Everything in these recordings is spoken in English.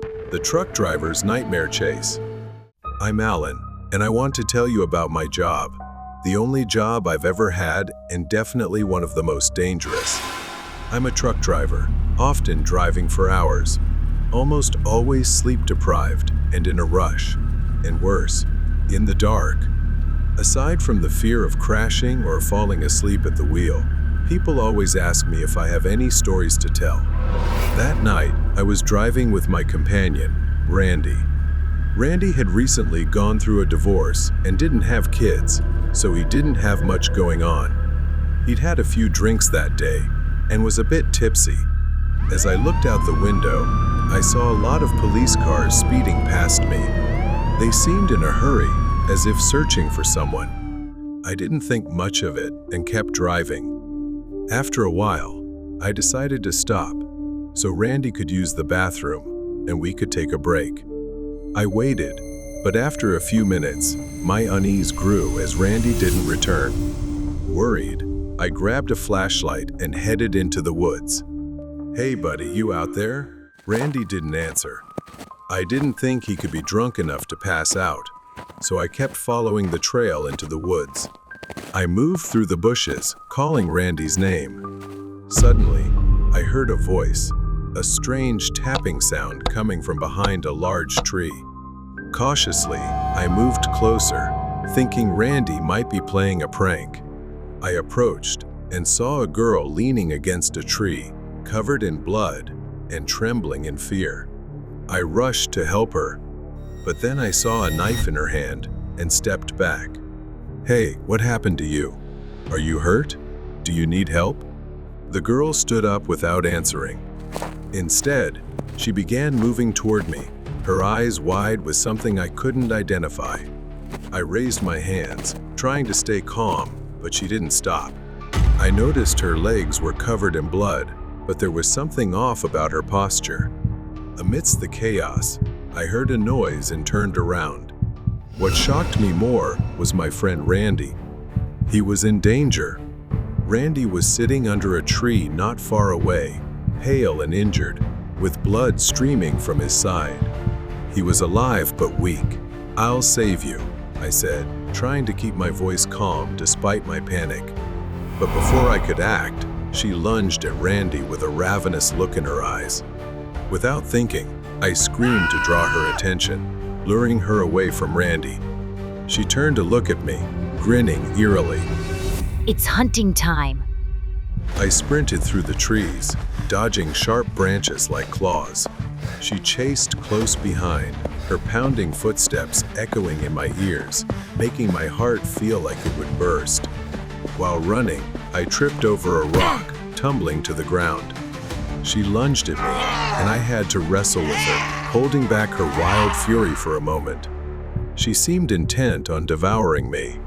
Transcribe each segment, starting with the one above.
The Truck Driver's Nightmare Chase. I'm Alan, and I want to tell you about my job. The only job I've ever had, and definitely one of the most dangerous. I'm a truck driver, often driving for hours, almost always sleep-deprived and in a rush, and worse, in the dark. Aside from the fear of crashing or falling asleep at the wheel, people always ask me if I have any stories to tell. That night, I was driving with my companion, Randy. Randy had recently gone through a divorce and didn't have kids, so he didn't have much going on. He'd had a few drinks that day and was a bit tipsy. As I looked out the window, I saw a lot of police cars speeding past me. They seemed in a hurry, as if searching for someone. I didn't think much of it and kept driving. After a while, I decided to stop so Randy could use the bathroom and we could take a break. I waited, but after a few minutes, my unease grew as Randy didn't return. Worried, I grabbed a flashlight and headed into the woods. "Hey buddy, you out there?" Randy didn't answer. I didn't think he could be drunk enough to pass out, so I kept following the trail into the woods. I moved through the bushes, calling Randy's name. Suddenly, I heard a voice, a strange tapping sound coming from behind a large tree. Cautiously, I moved closer, thinking Randy might be playing a prank. I approached and saw a girl leaning against a tree, covered in blood and trembling in fear. I rushed to help her, but then I saw a knife in her hand and stepped back. "Hey, what happened to you? Are you hurt? Do you need help?" The girl stood up without answering. Instead, she began moving toward me, her eyes wide with something I couldn't identify. I raised my hands, trying to stay calm, but she didn't stop. I noticed her legs were covered in blood, but there was something off about her posture. Amidst the chaos, I heard a noise and turned around. What shocked me more was my friend Randy. He was in danger. Randy was sitting under a tree not far away, pale and injured, with blood streaming from his side. He was alive but weak. "I'll save you," I said, trying to keep my voice calm despite my panic. But before I could act, she lunged at Randy with a ravenous look in her eyes. Without thinking, I screamed to draw her attention, luring her away from Randy. She turned to look at me, grinning eerily. "It's hunting time." I sprinted through the trees, dodging sharp branches like claws. She chased close behind, her pounding footsteps echoing in my ears, making my heart feel like it would burst. While running, I tripped over a rock, tumbling to the ground. She lunged at me, and I had to wrestle with her, holding back her wild fury for a moment. She seemed intent on devouring me.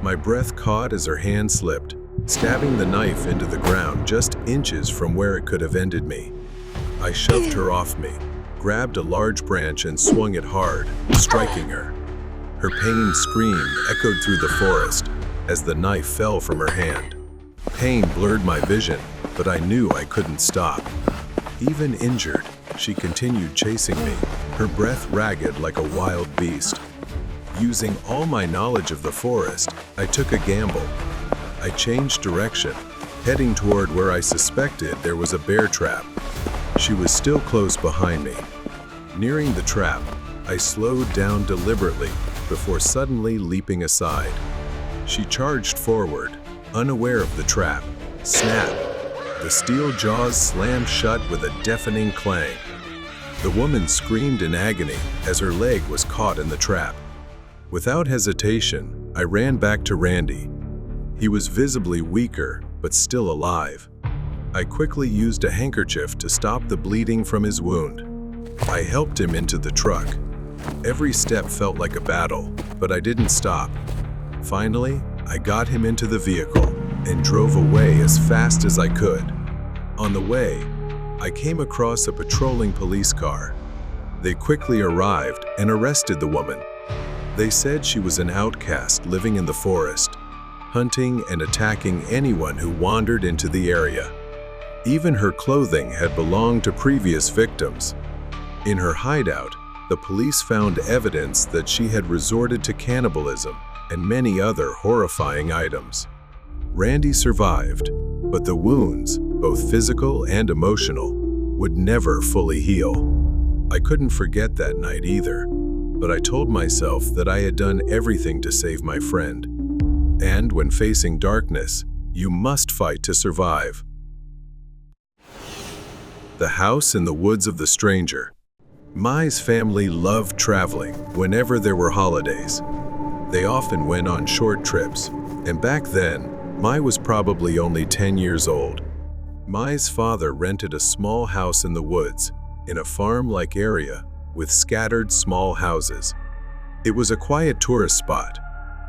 My breath caught as her hand slipped, stabbing the knife into the ground just inches from where it could have ended me. I shoved her off me, grabbed a large branch and swung it hard, striking her. Her pained scream echoed through the forest as the knife fell from her hand. Pain blurred my vision, but I knew I couldn't stop. Even injured, she continued chasing me, her breath ragged like a wild beast. Using all my knowledge of the forest, I took a gamble. I changed direction, heading toward where I suspected there was a bear trap. She was still close behind me. Nearing the trap, I slowed down deliberately before suddenly leaping aside. She charged forward, unaware of the trap. Snap! The steel jaws slammed shut with a deafening clang. The woman screamed in agony as her leg was caught in the trap. Without hesitation, I ran back to Randy. He was visibly weaker, but still alive. I quickly used a handkerchief to stop the bleeding from his wound. I helped him into the truck. Every step felt like a battle, but I didn't stop. Finally, I got him into the vehicle and drove away as fast as I could. On the way, I came across a patrolling police car. They quickly arrived and arrested the woman. They said she was an outcast living in the forest, hunting and attacking anyone who wandered into the area. Even her clothing had belonged to previous victims. In her hideout, the police found evidence that she had resorted to cannibalism and many other horrifying items. Randy survived, but the wounds, both physical and emotional, would never fully heal. I couldn't forget that night either, but I told myself that I had done everything to save my friend. And when facing darkness, you must fight to survive. The house in the woods of the stranger. Mai's family loved traveling whenever there were holidays. They often went on short trips, and back then, Mai was probably only 10 years old. Mai's father rented a small house in the woods, in a farm-like area with scattered small houses. It was a quiet tourist spot,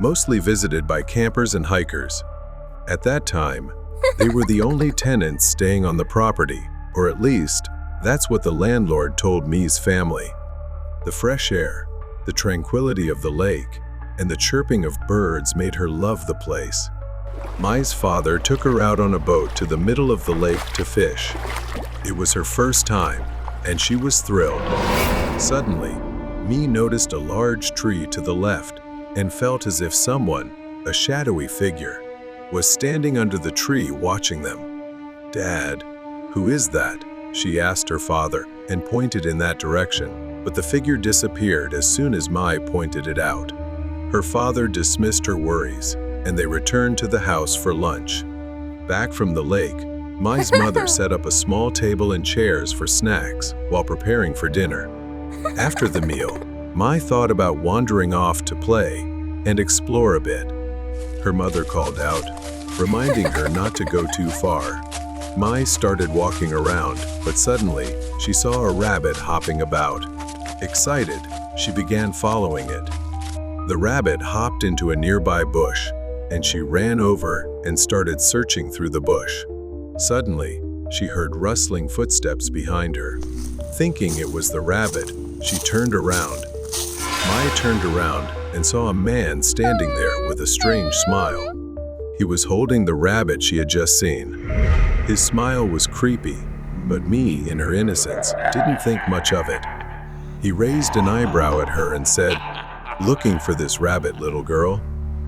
mostly visited by campers and hikers. At that time, they were the only tenants staying on the property, or at least, that's what the landlord told Mai's family. The fresh air, the tranquility of the lake, and the chirping of birds made her love the place. Mai's father took her out on a boat to the middle of the lake to fish. It was her first time, and she was thrilled. Suddenly, Mai noticed a large tree to the left and felt as if someone, a shadowy figure, was standing under the tree watching them. "Dad, who is that?" she asked her father and pointed in that direction, but the figure disappeared as soon as Mai pointed it out. Her father dismissed her worries, and they returned to the house for lunch. Back from the lake, Mai's mother set up a small table and chairs for snacks while preparing for dinner. After the meal, Mai thought about wandering off to play and explore a bit. Her mother called out, reminding her not to go too far. Mai started walking around, but suddenly she saw a rabbit hopping about. Excited, she began following it. The rabbit hopped into a nearby bush, and she ran over and started searching through the bush. Suddenly, she heard rustling footsteps behind her. Thinking it was the rabbit, she turned around. Mai turned around and saw a man standing there with a strange smile. He was holding the rabbit she had just seen. His smile was creepy, but Mai, in her innocence, didn't think much of it. He raised an eyebrow at her and said, "Looking for this rabbit, little girl.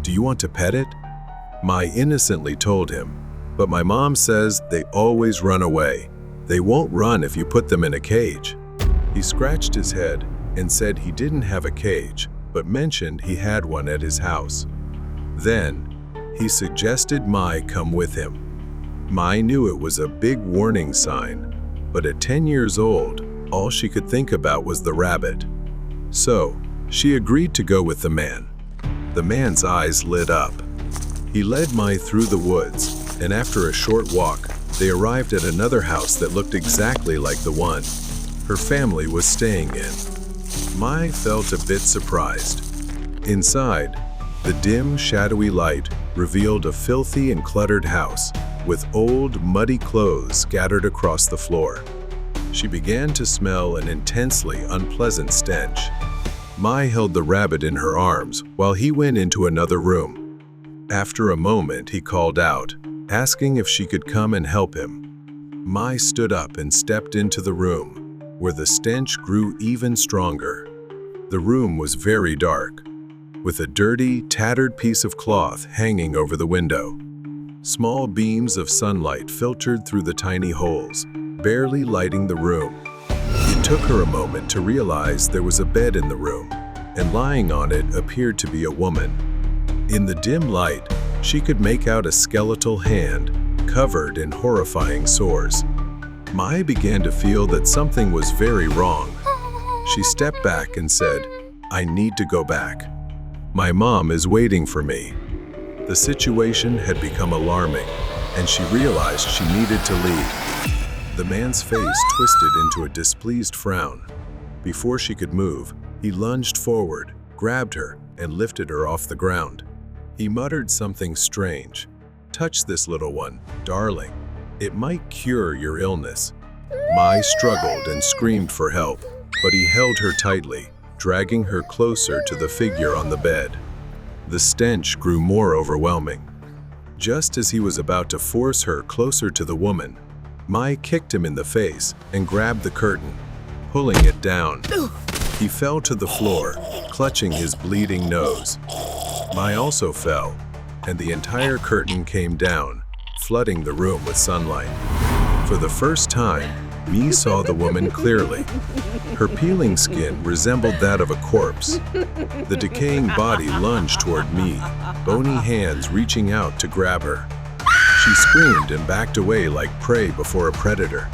Do you want to pet it?" Mai innocently told him, "But my mom says they always run away. They won't run if you put them in a cage." He scratched his head and said he didn't have a cage, but mentioned he had one at his house. Then, he suggested Mai come with him. Mai knew it was a big warning sign, but at 10 years old, all she could think about was the rabbit. So, she agreed to go with the man. The man's eyes lit up. He led Mai through the woods, and after a short walk, they arrived at another house that looked exactly like the one her family was staying in. Mai felt a bit surprised. Inside, the dim, shadowy light revealed a filthy and cluttered house with old, muddy clothes scattered across the floor. She began to smell an intensely unpleasant stench. Mai held the rabbit in her arms while he went into another room. After a moment, he called out, asking if she could come and help him. Mai stood up and stepped into the room, where the stench grew even stronger. The room was very dark, with a dirty, tattered piece of cloth hanging over the window. Small beams of sunlight filtered through the tiny holes, barely lighting the room. It took her a moment to realize there was a bed in the room, and lying on it appeared to be a woman. In the dim light, she could make out a skeletal hand, covered in horrifying sores. Mai began to feel that something was very wrong. She stepped back and said, "I need to go back. My mom is waiting for me." The situation had become alarming, and she realized she needed to leave. The man's face twisted into a displeased frown. Before she could move, he lunged forward, grabbed her, and lifted her off the ground. He muttered something strange. "Touch this little one, darling. It might cure your illness." Mai struggled and screamed for help, but he held her tightly, dragging her closer to the figure on the bed. The stench grew more overwhelming. Just as he was about to force her closer to the woman, Mai kicked him in the face and grabbed the curtain, pulling it down. He fell to the floor, clutching his bleeding nose. Mai also fell, and the entire curtain came down, flooding the room with sunlight. For the first time, Mi saw the woman clearly. Her peeling skin resembled that of a corpse. The decaying body lunged toward Mi, bony hands reaching out to grab her. She screamed and backed away like prey before a predator.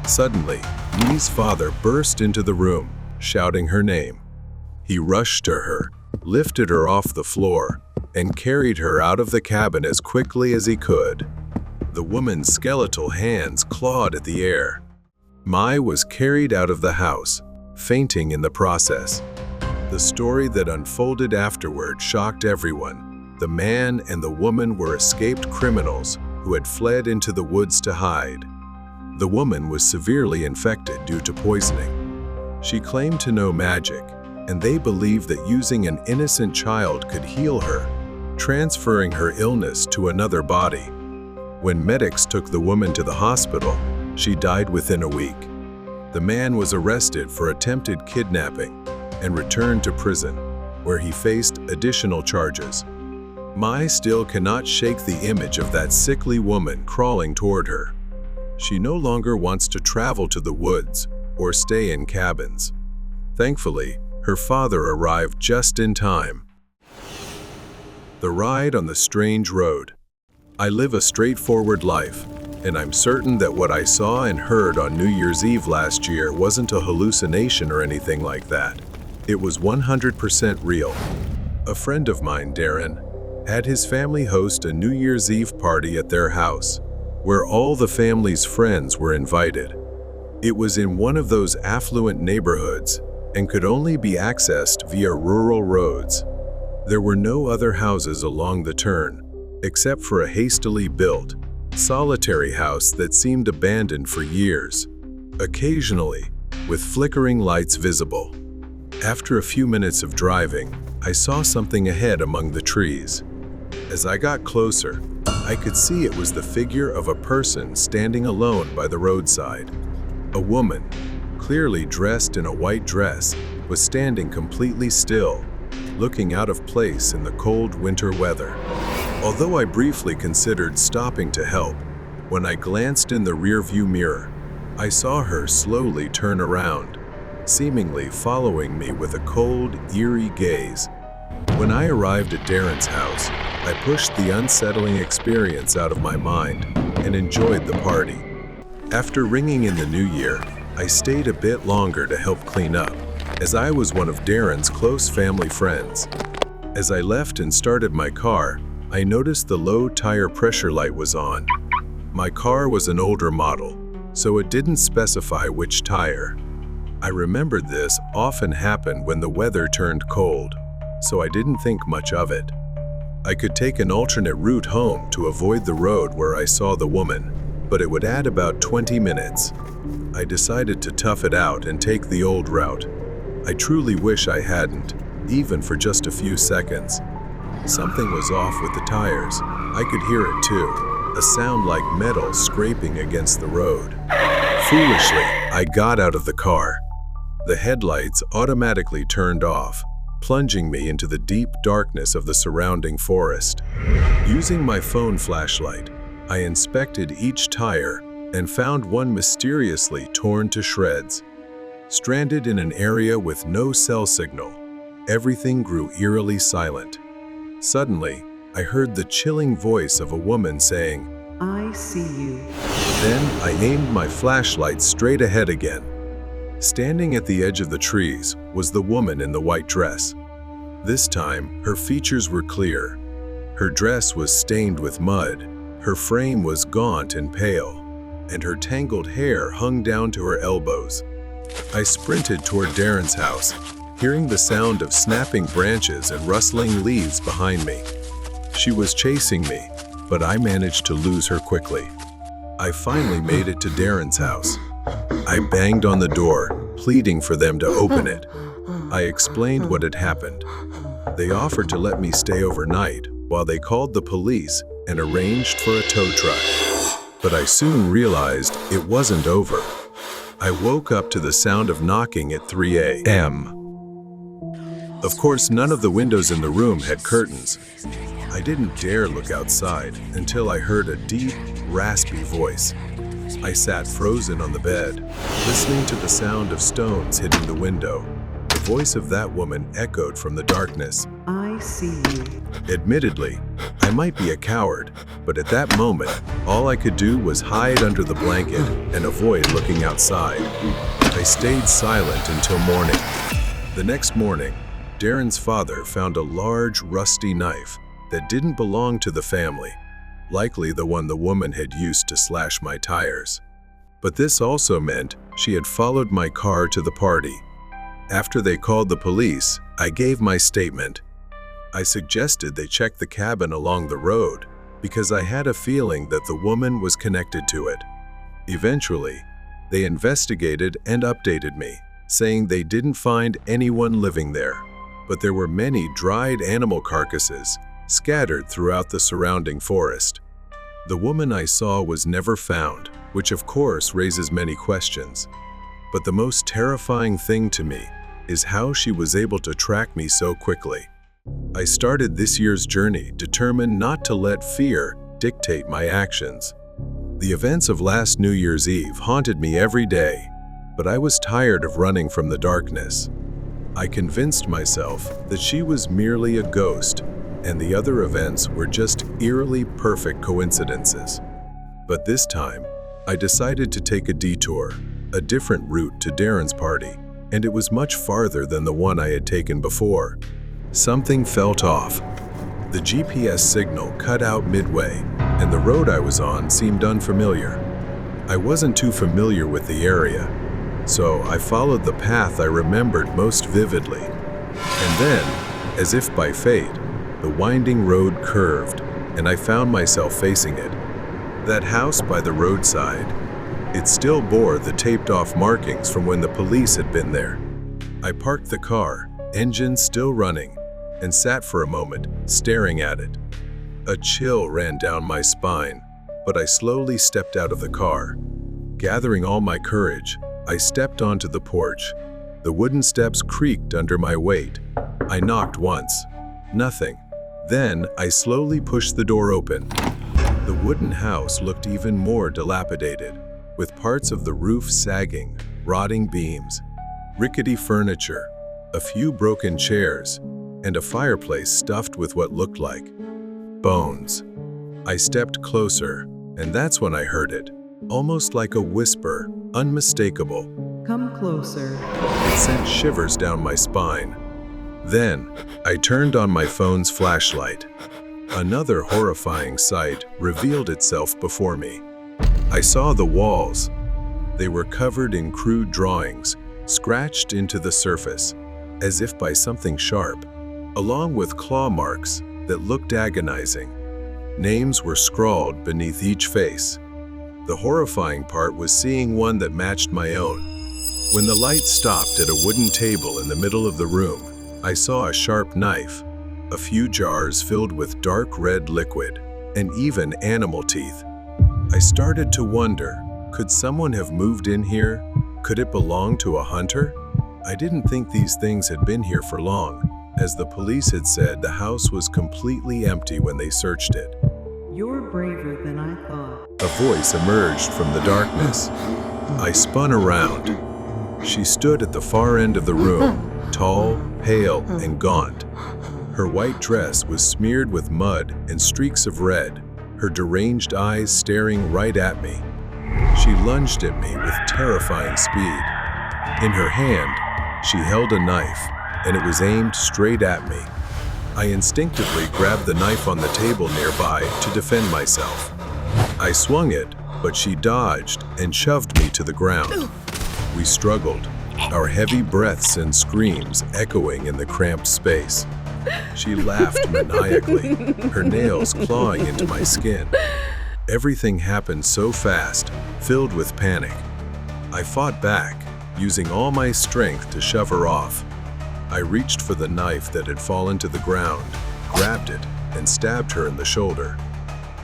Suddenly, Mi's father burst into the room, shouting her name. He rushed to her, lifted her off the floor, and carried her out of the cabin as quickly as he could. The woman's skeletal hands clawed at the air. Mai was carried out of the house, fainting in the process. The story that unfolded afterward shocked everyone. The man and the woman were escaped criminals who had fled into the woods to hide. The woman was severely infected due to poisoning. She claimed to know magic, and they believed that using an innocent child could heal her, transferring her illness to another body. When medics took the woman to the hospital, she died within a week. The man was arrested for attempted kidnapping and returned to prison, where he faced additional charges. Mai still cannot shake the image of that sickly woman crawling toward her. She no longer wants to travel to the woods or stay in cabins. Thankfully, her father arrived just in time. The ride on the strange road. I live a straightforward life, and I'm certain that what I saw and heard on New Year's Eve last year wasn't a hallucination or anything like that. It was 100% real. A friend of mine, Darren, had his family host a New Year's Eve party at their house, where all the family's friends were invited. It was in one of those affluent neighborhoods and could only be accessed via rural roads. There were no other houses along the turn, except for a hastily built, solitary house that seemed abandoned for years, occasionally with flickering lights visible. After a few minutes of driving, I saw something ahead among the trees. As I got closer, I could see it was the figure of a person standing alone by the roadside. A woman, clearly dressed in a white dress, was standing completely still, looking out of place in the cold winter weather. Although I briefly considered stopping to help, when I glanced in the rearview mirror, I saw her slowly turn around, seemingly following me with a cold, eerie gaze. When I arrived at Darren's house, I pushed the unsettling experience out of my mind and enjoyed the party. After ringing in the new year, I stayed a bit longer to help clean up, as I was one of Darren's close family friends. As I left and started my car, I noticed the low tire pressure light was on. My car was an older model, so it didn't specify which tire. I remembered this often happened when the weather turned cold, so I didn't think much of it. I could take an alternate route home to avoid the road where I saw the woman, but it would add about 20 minutes. I decided to tough it out and take the old route. I truly wish I hadn't, even for just a few seconds. Something was off with the tires. I could hear it too, a sound like metal scraping against the road. Foolishly, I got out of the car. The headlights automatically turned off, plunging me into the deep darkness of the surrounding forest. Using my phone flashlight, I inspected each tire and found one mysteriously torn to shreds. Stranded in an area with no cell signal, everything grew eerily silent. Suddenly, I heard the chilling voice of a woman saying, "I see you." Then I aimed my flashlight straight ahead again. Standing at the edge of the trees was the woman in the white dress. This time, her features were clear. Her dress was stained with mud, her frame was gaunt and pale, and her tangled hair hung down to her elbows. I sprinted toward Darren's house, hearing the sound of snapping branches and rustling leaves behind me. She was chasing me, but I managed to lose her quickly. I finally made it to Darren's house. I banged on the door, pleading for them to open it. I explained what had happened. They offered to let me stay overnight while they called the police and arranged for a tow truck. But I soon realized it wasn't over. I woke up to the sound of knocking at 3 a.m. Of course, none of the windows in the room had curtains. I didn't dare look outside until I heard a deep, raspy voice. I sat frozen on the bed, listening to the sound of stones hitting the window. The voice of that woman echoed from the darkness. I see you. Admittedly, I might be a coward, but at that moment, all I could do was hide under the blanket and avoid looking outside. I stayed silent until morning. The next morning, Darren's father found a large, rusty knife that didn't belong to the family, likely the one the woman had used to slash my tires. But this also meant she had followed my car to the party. After they called the police, I gave my statement. I suggested they check the cabin along the road because I had a feeling that the woman was connected to it. Eventually, they investigated and updated me, saying they didn't find anyone living there, but there were many dried animal carcasses scattered throughout the surrounding forest. The woman I saw was never found, which of course raises many questions. But the most terrifying thing to me is how she was able to track me so quickly. I started this year's journey determined not to let fear dictate my actions. The events of last New Year's Eve haunted me every day, but I was tired of running from the darkness. I convinced myself that she was merely a ghost, and the other events were just eerily perfect coincidences. But this time, I decided to take a detour, a different route to Darren's party, and it was much farther than the one I had taken before. Something felt off. The GPS signal cut out midway, and the road I was on seemed unfamiliar. I wasn't too familiar with the area, so I followed the path I remembered most vividly. And then, as if by fate, the winding road curved, and I found myself facing it. That house by the roadside, it still bore the taped-off markings from when the police had been there. I parked the car, engine still running, and sat for a moment, staring at it. A chill ran down my spine, but I slowly stepped out of the car. Gathering all my courage, I stepped onto the porch. The wooden steps creaked under my weight. I knocked once. Nothing. Then I slowly pushed the door open. The wooden house looked even more dilapidated, with parts of the roof sagging, rotting beams, rickety furniture, a few broken chairs, and a fireplace stuffed with what looked like bones. I stepped closer, and that's when I heard it, almost like a whisper, unmistakable. Come closer. It sent shivers down my spine. Then, I turned on my phone's flashlight. Another horrifying sight revealed itself before me. I saw the walls. They were covered in crude drawings, scratched into the surface, as if by something sharp, along with claw marks that looked agonizing. Names were scrawled beneath each face. The horrifying part was seeing one that matched my own. When the light stopped at a wooden table in the middle of the room, I saw a sharp knife, a few jars filled with dark red liquid, and even animal teeth. I started to wonder, could someone have moved in here? Could it belong to a hunter? I didn't think these things had been here for long, as the police had said the house was completely empty when they searched it. You're braver than I thought. A voice emerged from the darkness. I spun around. She stood at the far end of the room, tall, pale, and gaunt. Her white dress was smeared with mud and streaks of red, her deranged eyes staring right at me. She lunged at me with terrifying speed. In her hand, she held a knife, and it was aimed straight at me. I instinctively grabbed the knife on the table nearby to defend myself. I swung it, but she dodged and shoved me to the ground. We struggled, our heavy breaths and screams echoing in the cramped space. She laughed maniacally, her nails clawing into my skin. Everything happened so fast, filled with panic. I fought back, using all my strength to shove her off. I reached for the knife that had fallen to the ground, grabbed it, and stabbed her in the shoulder.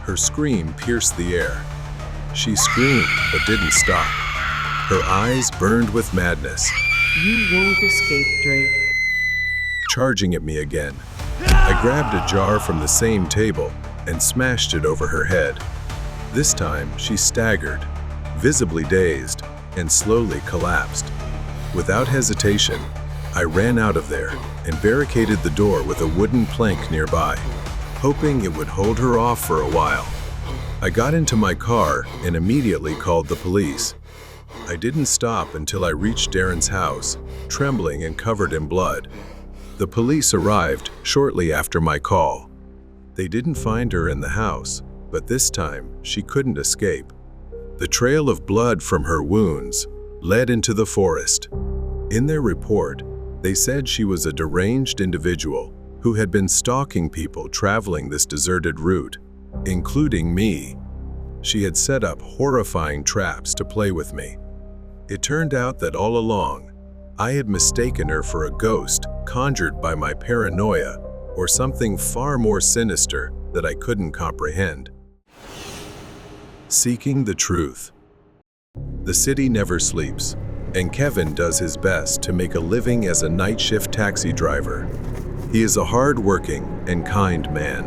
Her scream pierced the air. She screamed but didn't stop. Her eyes burned with madness, You won't escape, Drake. charging at me again. I grabbed a jar from the same table and smashed it over her head. This time, she staggered, visibly dazed, and slowly collapsed. Without hesitation, I ran out of there and barricaded the door with a wooden plank nearby, hoping it would hold her off for a while. I got into my car and immediately called the police. I didn't stop until I reached Darren's house, trembling and covered in blood. The police arrived shortly after my call. They didn't find her in the house, but this time she couldn't escape. The trail of blood from her wounds led into the forest. In their report, they said she was a deranged individual who had been stalking people traveling this deserted route, including me. She had set up horrifying traps to play with me. It turned out that all along, I had mistaken her for a ghost conjured by my paranoia or something far more sinister that I couldn't comprehend. Seeking the truth. The city never sleeps, and Kevin does his best to make a living as a night shift taxi driver. He is a hard-working and kind man.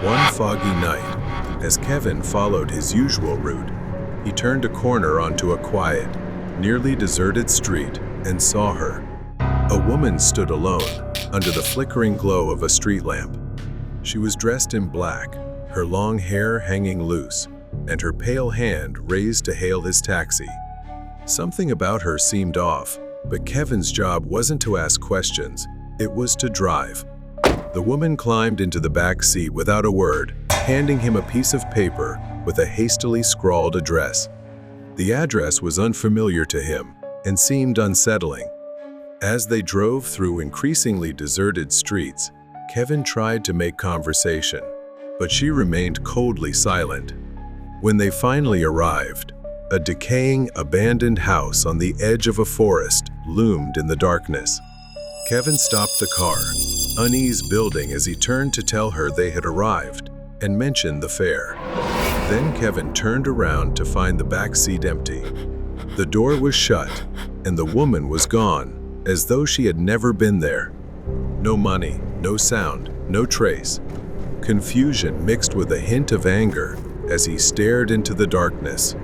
One foggy night, as Kevin followed his usual route, he turned a corner onto a quiet, nearly deserted street and saw her. A woman stood alone under the flickering glow of a street lamp. She was dressed in black, her long hair hanging loose, and her pale hand raised to hail his taxi. Something about her seemed off, but Kevin's job wasn't to ask questions, it was to drive. The woman climbed into the back seat without a word, handing him a piece of paper with a hastily scrawled address. The address was unfamiliar to him and seemed unsettling. As they drove through increasingly deserted streets, Kevin tried to make conversation, but she remained coldly silent. When they finally arrived, a decaying, abandoned house on the edge of a forest loomed in the darkness. Kevin stopped the car, unease building as he turned to tell her they had arrived and mentioned the fare. Then Kevin turned around to find the back seat empty. The door was shut, and the woman was gone, as though she had never been there. No money, no sound, no trace. Confusion mixed with a hint of anger as he stared into the darkness.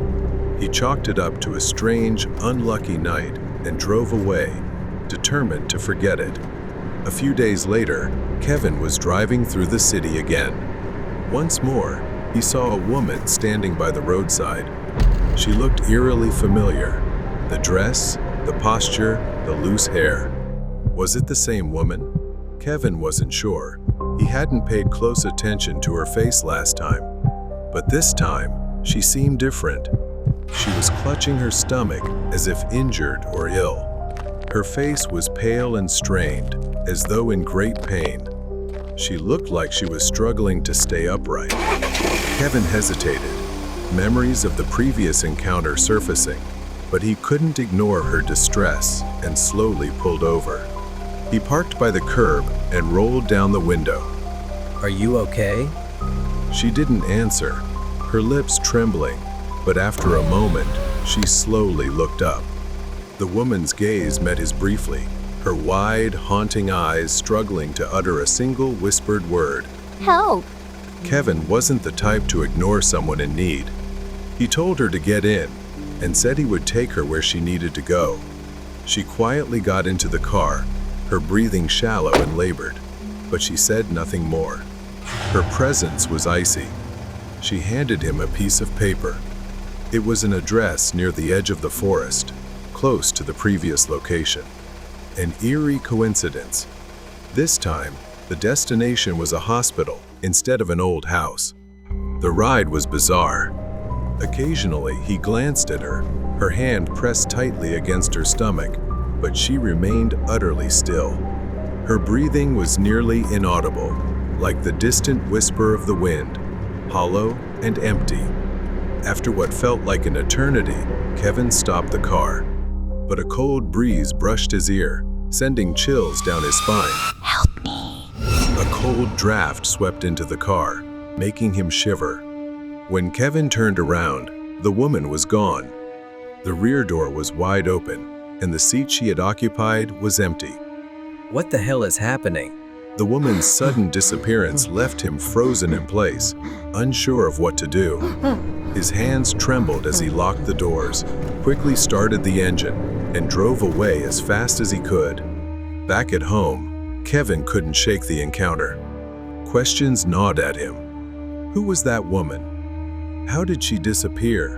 He chalked it up to a strange, unlucky night and drove away, determined to forget it. A few days later, Kevin was driving through the city again. Once more, he saw a woman standing by the roadside. She looked eerily familiar. The dress, the posture, the loose hair. Was it the same woman? Kevin wasn't sure. He hadn't paid close attention to her face last time. But this time, she seemed different. She was clutching her stomach as if injured or ill. Her face was pale and strained, as though in great pain. She looked like she was struggling to stay upright. Kevin hesitated, memories of the previous encounter surfacing, but he couldn't ignore her distress and slowly pulled over. He parked by the curb and rolled down the window. Are you okay? She didn't answer, her lips trembling, but after a moment, she slowly looked up. The woman's gaze met his briefly, her wide, haunting eyes struggling to utter a single whispered word. Help! Kevin wasn't the type to ignore someone in need. He told her to get in and said he would take her where she needed to go. She quietly got into the car, her breathing shallow and labored, but she said nothing more. Her presence was icy. She handed him a piece of paper. It was an address near the edge of the forest, close to the previous location. An eerie coincidence. This time, the destination was a hospital instead of an old house. The ride was bizarre. Occasionally, he glanced at her, her hand pressed tightly against her stomach, but she remained utterly still. Her breathing was nearly inaudible, like the distant whisper of the wind, hollow and empty. After what felt like an eternity, Kevin stopped the car, but a cold breeze brushed his ear, sending chills down his spine. Help me! A cold draft swept into the car, making him shiver. When Kevin turned around, the woman was gone. The rear door was wide open, and the seat she had occupied was empty. What the hell is happening? The woman's sudden disappearance left him frozen in place, unsure of what to do. His hands trembled as he locked the doors, quickly started the engine, and drove away as fast as he could. Back at home, Kevin couldn't shake the encounter. Questions gnawed at him. Who was that woman? How did she disappear?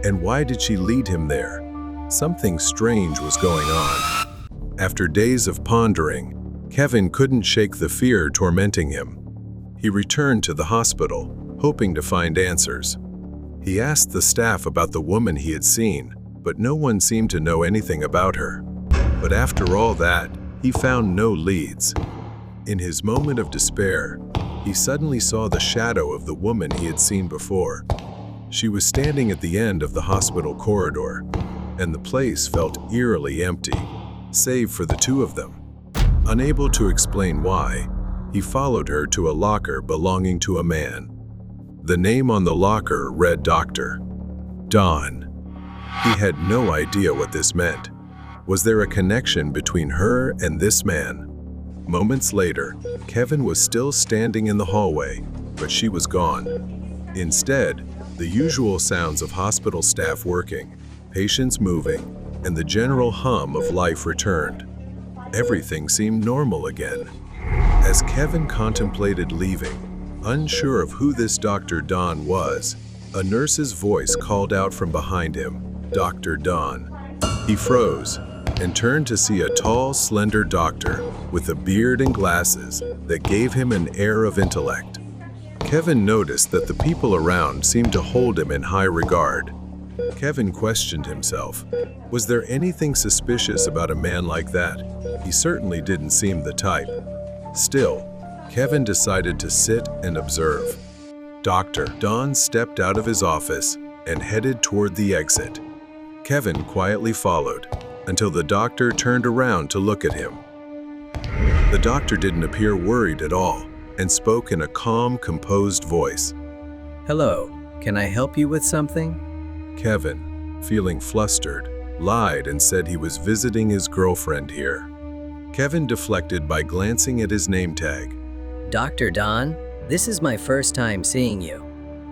And why did she lead him there? Something strange was going on. After days of pondering, Kevin couldn't shake the fear tormenting him. He returned to the hospital, hoping to find answers. He asked the staff about the woman he had seen, but no one seemed to know anything about her. But after all that, he found no leads. In his moment of despair, he suddenly saw the shadow of the woman he had seen before. She was standing at the end of the hospital corridor, and the place felt eerily empty, save for the two of them. Unable to explain why, he followed her to a locker belonging to a man. The name on the locker read Dr. Don. He had no idea what this meant. Was there a connection between her and this man? Moments later, Kevin was still standing in the hallway, but she was gone. Instead, the usual sounds of hospital staff working, patients moving, and the general hum of life returned. Everything seemed normal again. As Kevin contemplated leaving, unsure of who this Dr. Don was, a nurse's voice called out from behind him, "Dr. Don." He froze and turned to see a tall, slender doctor with a beard and glasses that gave him an air of intellect. Kevin noticed that the people around seemed to hold him in high regard. Kevin questioned himself. Was there anything suspicious about a man like that? He certainly didn't seem the type. Still, Kevin decided to sit and observe. Dr. Don stepped out of his office and headed toward the exit. Kevin quietly followed until the doctor turned around to look at him. The doctor didn't appear worried at all and spoke in a calm, composed voice. Hello, can I help you with something? Kevin, feeling flustered, lied and said he was visiting his girlfriend here. Kevin deflected by glancing at his name tag. Dr. Don, this is my first time seeing you.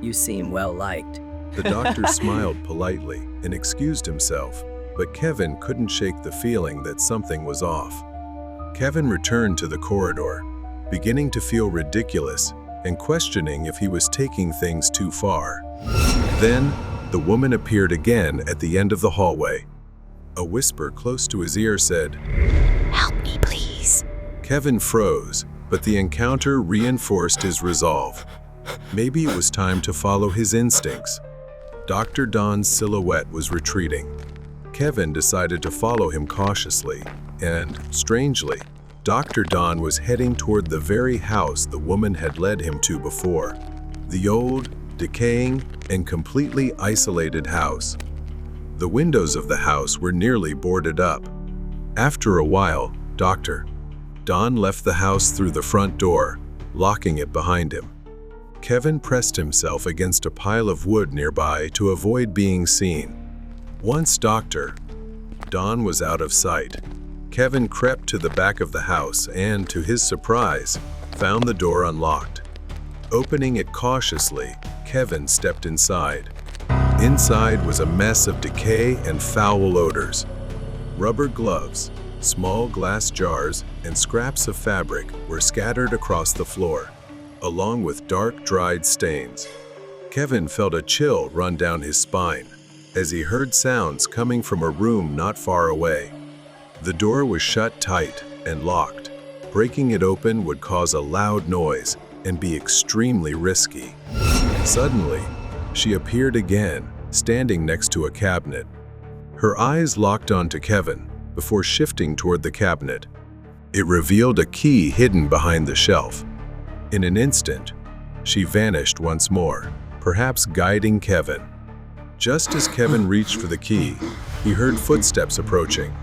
You seem well liked. The doctor smiled politely and excused himself, but Kevin couldn't shake the feeling that something was off. Kevin returned to the corridor, beginning to feel ridiculous and questioning if he was taking things too far. Then, the woman appeared again at the end of the hallway. A whisper close to his ear said, Help me, please. Kevin froze, but the encounter reinforced his resolve. Maybe it was time to follow his instincts. Dr. Don's silhouette was retreating. Kevin decided to follow him cautiously, and, strangely, Dr. Don was heading toward the very house the woman had led him to before. The old, decaying, and completely isolated house. The windows of the house were nearly boarded up. After a while, Dr. Don left the house through the front door, locking it behind him. Kevin pressed himself against a pile of wood nearby to avoid being seen. Once Dr. Don was out of sight, Kevin crept to the back of the house and, to his surprise, found the door unlocked. Opening it cautiously, Kevin stepped inside. Inside was a mess of decay and foul odors. Rubber gloves, small glass jars, and scraps of fabric were scattered across the floor, along with dark, dried stains. Kevin felt a chill run down his spine as he heard sounds coming from a room not far away. The door was shut tight and locked. Breaking it open would cause a loud noise and be extremely risky. Suddenly, she appeared again, standing next to a cabinet. Her eyes locked onto Kevin before shifting toward the cabinet. It revealed a key hidden behind the shelf. In an instant, she vanished once more, perhaps guiding Kevin. Just as Kevin reached for the key, he heard footsteps approaching.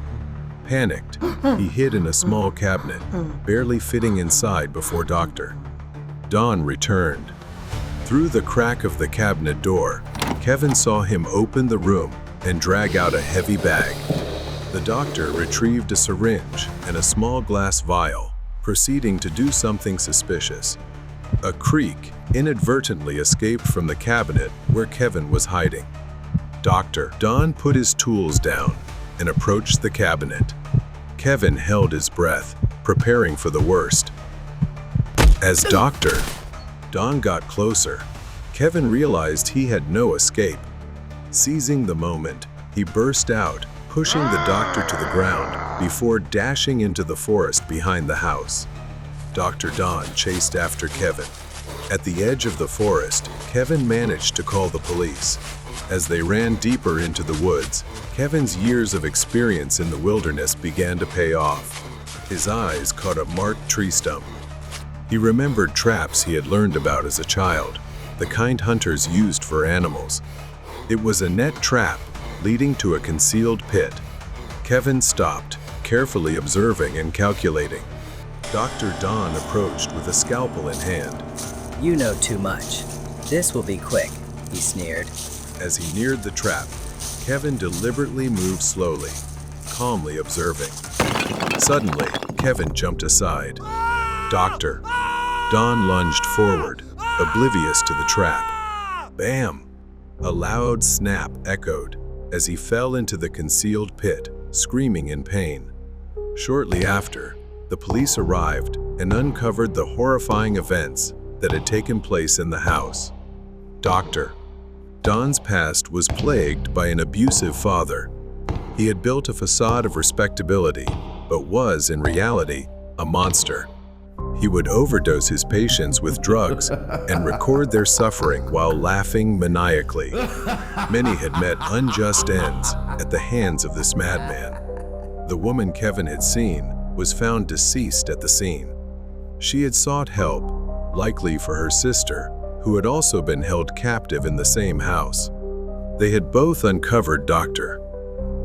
Panicked, he hid in a small cabinet, barely fitting inside before Dr. Don returned. Through the crack of the cabinet door, Kevin saw him open the room and drag out a heavy bag. The doctor retrieved a syringe and a small glass vial, proceeding to do something suspicious. A creak inadvertently escaped from the cabinet where Kevin was hiding. Don put his tools down and approached the cabinet. Kevin held his breath, preparing for the worst. As Don got closer, Kevin realized he had no escape. Seizing the moment, he burst out, pushing the doctor to the ground before dashing into the forest behind the house. Dr. Don chased after Kevin. At the edge of the forest, Kevin managed to call the police. As they ran deeper into the woods, Kevin's years of experience in the wilderness began to pay off. His eyes caught a marked tree stump. He remembered traps he had learned about as a child, the kind hunters used for animals. It was a net trap leading to a concealed pit. Kevin stopped, carefully observing and calculating. Dr. Don approached with a scalpel in hand. You know too much. This will be quick, he sneered. As he neared the trap, Kevin deliberately moved slowly, calmly observing. Suddenly, Kevin jumped aside. Don lunged forward, oblivious to the trap. Bam! A loud snap echoed as he fell into the concealed pit, screaming in pain. Shortly after, the police arrived and uncovered the horrifying events that had taken place in the house. Don's past was plagued by an abusive father. He had built a facade of respectability, but was, in reality, a monster. He would overdose his patients with drugs and record their suffering while laughing maniacally. Many had met unjust ends at the hands of this madman. The woman Kevin had seen was found deceased at the scene. She had sought help, likely for her sister, who had also been held captive in the same house. They had both uncovered Dr.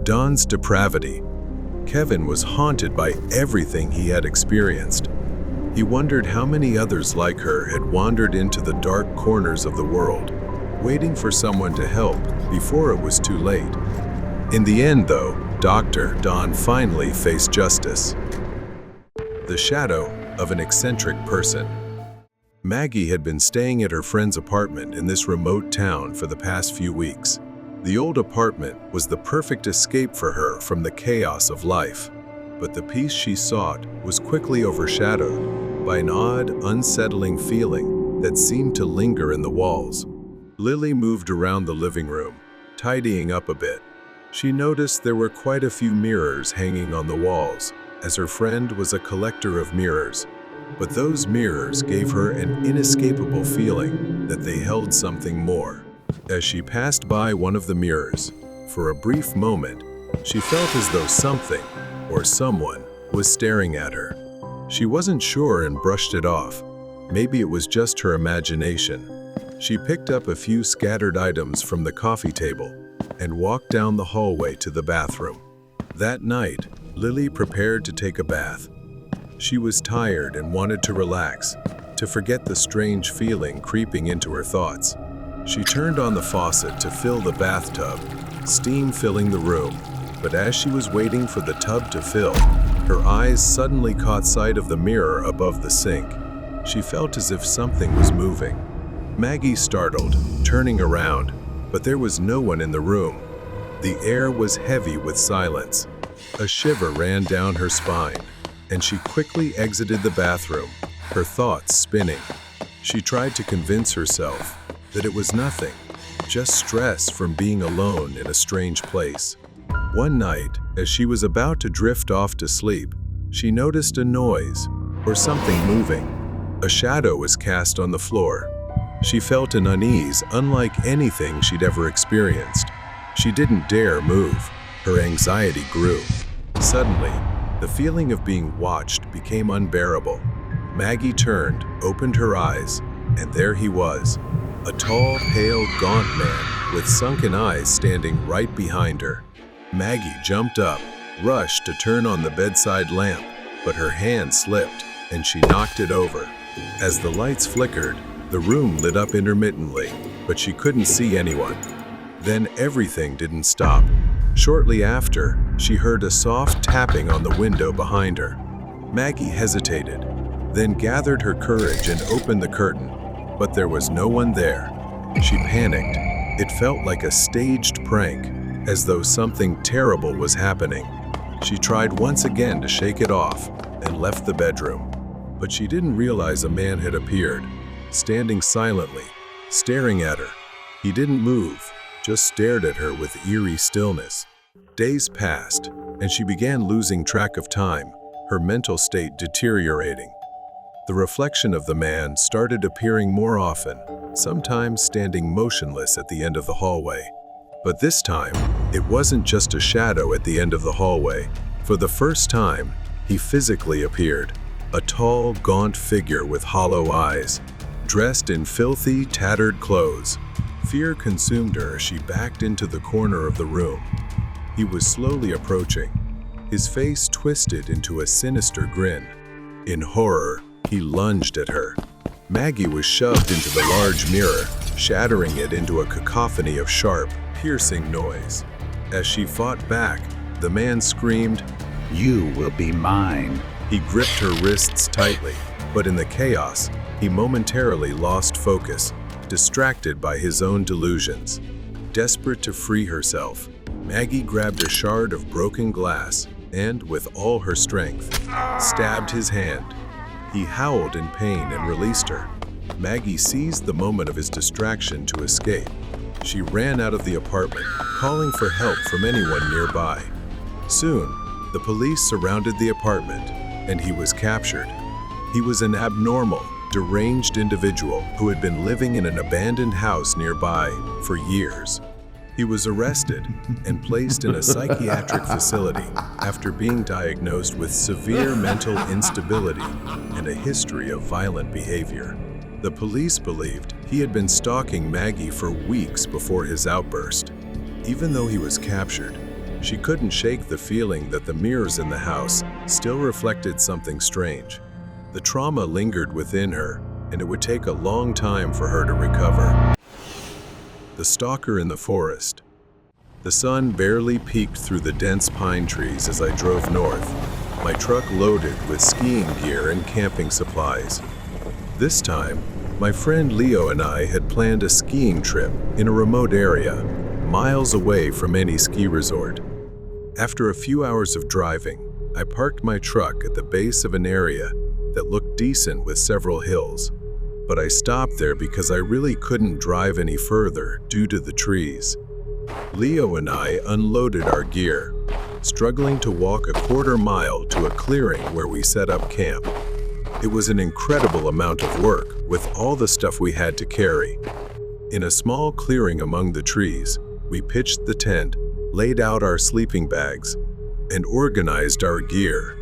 Don's depravity. Kevin was haunted by everything he had experienced. He wondered how many others like her had wandered into the dark corners of the world, waiting for someone to help before it was too late. In the end, though, Dr. Don finally faced justice. The shadow of an eccentric person. Maggie had been staying at her friend's apartment in this remote town for the past few weeks. The old apartment was the perfect escape for her from the chaos of life, but the peace she sought was quickly overshadowed by an odd, unsettling feeling that seemed to linger in the walls. Lily moved around the living room, tidying up a bit. She noticed there were quite a few mirrors hanging on the walls, as her friend was a collector of mirrors. But those mirrors gave her an inescapable feeling that they held something more. As she passed by one of the mirrors, for a brief moment, she felt as though something or someone was staring at her. She wasn't sure and brushed it off. Maybe it was just her imagination. She picked up a few scattered items from the coffee table and walked down the hallway to the bathroom. That night, Lily prepared to take a bath. She was tired and wanted to relax, to forget the strange feeling creeping into her thoughts. She turned on the faucet to fill the bathtub, steam filling the room, but as she was waiting for the tub to fill, her eyes suddenly caught sight of the mirror above the sink. She felt as if something was moving. Maggie startled, turning around, but there was no one in the room. The air was heavy with silence. A shiver ran down her spine, and she quickly exited the bathroom, her thoughts spinning. She tried to convince herself that it was nothing, just stress from being alone in a strange place. One night, as she was about to drift off to sleep, she noticed a noise, or something moving. A shadow was cast on the floor. She felt an unease unlike anything she'd ever experienced. She didn't dare move. Her anxiety grew. Suddenly, the feeling of being watched became unbearable. Maggie turned, opened her eyes, and there he was, a tall, pale, gaunt man with sunken eyes standing right behind her. Maggie jumped up, rushed to turn on the bedside lamp, but her hand slipped, and she knocked it over. As the lights flickered, the room lit up intermittently, but she couldn't see anyone. Then everything didn't stop. Shortly after, she heard a soft tapping on the window behind her. Maggie hesitated, then gathered her courage and opened the curtain, but there was no one there. She panicked. It felt like a staged prank, as though something terrible was happening. She tried once again to shake it off and left the bedroom, but she didn't realize a man had appeared, standing silently, staring at her. He didn't move, just stared at her with eerie stillness. Days passed, and she began losing track of time, her mental state deteriorating. The reflection of the man started appearing more often, sometimes standing motionless at the end of the hallway. But this time, it wasn't just a shadow at the end of the hallway. For the first time, he physically appeared, a tall, gaunt figure with hollow eyes, dressed in filthy, tattered clothes. Fear consumed her as she backed into the corner of the room. He was slowly approaching, his face twisted into a sinister grin. In horror, he lunged at her. Maggie was shoved into the large mirror, shattering it into a cacophony of sharp, piercing noise. As she fought back, the man screamed, "You will be mine." He gripped her wrists tightly, but in the chaos, he momentarily lost focus, distracted by his own delusions. Desperate to free herself, Maggie grabbed a shard of broken glass and, with all her strength, stabbed his hand. He howled in pain and released her. Maggie seized the moment of his distraction to escape. She ran out of the apartment, calling for help from anyone nearby. Soon, the police surrounded the apartment, and he was captured. He was an abnormal, deranged individual who had been living in an abandoned house nearby for years. He was arrested and placed in a psychiatric facility after being diagnosed with severe mental instability and a history of violent behavior. The police believed he had been stalking Maggie for weeks before his outburst. Even though he was captured, she couldn't shake the feeling that the mirrors in the house still reflected something strange. The trauma lingered within her, and it would take a long time for her to recover. The stalker in the forest. The sun barely peeked through the dense pine trees as I drove north, my truck loaded with skiing gear and camping supplies. This time, my friend Leo and I had planned a skiing trip in a remote area, miles away from any ski resort. After a few hours of driving, I parked my truck at the base of an area that looked decent with several hills. But I stopped there because I really couldn't drive any further due to the trees. Leo and I unloaded our gear, struggling to walk a quarter mile to a clearing where we set up camp. It was an incredible amount of work with all the stuff we had to carry. In a small clearing among the trees, we pitched the tent, laid out our sleeping bags, and organized our gear.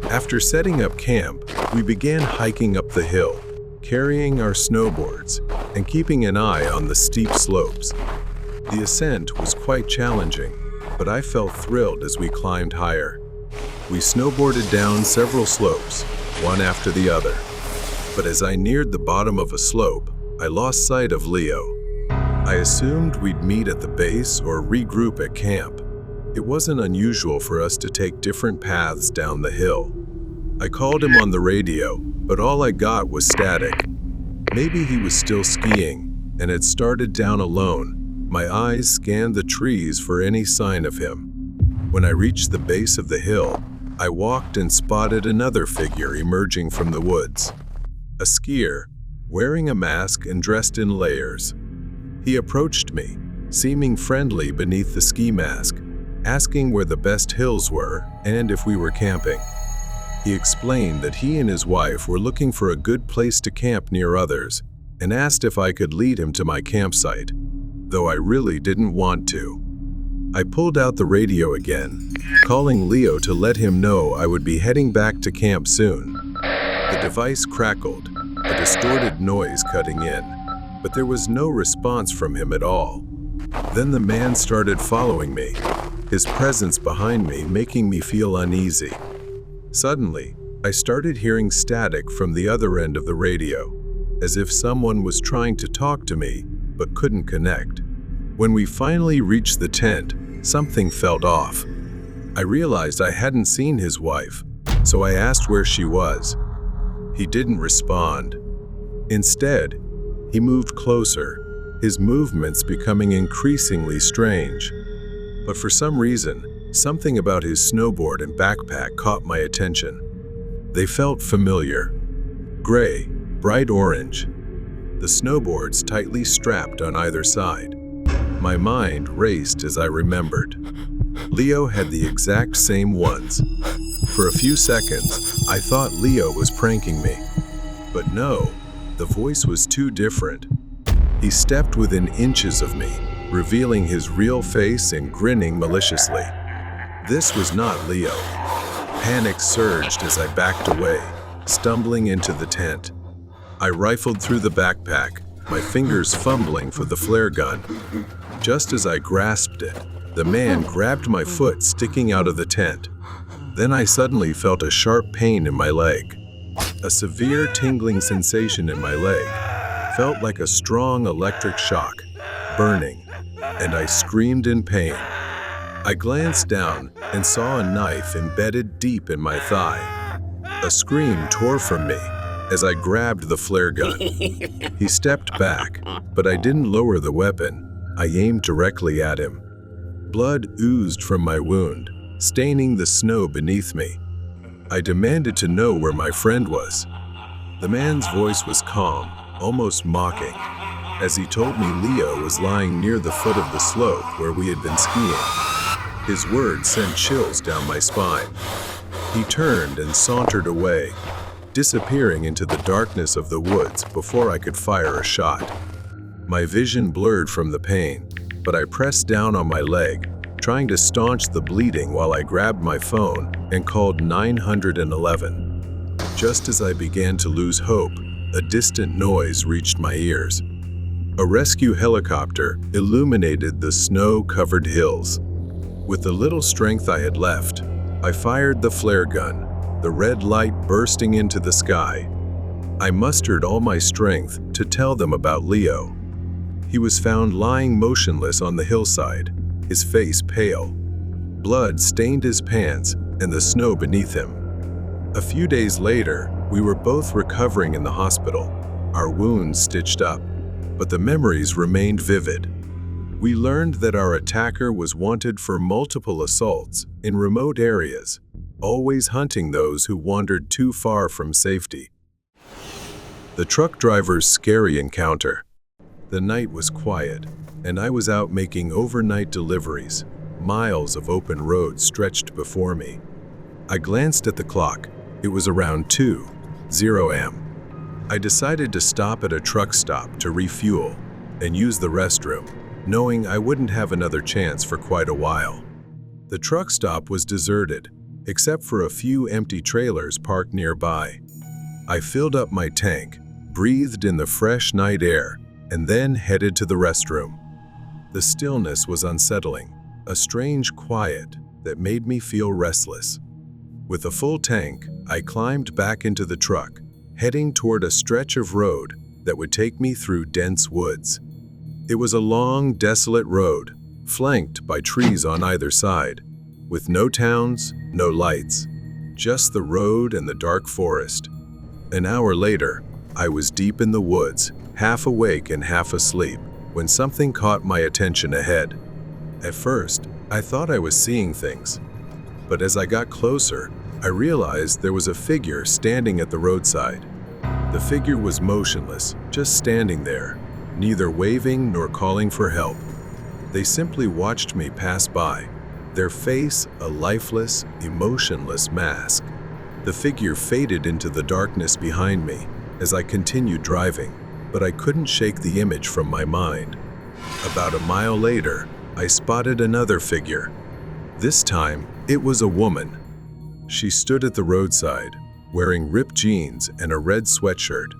After setting up camp, we began hiking up the hill, carrying our snowboards and keeping an eye on the steep slopes. The ascent was quite challenging, but I felt thrilled as we climbed higher. We snowboarded down several slopes, one after the other. But as I neared the bottom of a slope, I lost sight of Leo. I assumed we'd meet at the base or regroup at camp. It wasn't unusual for us to take different paths down the hill. I called him on the radio, but all I got was static. Maybe he was still skiing and had started down alone. My eyes scanned the trees for any sign of him. When I reached the base of the hill, I walked and spotted another figure emerging from the woods. A skier, wearing a mask and dressed in layers. He approached me, seeming friendly beneath the ski mask, asking where the best hills were and if we were camping. He explained that he and his wife were looking for a good place to camp near others and asked if I could lead him to my campsite, though I really didn't want to. I pulled out the radio again, calling Leo to let him know I would be heading back to camp soon. The device crackled, a distorted noise cutting in, but there was no response from him at all. Then the man started following me, his presence behind me making me feel uneasy. Suddenly, I started hearing static from the other end of the radio, as if someone was trying to talk to me but couldn't connect. When we finally reached the tent, something felt off. I realized I hadn't seen his wife, so I asked where she was. He didn't respond. Instead, he moved closer, his movements becoming increasingly strange. But for some reason, something about his snowboard and backpack caught my attention. They felt familiar. Gray, bright orange. The snowboards tightly strapped on either side. My mind raced as I remembered. Leo had the exact same ones. For a few seconds, I thought Leo was pranking me. But no, the voice was too different. He stepped within inches of me, revealing his real face and grinning maliciously. This was not Leo. Panic surged as I backed away, stumbling into the tent. I rifled through the backpack, my fingers fumbling for the flare gun. Just as I grasped it, the man grabbed my foot sticking out of the tent. Then I suddenly felt a sharp pain in my leg. A severe tingling sensation in my leg. Felt like a strong electric shock, burning, and I screamed in pain. I glanced down and saw a knife embedded deep in my thigh. A scream tore from me as I grabbed the flare gun. He stepped back, but I didn't lower the weapon. I aimed directly at him. Blood oozed from my wound, staining the snow beneath me. I demanded to know where my friend was. The man's voice was calm, almost mocking, as he told me Leo was lying near the foot of the slope where we had been skiing. His words sent chills down my spine. He turned and sauntered away, disappearing into the darkness of the woods before I could fire a shot. My vision blurred from the pain, but I pressed down on my leg, trying to staunch the bleeding while I grabbed my phone and called 911. Just as I began to lose hope, a distant noise reached my ears. A rescue helicopter illuminated the snow-covered hills. With the little strength I had left, I fired the flare gun, the red light bursting into the sky. I mustered all my strength to tell them about Leo. He was found lying motionless on the hillside, his face pale. Blood stained his pants and the snow beneath him. A few days later, we were both recovering in the hospital, our wounds stitched up, but the memories remained vivid. We learned that our attacker was wanted for multiple assaults in remote areas, always hunting those who wandered too far from safety. The truck driver's scary encounter. The night was quiet, and I was out making overnight deliveries. Miles of open road stretched before me. I glanced at the clock. It was around 2:00 a.m. I decided to stop at a truck stop to refuel and use the restroom, knowing I wouldn't have another chance for quite a while. The truck stop was deserted, except for a few empty trailers parked nearby. I filled up my tank, breathed in the fresh night air, and then headed to the restroom. The stillness was unsettling, a strange quiet that made me feel restless. With a full tank, I climbed back into the truck, heading toward a stretch of road that would take me through dense woods. It was a long, desolate road, flanked by trees on either side, with no towns, no lights, just the road and the dark forest. An hour later, I was deep in the woods, half awake and half asleep, when something caught my attention ahead. At first, I thought I was seeing things, but as I got closer, I realized there was a figure standing at the roadside. The figure was motionless, just standing there, neither waving nor calling for help. They simply watched me pass by, their face a lifeless, emotionless mask. The figure faded into the darkness behind me as I continued driving, but I couldn't shake the image from my mind. About a mile later, I spotted another figure. This time, it was a woman. She stood at the roadside, wearing ripped jeans and a red sweatshirt.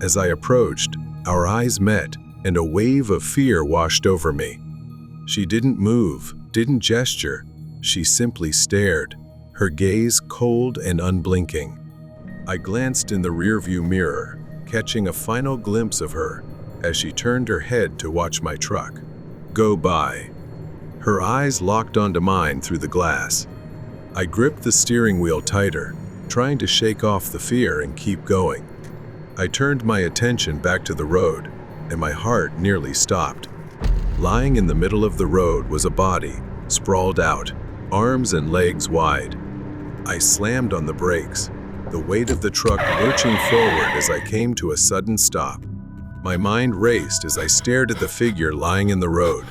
As I approached, our eyes met, and a wave of fear washed over me. She didn't move, didn't gesture. She simply stared, her gaze cold and unblinking. I glanced in the rearview mirror, catching a final glimpse of her as she turned her head to watch my truck. go by. Her eyes locked onto mine through the glass. I gripped the steering wheel tighter, trying to shake off the fear and keep going. I turned my attention back to the road, and my heart nearly stopped. Lying in the middle of the road was a body, sprawled out, arms and legs wide. I slammed on the brakes, the weight of the truck lurching forward as I came to a sudden stop. My mind raced as I stared at the figure lying in the road.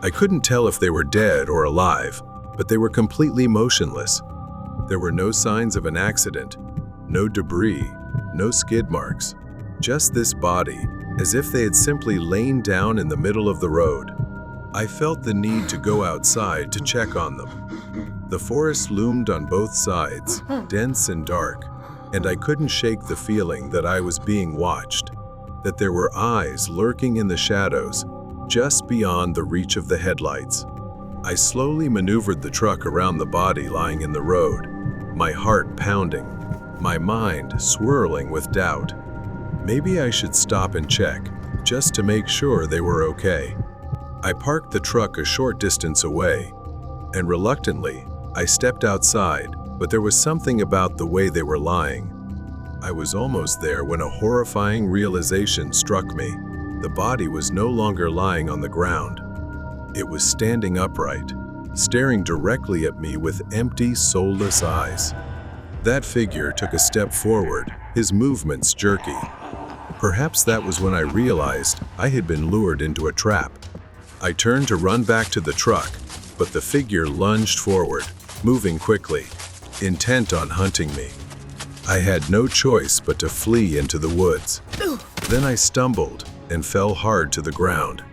I couldn't tell if they were dead or alive, but they were completely motionless. There were no signs of an accident, no debris, no skid marks, just this body, as if they had simply lain down in the middle of the road. I felt the need to go outside to check on them. The forest loomed on both sides, dense and dark, and I couldn't shake the feeling that I was being watched, that there were eyes lurking in the shadows, just beyond the reach of the headlights. I slowly maneuvered the truck around the body lying in the road, my heart pounding, my mind swirling with doubt. Maybe I should stop and check, just to make sure they were okay. I parked the truck a short distance away, and reluctantly, I stepped outside, but there was something about the way they were lying. I was almost there when a horrifying realization struck me. The body was no longer lying on the ground. It was standing upright, staring directly at me with empty, soulless eyes. That figure took a step forward, his movements jerky. Perhaps that was when I realized I had been lured into a trap. I turned to run back to the truck, but the figure lunged forward, moving quickly, intent on hunting me. I had no choice but to flee into the woods. Then I stumbled and fell hard to the ground.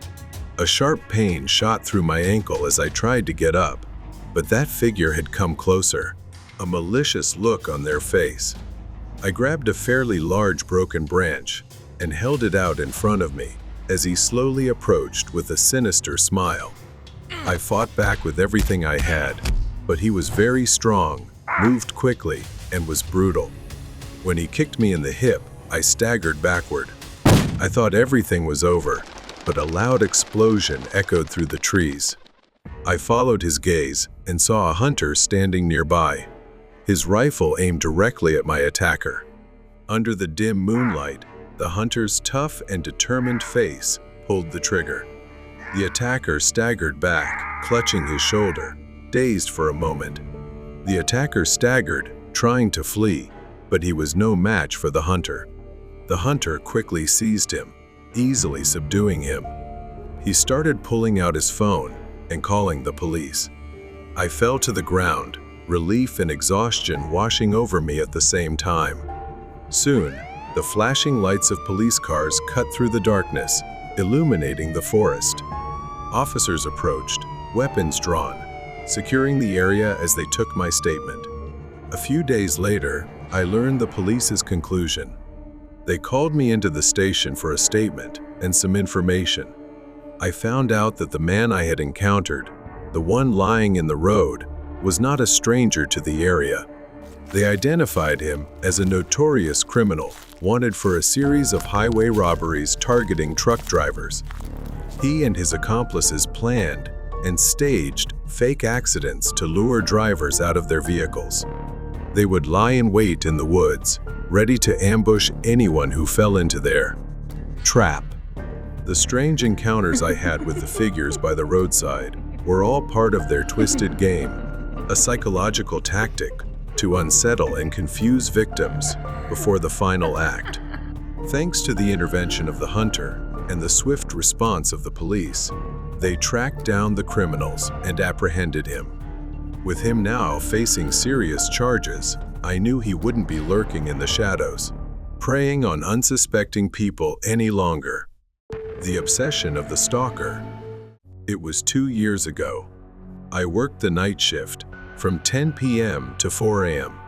A sharp pain shot through my ankle as I tried to get up, but that figure had come closer, a malicious look on their face. I grabbed a fairly large broken branch and held it out in front of me as he slowly approached with a sinister smile. I fought back with everything I had, but he was very strong, moved quickly, and was brutal. When he kicked me in the hip, I staggered backward. I thought everything was over, but a loud explosion echoed through the trees. I followed his gaze and saw a hunter standing nearby, his rifle aimed directly at my attacker. Under the dim moonlight, the hunter's tough and determined face pulled the trigger. The attacker staggered back, clutching his shoulder, dazed for a moment. The attacker staggered, trying to flee, but he was no match for the hunter. The hunter quickly seized him, easily subduing him. He started pulling out his phone and calling the police. I fell to the ground, relief and exhaustion washing over me at the same time. Soon, the flashing lights of police cars cut through the darkness, illuminating the forest. Officers approached, weapons drawn, securing the area as they took my statement. A few days later, I learned the police's conclusion. They called me into the station for a statement and some information. I found out that the man I had encountered, the one lying in the road, was not a stranger to the area. They identified him as a notorious criminal wanted for a series of highway robberies targeting truck drivers. He and his accomplices planned and staged fake accidents to lure drivers out of their vehicles. They would lie in wait in the woods, ready to ambush anyone who fell into their trap. The strange encounters I had with the figures by the roadside were all part of their twisted game, a psychological tactic to unsettle and confuse victims before the final act. Thanks to the intervention of the hunter and the swift response of the police, they tracked down the criminals and apprehended him. With him now facing serious charges, I knew he wouldn't be lurking in the shadows, preying on unsuspecting people any longer. The obsession of the stalker. It was 2 years ago. I worked the night shift from 10 p.m. to 4 a.m.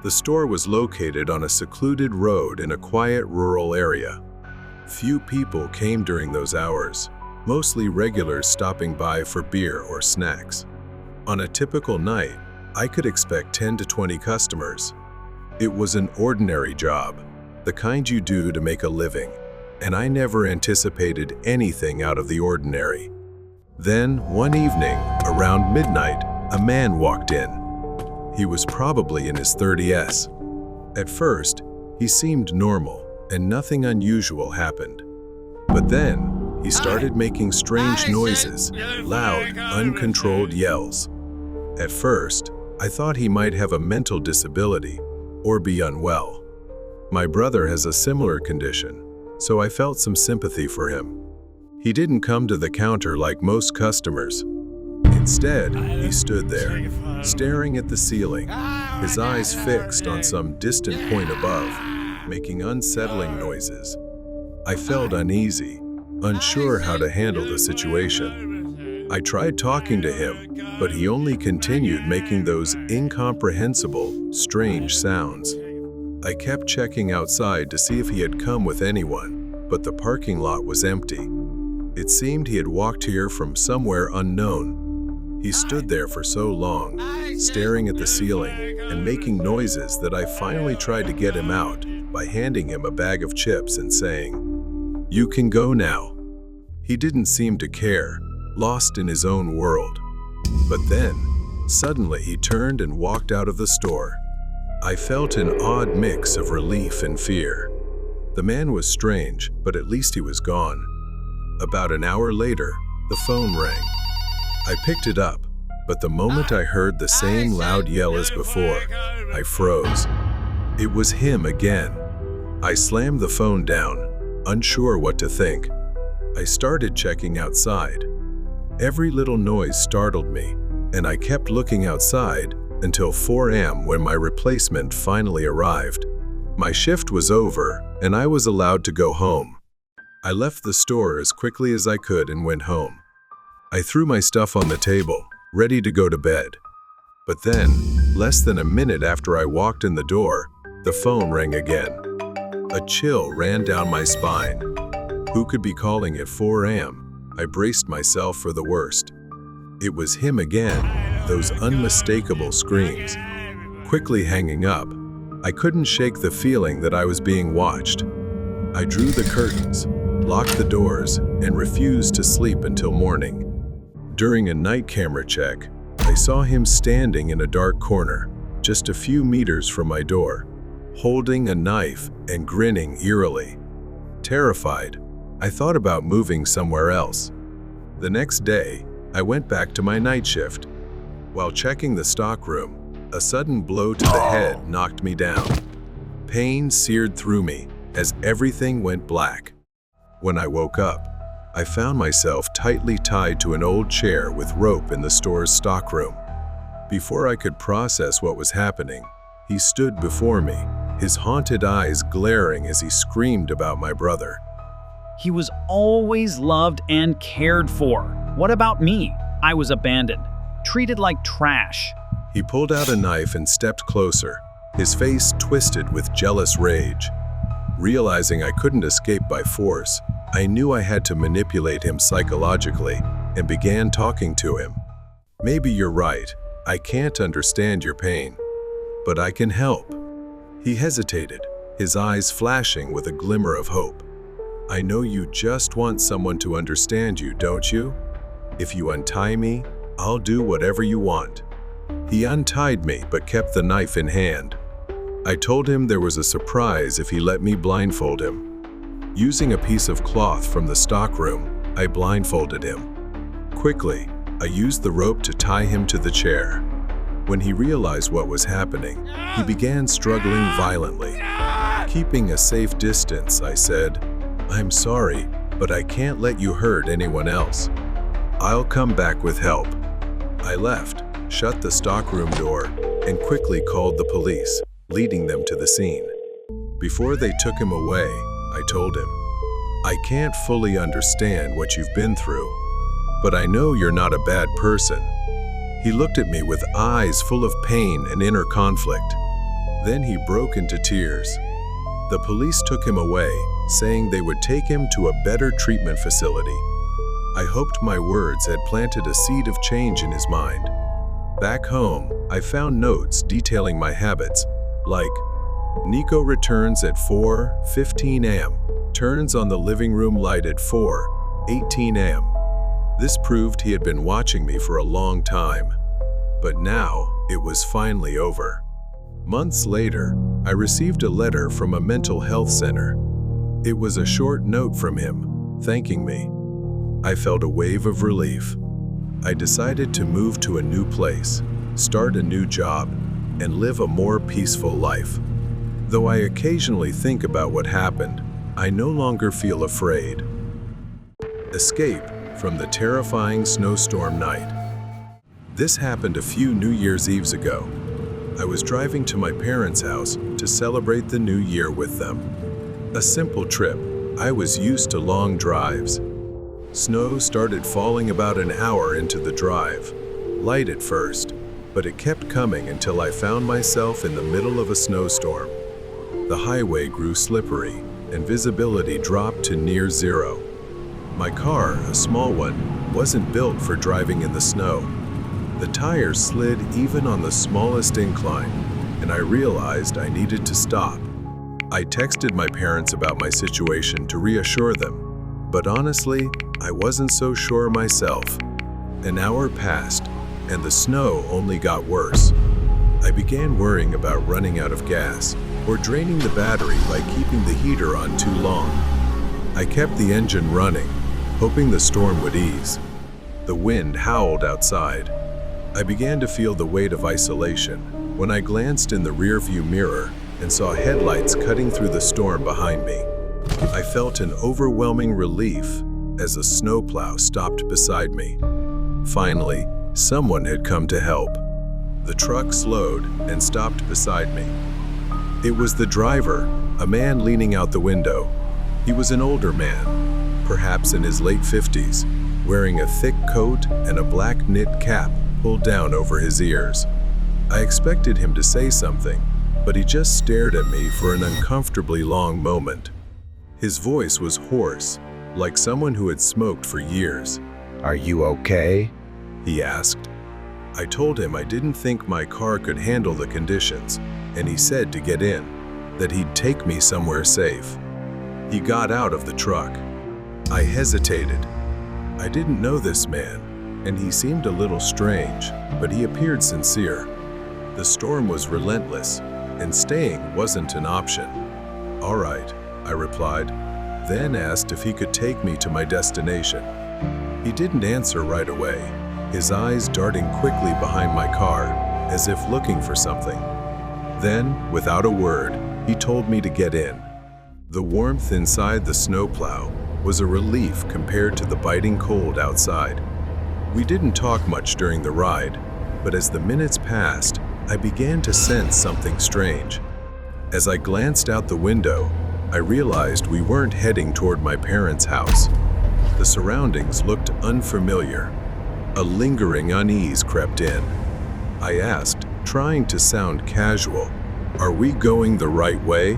The store was located on a secluded road in a quiet rural area. Few people came during those hours, mostly regulars stopping by for beer or snacks. On a typical night, I could expect 10 to 20 customers. It was an ordinary job, the kind you do to make a living, and I never anticipated anything out of the ordinary. Then, one evening, around midnight, a man walked in. He was probably in his 30s. At first, he seemed normal and nothing unusual happened. But then, he started making strange noises, loud, uncontrolled yells. At first, I thought he might have a mental disability or be unwell. My brother has a similar condition, so I felt some sympathy for him. He didn't come to the counter like most customers. Instead, he stood there, staring at the ceiling, his eyes fixed on some distant point above, making unsettling noises. I felt uneasy, unsure how to handle the situation. I tried talking to him, but he only continued making those incomprehensible, strange sounds. I kept checking outside to see if he had come with anyone, but the parking lot was empty. It seemed he had walked here from somewhere unknown. He stood there for so long, staring at the ceiling and making noises that I finally tried to get him out by handing him a bag of chips and saying, "You can go now." He didn't seem to care, lost in his own world. But then, suddenly he turned and walked out of the store. I felt an odd mix of relief and fear. The man was strange, but at least he was gone. About an hour later, the phone rang. I picked it up, but the moment I heard the same loud yell as before, I froze. It was him again. I slammed the phone down, unsure what to think. I started checking outside. Every little noise startled me, and I kept looking outside until 4 a.m. when my replacement finally arrived. My shift was over, and I was allowed to go home. I left the store as quickly as I could and went home. I threw my stuff on the table, ready to go to bed. But then, less than a minute after I walked in the door, the phone rang again. A chill ran down my spine. Who could be calling at 4 a.m.? I braced myself for the worst. It was him again, those unmistakable screams. Quickly hanging up, I couldn't shake the feeling that I was being watched. I drew the curtains, locked the doors, and refused to sleep until morning. During a night camera check, I saw him standing in a dark corner, just a few meters from my door, holding a knife and grinning eerily. Terrified, I thought about moving somewhere else. The next day, I went back to my night shift. While checking the stockroom, a sudden blow to the head knocked me down. Pain seared through me as everything went black. When I woke up, I found myself tightly tied to an old chair with rope in the store's stockroom. Before I could process what was happening, he stood before me, his haunted eyes glaring as he screamed about my brother. He was always loved and cared for. What about me? I was abandoned, treated like trash. He pulled out a knife and stepped closer, his face twisted with jealous rage. Realizing I couldn't escape by force, I knew I had to manipulate him psychologically and began talking to him. "Maybe you're right. I can't understand your pain, but I can help." He hesitated, his eyes flashing with a glimmer of hope. "I know you just want someone to understand you, don't you? If you untie me, I'll do whatever you want." He untied me but kept the knife in hand. I told him there was a surprise if he let me blindfold him. Using a piece of cloth from the stockroom, I blindfolded him. Quickly, I used the rope to tie him to the chair. When he realized what was happening, he began struggling violently. Keeping a safe distance, I said, "I'm sorry, but I can't let you hurt anyone else. I'll come back with help." I left, shut the stockroom door, and quickly called the police, leading them to the scene. Before they took him away, I told him, "I can't fully understand what you've been through, but I know you're not a bad person." He looked at me with eyes full of pain and inner conflict. Then he broke into tears. The police took him away, saying they would take him to a better treatment facility. I hoped my words had planted a seed of change in his mind. Back home, I found notes detailing my habits, like, "Nico returns at 4:15 a.m., turns on the living room light at 4:18 a.m., This proved he had been watching me for a long time. But now, it was finally over. Months later, I received a letter from a mental health center. It was a short note from him, thanking me. I felt a wave of relief. I decided to move to a new place, start a new job, and live a more peaceful life. Though I occasionally think about what happened, I no longer feel afraid. Escape from the terrifying snowstorm night. This happened a few New Year's Eves ago. I was driving to my parents' house to celebrate the new year with them. A simple trip. I was used to long drives. Snow started falling about an hour into the drive. Light at first, but it kept coming until I found myself in the middle of a snowstorm. The highway grew slippery, and visibility dropped to near zero. My car, a small one, wasn't built for driving in the snow. The tires slid even on the smallest incline, and I realized I needed to stop. I texted my parents about my situation to reassure them, but honestly, I wasn't so sure myself. An hour passed, and the snow only got worse. I began worrying about running out of gas or draining the battery by keeping the heater on too long. I kept the engine running, hoping the storm would ease. The wind howled outside. I began to feel the weight of isolation when I glanced in the rearview mirror and saw headlights cutting through the storm behind me. I felt an overwhelming relief as a snowplow stopped beside me. Finally, someone had come to help. The truck slowed and stopped beside me. It was the driver, a man leaning out the window. He was an older man, perhaps in his late 50s, wearing a thick coat and a black knit cap pulled down over his ears. I expected him to say something, but he just stared at me for an uncomfortably long moment. His voice was hoarse, like someone who had smoked for years. Are you okay? He asked. I told him I didn't think my car could handle the conditions, and he said to get in, that he'd take me somewhere safe. He got out of the truck. I hesitated. I didn't know this man, and he seemed a little strange, but he appeared sincere. The storm was relentless, and staying wasn't an option. All right, I replied, then asked if he could take me to my destination. He didn't answer right away, his eyes darting quickly behind my car, as if looking for something. Then, without a word, he told me to get in. The warmth inside the snowplow was a relief compared to the biting cold outside. We didn't talk much during the ride, but as the minutes passed, I began to sense something strange. As I glanced out the window, I realized we weren't heading toward my parents' house. The surroundings looked unfamiliar. A lingering unease crept in. I asked, trying to sound casual, "Are we going the right way?"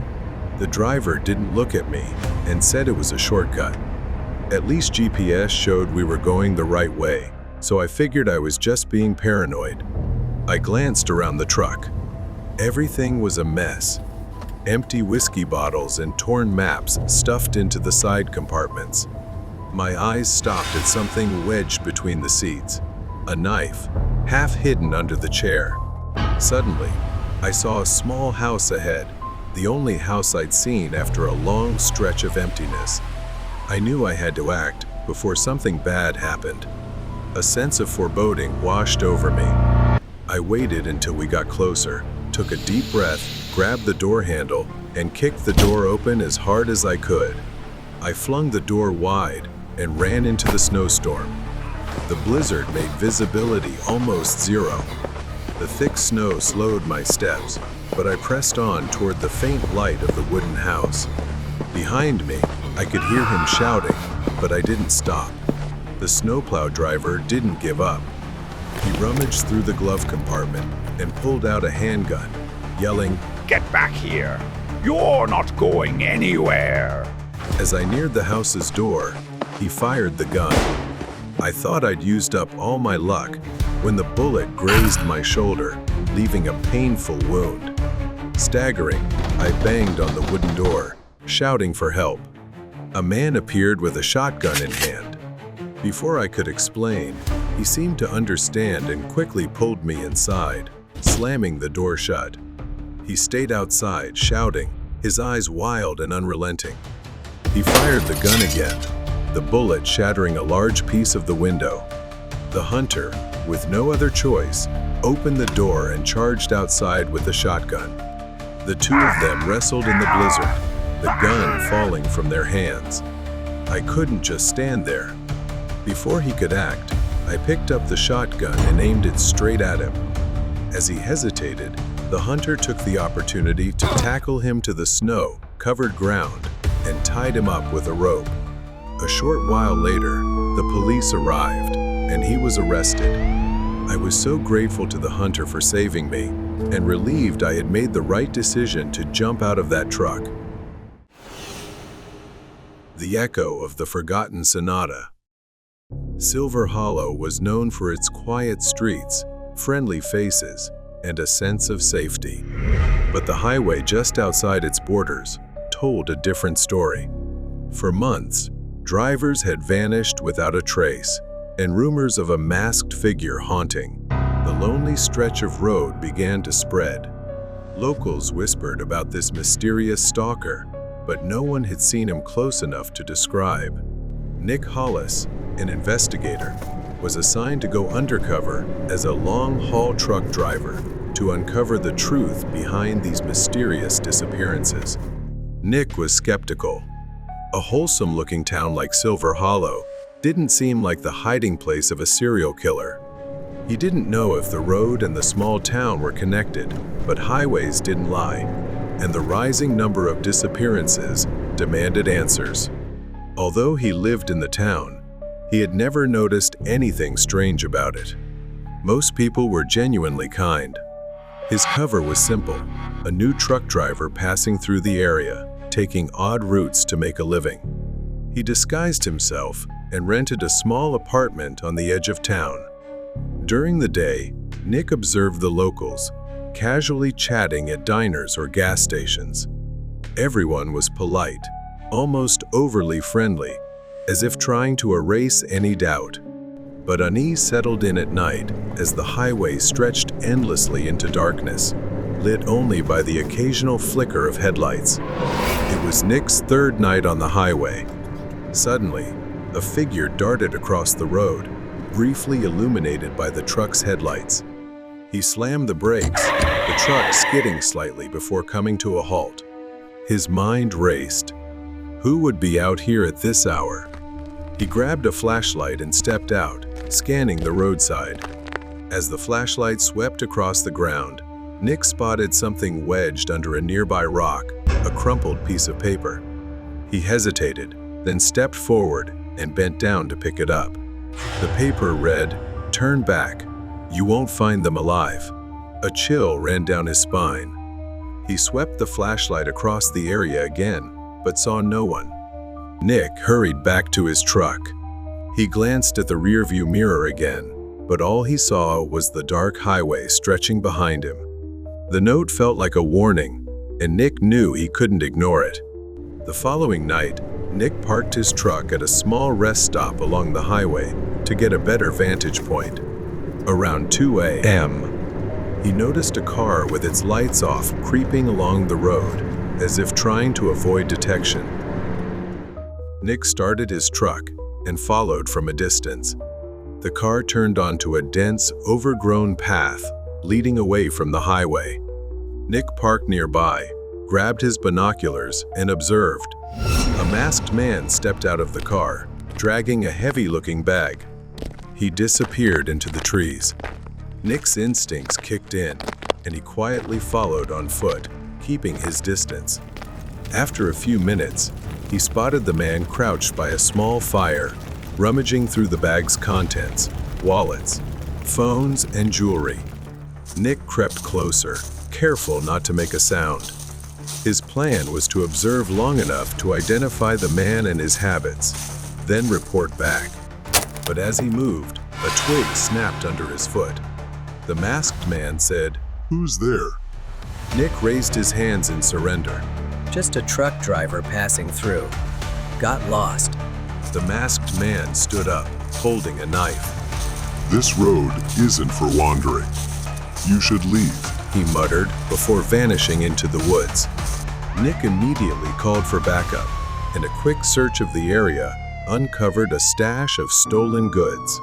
The driver didn't look at me and said it was a shortcut. At least GPS showed we were going the right way, so I figured I was just being paranoid. I glanced around the truck. Everything was a mess. Empty whiskey bottles and torn maps stuffed into the side compartments. My eyes stopped at something wedged between the seats, a knife, half hidden under the chair. Suddenly, I saw a small house ahead, the only house I'd seen after a long stretch of emptiness. I knew I had to act before something bad happened. A sense of foreboding washed over me. I waited until we got closer, took a deep breath, grabbed the door handle, and kicked the door open as hard as I could. I flung the door wide and ran into the snowstorm. The blizzard made visibility almost zero. The thick snow slowed my steps, but I pressed on toward the faint light of the wooden house. Behind me, I could hear him shouting, but I didn't stop. The snowplow driver didn't give up. He rummaged through the glove compartment and pulled out a handgun, yelling, Get back here! You're not going anywhere! As I neared the house's door, he fired the gun. I thought I'd used up all my luck when the bullet grazed my shoulder, leaving a painful wound. Staggering, I banged on the wooden door, shouting for help. A man appeared with a shotgun in hand. Before I could explain, he seemed to understand and quickly pulled me inside, slamming the door shut. He stayed outside, shouting, his eyes wild and unrelenting. He fired the gun again, the bullet shattering a large piece of the window. The hunter, with no other choice, opened the door and charged outside with the shotgun. The two of them wrestled in the blizzard, the gun falling from their hands. I couldn't just stand there. Before he could act, I picked up the shotgun and aimed it straight at him. As he hesitated, the hunter took the opportunity to tackle him to the snow-covered ground and tied him up with a rope. A short while later, the police arrived, and he was arrested. I was so grateful to the hunter for saving me, and relieved I had made the right decision to jump out of that truck. The echo of the forgotten sonata. Silver Hollow was known for its quiet streets, friendly faces, and a sense of safety. But the highway just outside its borders told a different story. For months, drivers had vanished without a trace, and rumors of a masked figure haunting the lonely stretch of road began to spread. Locals whispered about this mysterious stalker, but no one had seen him close enough to describe. Nick Hollis, an investigator, was assigned to go undercover as a long-haul truck driver to uncover the truth behind these mysterious disappearances. Nick was skeptical. A wholesome-looking town like Silver Hollow didn't seem like the hiding place of a serial killer. He didn't know if the road and the small town were connected, but highways didn't lie, and the rising number of disappearances demanded answers. Although he lived in the town, he had never noticed anything strange about it. Most people were genuinely kind. His cover was simple, a new truck driver passing through the area, taking odd routes to make a living. He disguised himself and rented a small apartment on the edge of town. During the day, Nick observed the locals, casually chatting at diners or gas stations. Everyone was polite, almost overly friendly, as if trying to erase any doubt. But unease settled in at night as the highway stretched endlessly into darkness, lit only by the occasional flicker of headlights. It was Nick's third night on the highway. Suddenly, a figure darted across the road, briefly illuminated by the truck's headlights. He slammed the brakes, the truck skidding slightly before coming to a halt. His mind raced. Who would be out here at this hour? He grabbed a flashlight and stepped out, scanning the roadside. As the flashlight swept across the ground, Nick spotted something wedged under a nearby rock, a crumpled piece of paper. He hesitated, then stepped forward and bent down to pick it up. The paper read, "Turn back. You won't find them alive." A chill ran down his spine. He swept the flashlight across the area again, but saw no one. Nick hurried back to his truck. He glanced at the rearview mirror again, but all he saw was the dark highway stretching behind him. The note felt like a warning, and Nick knew he couldn't ignore it. The following night, Nick parked his truck at a small rest stop along the highway to get a better vantage point. Around 2 a.m., he noticed a car with its lights off creeping along the road, as if trying to avoid detection. Nick started his truck and followed from a distance. The car turned onto a dense, overgrown path leading away from the highway. Nick parked nearby, grabbed his binoculars, and observed. A masked man stepped out of the car, dragging a heavy-looking bag. He disappeared into the trees. Nick's instincts kicked in, and he quietly followed on foot, keeping his distance. After a few minutes, he spotted the man crouched by a small fire, rummaging through the bag's contents, wallets, phones, and jewelry. Nick crept closer, careful not to make a sound. His plan was to observe long enough to identify the man and his habits, then report back. But as he moved, a twig snapped under his foot. The masked man said, "Who's there?" Nick raised his hands in surrender. Just a truck driver passing through. Got lost. The masked man stood up, holding a knife. This road isn't for wandering. You should leave. He muttered before vanishing into the woods. Nick immediately called for backup, and a quick search of the area uncovered a stash of stolen goods.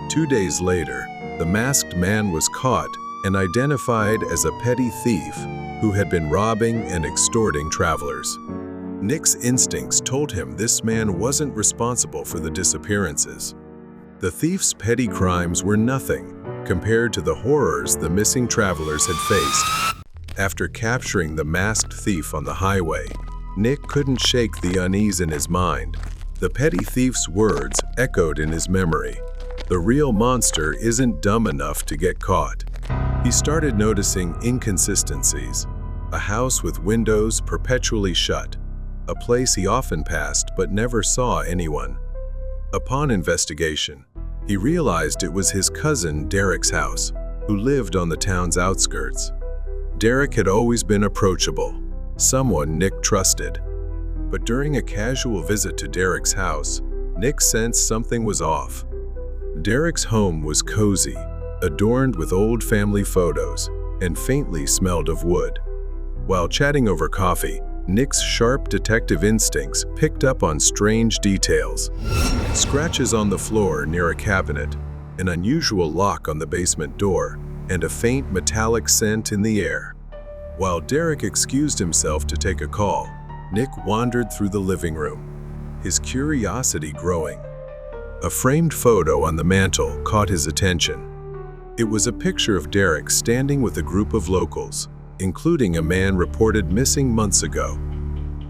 2 days later, the masked man was caught and identified as a petty thief who had been robbing and extorting travelers. Nick's instincts told him this man wasn't responsible for the disappearances. The thief's petty crimes were nothing compared to the horrors the missing travelers had faced. After capturing the masked thief on the highway, Nick couldn't shake the unease in his mind. The petty thief's words echoed in his memory. The real monster isn't dumb enough to get caught. He started noticing inconsistencies. A house with windows perpetually shut. A place he often passed but never saw anyone. Upon investigation, he realized it was his cousin Derek's house, who lived on the town's outskirts. Derek had always been approachable, someone Nick trusted. But during a casual visit to Derek's house, Nick sensed something was off. Derek's home was cozy, adorned with old family photos, and faintly smelled of wood. While chatting over coffee, Nick's sharp detective instincts picked up on strange details. Scratches on the floor near a cabinet, an unusual lock on the basement door, and a faint metallic scent in the air. While Derek excused himself to take a call, Nick wandered through the living room, his curiosity growing. A framed photo on the mantel caught his attention. It was a picture of Derek standing with a group of locals, including a man reported missing months ago.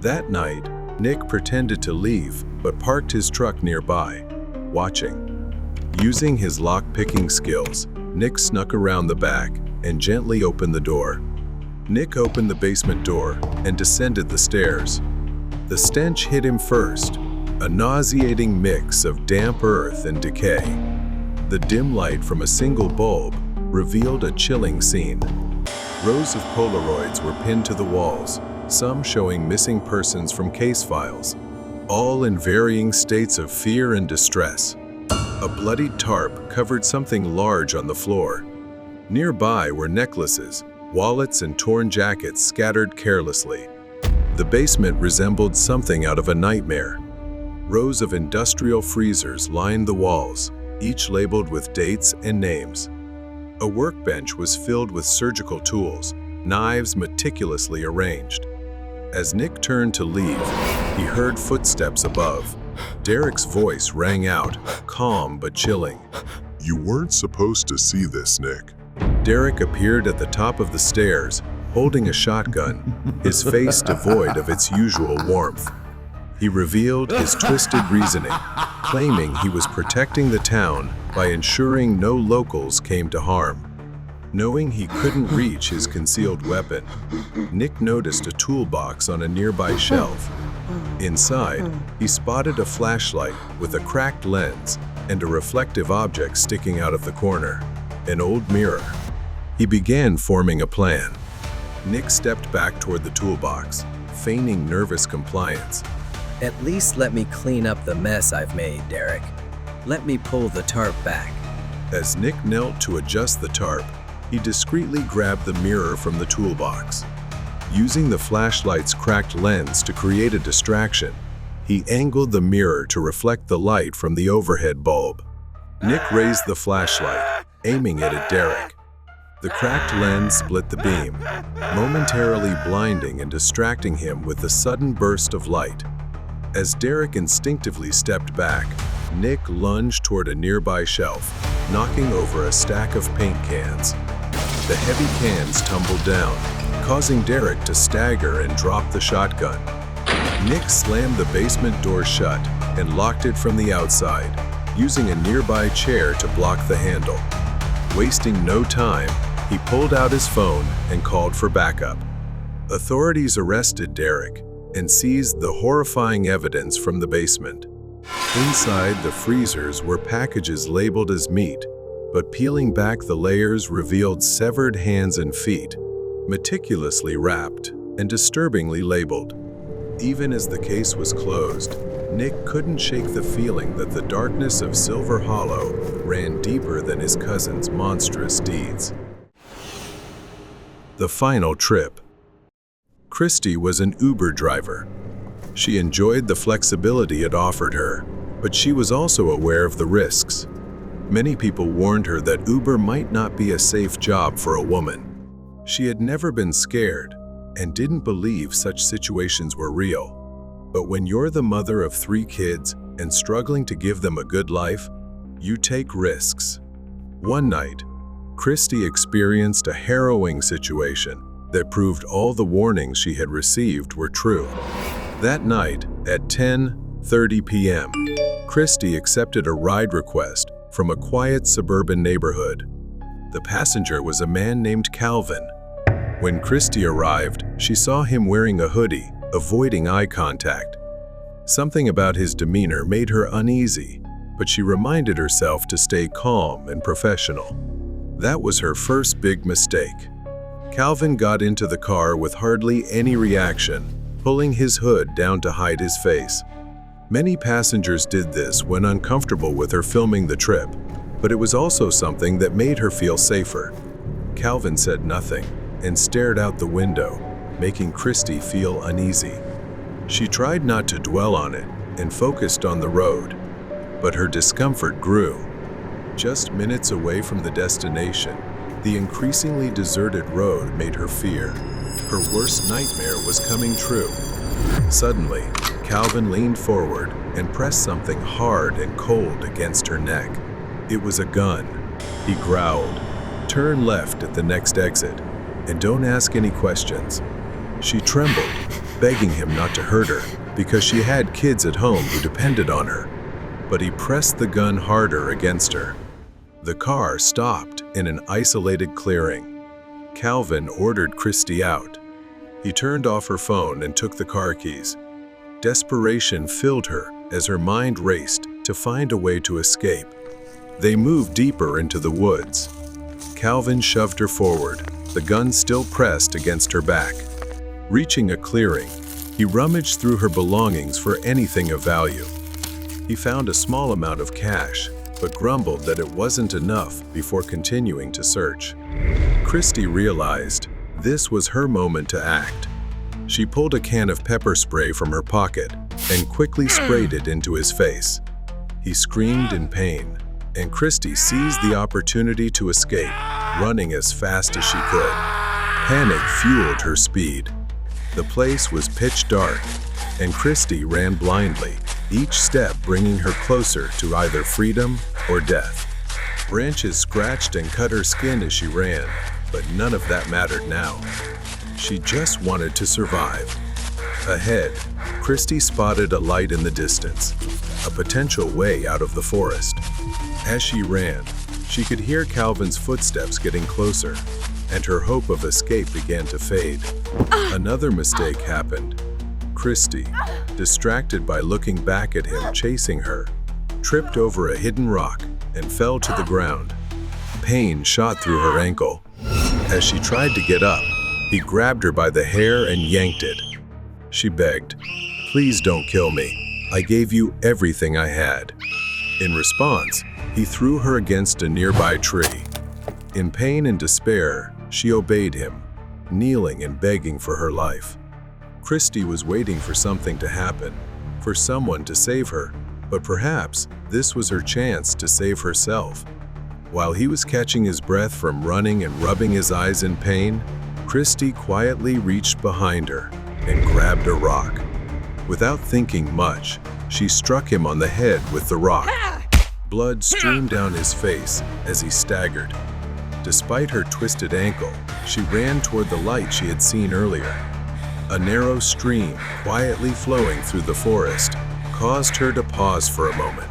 That night, Nick pretended to leave but parked his truck nearby, watching. Using his lock-picking skills, Nick snuck around the back and gently opened the door. Nick opened the basement door and descended the stairs. The stench hit him first, a nauseating mix of damp earth and decay. The dim light from a single bulb revealed a chilling scene. Rows of Polaroids were pinned to the walls, some showing missing persons from case files, all in varying states of fear and distress. A bloodied tarp covered something large on the floor. Nearby were necklaces, wallets, and torn jackets scattered carelessly. The basement resembled something out of a nightmare. Rows of industrial freezers lined the walls, each labeled with dates and names. A workbench was filled with surgical tools, knives meticulously arranged. As Nick turned to leave, he heard footsteps above. Derek's voice rang out, calm but chilling. You weren't supposed to see this, Nick. Derek appeared at the top of the stairs, holding a shotgun, his face devoid of its usual warmth. He revealed his twisted reasoning, claiming he was protecting the town by ensuring no locals came to harm. Knowing he couldn't reach his concealed weapon, Nick noticed a toolbox on a nearby shelf. Inside, he spotted a flashlight with a cracked lens and a reflective object sticking out of the corner, an old mirror. He began forming a plan. Nick stepped back toward the toolbox, feigning nervous compliance. At least let me clean up the mess I've made, Derek. Let me pull the tarp back. As Nick knelt to adjust the tarp, he discreetly grabbed the mirror from the toolbox. Using the flashlight's cracked lens to create a distraction, he angled the mirror to reflect the light from the overhead bulb. Nick raised the flashlight, aiming it at Derek. The cracked lens split the beam, momentarily blinding and distracting him with a sudden burst of light. As Derek instinctively stepped back, Nick lunged toward a nearby shelf, knocking over a stack of paint cans. The heavy cans tumbled down, causing Derek to stagger and drop the shotgun. Nick slammed the basement door shut and locked it from the outside, using a nearby chair to block the handle. Wasting no time, he pulled out his phone and called for backup. Authorities arrested Derek and seized the horrifying evidence from the basement. Inside the freezers were packages labeled as meat, but peeling back the layers revealed severed hands and feet, meticulously wrapped and disturbingly labeled. Even as the case was closed, Nick couldn't shake the feeling that the darkness of Silver Hollow ran deeper than his cousin's monstrous deeds. The final trip. Christy was an Uber driver. She enjoyed the flexibility it offered her, but she was also aware of the risks. Many people warned her that Uber might not be a safe job for a woman. She had never been scared and didn't believe such situations were real. But when you're the mother of 3 kids and struggling to give them a good life, you take risks. One night, Christy experienced a harrowing situation that proved all the warnings she had received were true. That night, at 10:30 p.m., Christy accepted a ride request from a quiet suburban neighborhood. The passenger was a man named Calvin. When Christy arrived, she saw him wearing a hoodie, avoiding eye contact. Something about his demeanor made her uneasy, but she reminded herself to stay calm and professional. That was her first big mistake. Calvin got into the car with hardly any reaction, pulling his hood down to hide his face. Many passengers did this when uncomfortable with her filming the trip, but it was also something that made her feel safer. Calvin said nothing and stared out the window, making Christy feel uneasy. She tried not to dwell on it and focused on the road, but her discomfort grew. Just minutes away from the destination, the increasingly deserted road made her fear. Her worst nightmare was coming true. Suddenly, Calvin leaned forward and pressed something hard and cold against her neck. It was a gun. He growled, "Turn left at the next exit, and don't ask any questions." She trembled, begging him not to hurt her because she had kids at home who depended on her. But he pressed the gun harder against her. The car stopped in an isolated clearing. Calvin ordered Christy out. He turned off her phone and took the car keys. Desperation filled her as her mind raced to find a way to escape. They moved deeper into the woods. Calvin shoved her forward, the gun still pressed against her back. Reaching a clearing, he rummaged through her belongings for anything of value. He found a small amount of cash, but grumbled that it wasn't enough before continuing to search. Christy realized this was her moment to act. She pulled a can of pepper spray from her pocket and quickly sprayed it into his face. He screamed in pain, and Christy seized the opportunity to escape, running as fast as she could. Panic fueled her speed. The place was pitch dark, and Christy ran blindly, each step bringing her closer to either freedom or death. Branches scratched and cut her skin as she ran, but none of that mattered now. She just wanted to survive. Ahead, Christy spotted a light in the distance, a potential way out of the forest. As she ran, she could hear Calvin's footsteps getting closer, and her hope of escape began to fade. Another mistake happened. Christy, distracted by looking back at him chasing her, tripped over a hidden rock and fell to the ground. Pain shot through her ankle. As she tried to get up, he grabbed her by the hair and yanked it. She begged, "Please don't kill me. I gave you everything I had." In response, he threw her against a nearby tree. In pain and despair, she obeyed him, kneeling and begging for her life. Christy was waiting for something to happen, for someone to save her, but perhaps this was her chance to save herself. While he was catching his breath from running and rubbing his eyes in pain, Christy quietly reached behind her and grabbed a rock. Without thinking much, she struck him on the head with the rock. Blood streamed down his face as he staggered. Despite her twisted ankle, she ran toward the light she had seen earlier. A narrow stream, quietly flowing through the forest, caused her to pause for a moment.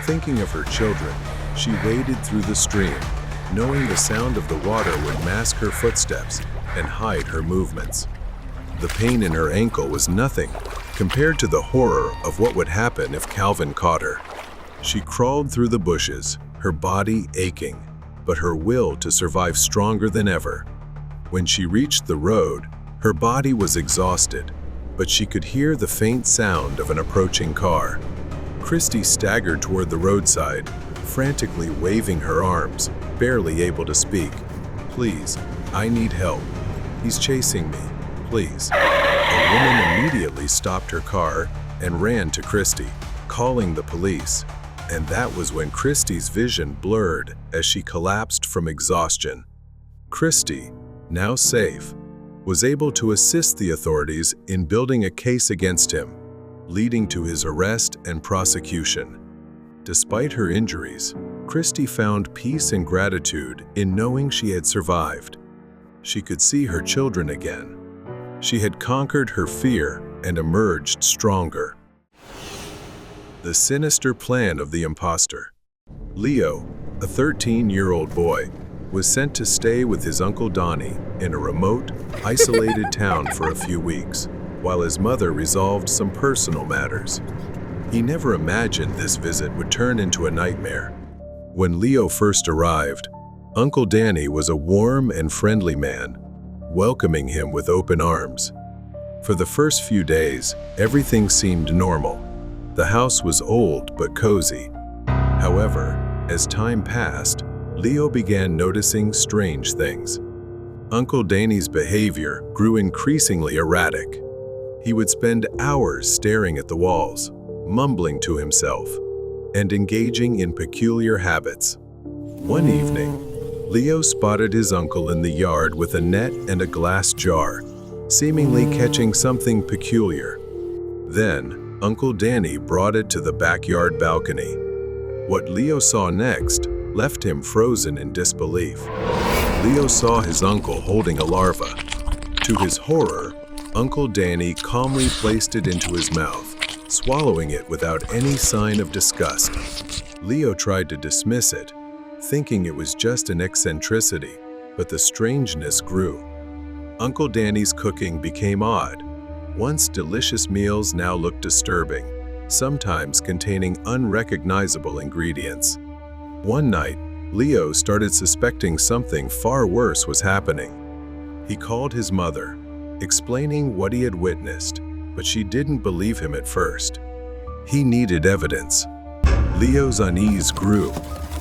Thinking of her children, she waded through the stream, knowing the sound of the water would mask her footsteps and hide her movements. The pain in her ankle was nothing compared to the horror of what would happen if Calvin caught her. She crawled through the bushes, her body aching, but her will to survive stronger than ever. When she reached the road, her body was exhausted, but she could hear the faint sound of an approaching car. Christy staggered toward the roadside, frantically waving her arms, barely able to speak. "Please, I need help. He's chasing me. Please." A woman immediately stopped her car and ran to Christy, calling the police. And that was when Christy's vision blurred as she collapsed from exhaustion. Christy, now safe, was able to assist the authorities in building a case against him, leading to his arrest and prosecution. Despite her injuries, Christy found peace and gratitude in knowing she had survived. She could see her children again. She had conquered her fear and emerged stronger. The sinister plan of the imposter. Leo, a 13-year-old boy, was sent to stay with his Uncle Donnie in a remote, isolated town for a few weeks, while his mother resolved some personal matters. He never imagined this visit would turn into a nightmare. When Leo first arrived, Uncle Danny was a warm and friendly man, welcoming him with open arms. For the first few days, everything seemed normal. The house was old but cozy. However, as time passed, Leo began noticing strange things. Uncle Danny's behavior grew increasingly erratic. He would spend hours staring at the walls, mumbling to himself, and engaging in peculiar habits. One evening, Leo spotted his uncle in the yard with a net and a glass jar, seemingly catching something peculiar. Then, Uncle Danny brought it to the backyard balcony. What Leo saw next left him frozen in disbelief. Leo saw his uncle holding a larva. To his horror, Uncle Danny calmly placed it into his mouth, swallowing it without any sign of disgust. Leo tried to dismiss it, thinking it was just an eccentricity, but the strangeness grew. Uncle Danny's cooking became odd. Once delicious meals now looked disturbing, sometimes containing unrecognizable ingredients. One night, Leo started suspecting something far worse was happening. He called his mother, explaining what he had witnessed, but she didn't believe him at first. He needed evidence. Leo's unease grew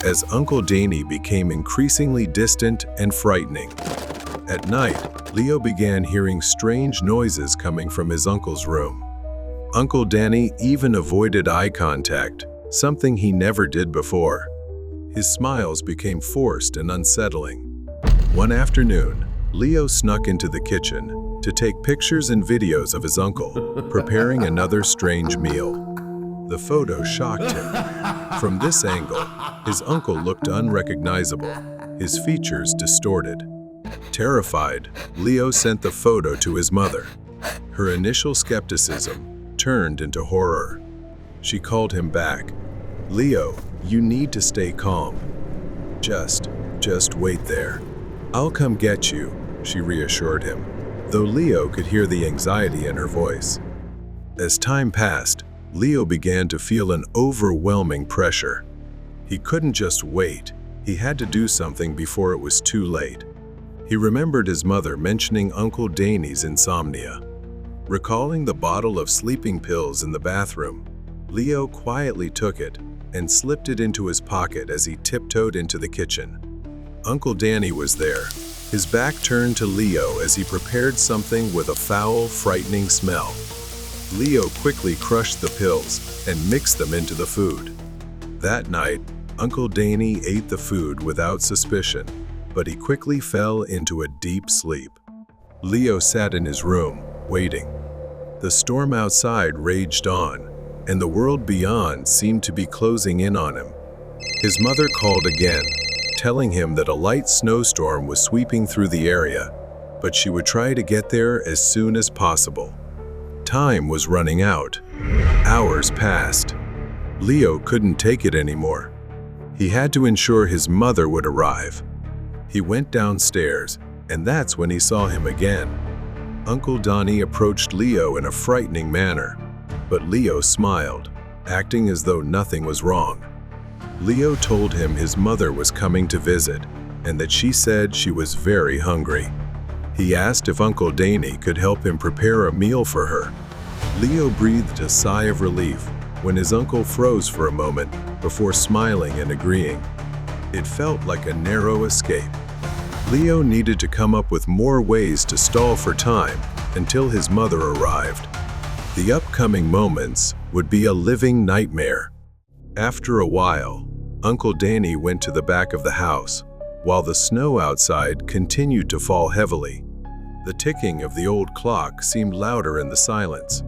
as Uncle Danny became increasingly distant and frightening. At night, Leo began hearing strange noises coming from his uncle's room. Uncle Danny even avoided eye contact, something he never did before. His smiles became forced and unsettling. One afternoon, Leo snuck into the kitchen to take pictures and videos of his uncle, preparing another strange meal. The photo shocked him. From this angle, his uncle looked unrecognizable, his features distorted. Terrified, Leo sent the photo to his mother. Her initial skepticism turned into horror. She called him back. "Leo, you need to stay calm. Just wait there. I'll come get you," she reassured him, though Leo could hear the anxiety in her voice. As time passed, Leo began to feel an overwhelming pressure. He couldn't just wait. He had to do something before it was too late. He remembered his mother mentioning Uncle Danny's insomnia. Recalling the bottle of sleeping pills in the bathroom, Leo quietly took it and slipped it into his pocket as he tiptoed into the kitchen. Uncle Danny was there, his back turned to Leo as he prepared something with a foul, frightening smell. Leo quickly crushed the pills and mixed them into the food. That night, Uncle Danny ate the food without suspicion, but he quickly fell into a deep sleep. Leo sat in his room, waiting. The storm outside raged on, and the world beyond seemed to be closing in on him. His mother called again, telling him that a light snowstorm was sweeping through the area, but she would try to get there as soon as possible. Time was running out. Hours passed. Leo couldn't take it anymore. He had to ensure his mother would arrive. He went downstairs, and that's when he saw him again. Uncle Donnie approached Leo in a frightening manner, but Leo smiled, acting as though nothing was wrong. Leo told him his mother was coming to visit, and that she said she was very hungry. He asked if Uncle Danny could help him prepare a meal for her, Leo breathed a sigh of relief when his uncle froze for a moment before smiling and agreeing. It felt like a narrow escape. Leo needed to come up with more ways to stall for time until his mother arrived. The upcoming moments would be a living nightmare. After a while, Uncle Danny went to the back of the house, while the snow outside continued to fall heavily. The ticking of the old clock seemed louder in the silence.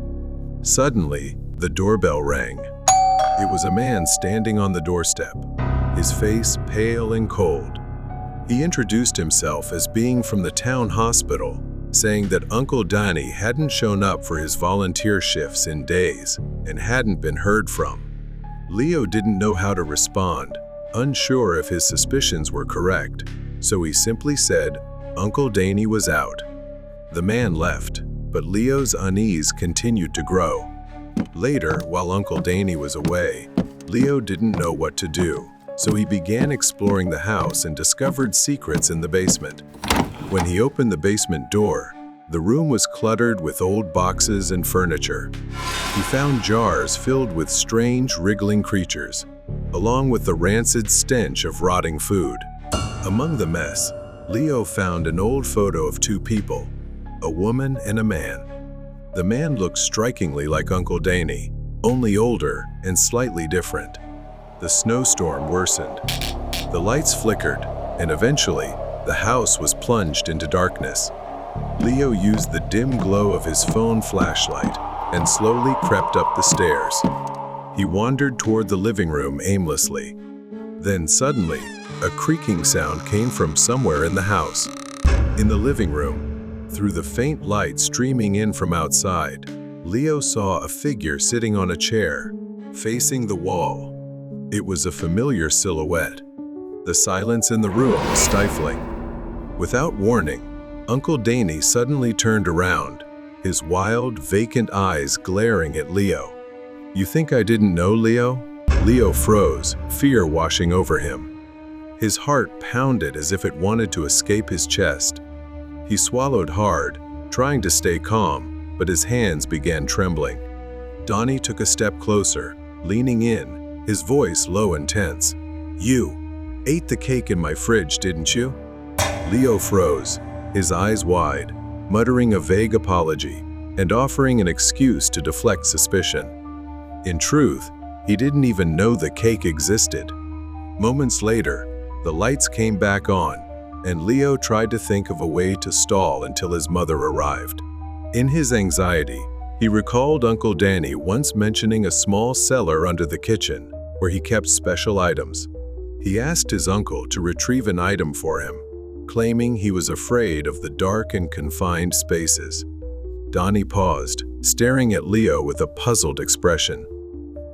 Suddenly, the doorbell rang. It was a man standing on the doorstep, his face pale and cold. He introduced himself as being from the town hospital, saying that Uncle Danny hadn't shown up for his volunteer shifts in days and hadn't been heard from. Leo didn't know how to respond, unsure if his suspicions were correct, so he simply said Uncle Danny was out. The man left, but Leo's unease continued to grow. Later, while Uncle Danny was away, Leo didn't know what to do, so he began exploring the house and discovered secrets in the basement. When he opened the basement door, the room was cluttered with old boxes and furniture. He found jars filled with strange, wriggling creatures, along with the rancid stench of rotting food. Among the mess, Leo found an old photo of two people, a woman and a man. The man looked strikingly like Uncle Danny, only older and slightly different. The snowstorm worsened. The lights flickered, and eventually, the house was plunged into darkness. Leo used the dim glow of his phone flashlight and slowly crept up the stairs. He wandered toward the living room aimlessly. Then suddenly, a creaking sound came from somewhere in the house. In the living room, through the faint light streaming in from outside, Leo saw a figure sitting on a chair, facing the wall. It was a familiar silhouette. The silence in the room was stifling. Without warning, Uncle Danny suddenly turned around, his wild, vacant eyes glaring at Leo. "You think I didn't know, Leo?" Leo froze, fear washing over him. His heart pounded as if it wanted to escape his chest. He swallowed hard, trying to stay calm, but his hands began trembling. Donnie took a step closer, leaning in, his voice low and tense. "You ate the cake in my fridge, didn't you?" Leo froze, his eyes wide, muttering a vague apology and offering an excuse to deflect suspicion. In truth, he didn't even know the cake existed. Moments later, the lights came back on, and Leo tried to think of a way to stall until his mother arrived. In his anxiety, he recalled Uncle Danny once mentioning a small cellar under the kitchen where he kept special items. He asked his uncle to retrieve an item for him, claiming he was afraid of the dark and confined spaces. Donnie paused, staring at Leo with a puzzled expression.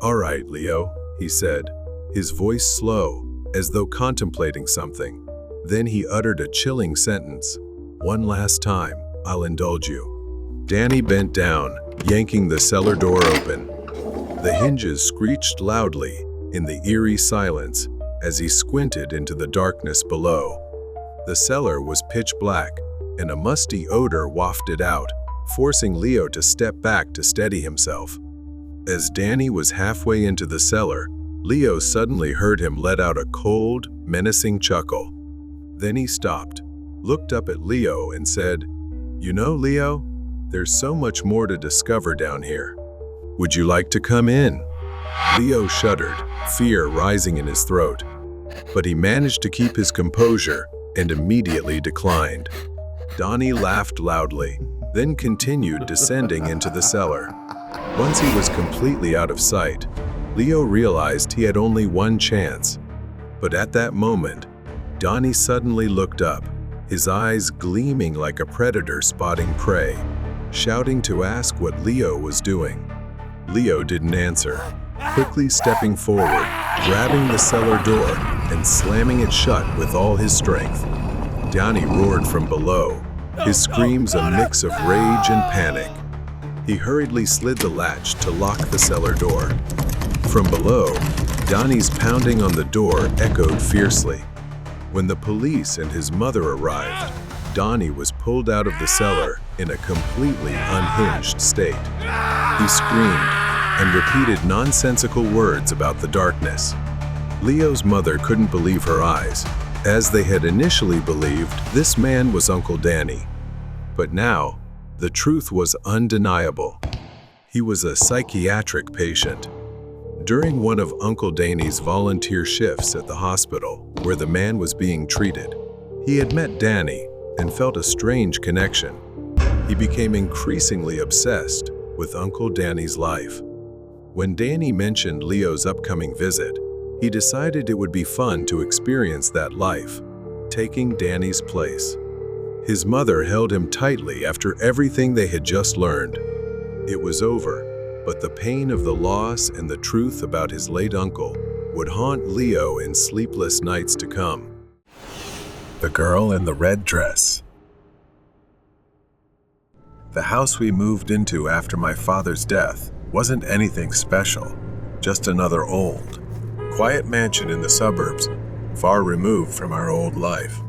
"All right, Leo," he said, his voice slow, as though contemplating something. Then he uttered a chilling sentence. "One last time, I'll indulge you." Danny bent down, yanking the cellar door open. The hinges screeched loudly in the eerie silence as he squinted into the darkness below. The cellar was pitch black, and a musty odor wafted out, forcing Leo to step back to steady himself. As Danny was halfway into the cellar, Leo suddenly heard him let out a cold, menacing chuckle. Then he stopped, looked up at Leo and said, "You know, Leo, there's so much more to discover down here. Would you like to come in?" Leo shuddered, fear rising in his throat. But he managed to keep his composure and immediately declined. Donnie laughed loudly, then continued descending into the cellar. Once he was completely out of sight, Leo realized he had only one chance. But at that moment, Donnie suddenly looked up, his eyes gleaming like a predator spotting prey, shouting to ask what Leo was doing. Leo didn't answer, quickly stepping forward, grabbing the cellar door and slamming it shut with all his strength. Donnie roared from below, his screams a mix of rage and panic. He hurriedly slid the latch to lock the cellar door. From below, Donnie's pounding on the door echoed fiercely. When the police and his mother arrived, Donnie was pulled out of the cellar in a completely unhinged state. He screamed and repeated nonsensical words about the darkness. Leo's mother couldn't believe her eyes, as they had initially believed this man was Uncle Danny. But now, the truth was undeniable. He was a psychiatric patient. During one of Uncle Danny's volunteer shifts at the hospital where the man was being treated, he had met Danny and felt a strange connection. He became increasingly obsessed with Uncle Danny's life. When Danny mentioned Leo's upcoming visit, he decided it would be fun to experience that life, taking Danny's place. His mother held him tightly after everything they had just learned. It was over, but the pain of the loss and the truth about his late uncle would haunt Leo in sleepless nights to come. The girl in the red dress. The house we moved into after my father's death wasn't anything special, just another old, quiet mansion in the suburbs, far removed from our old life.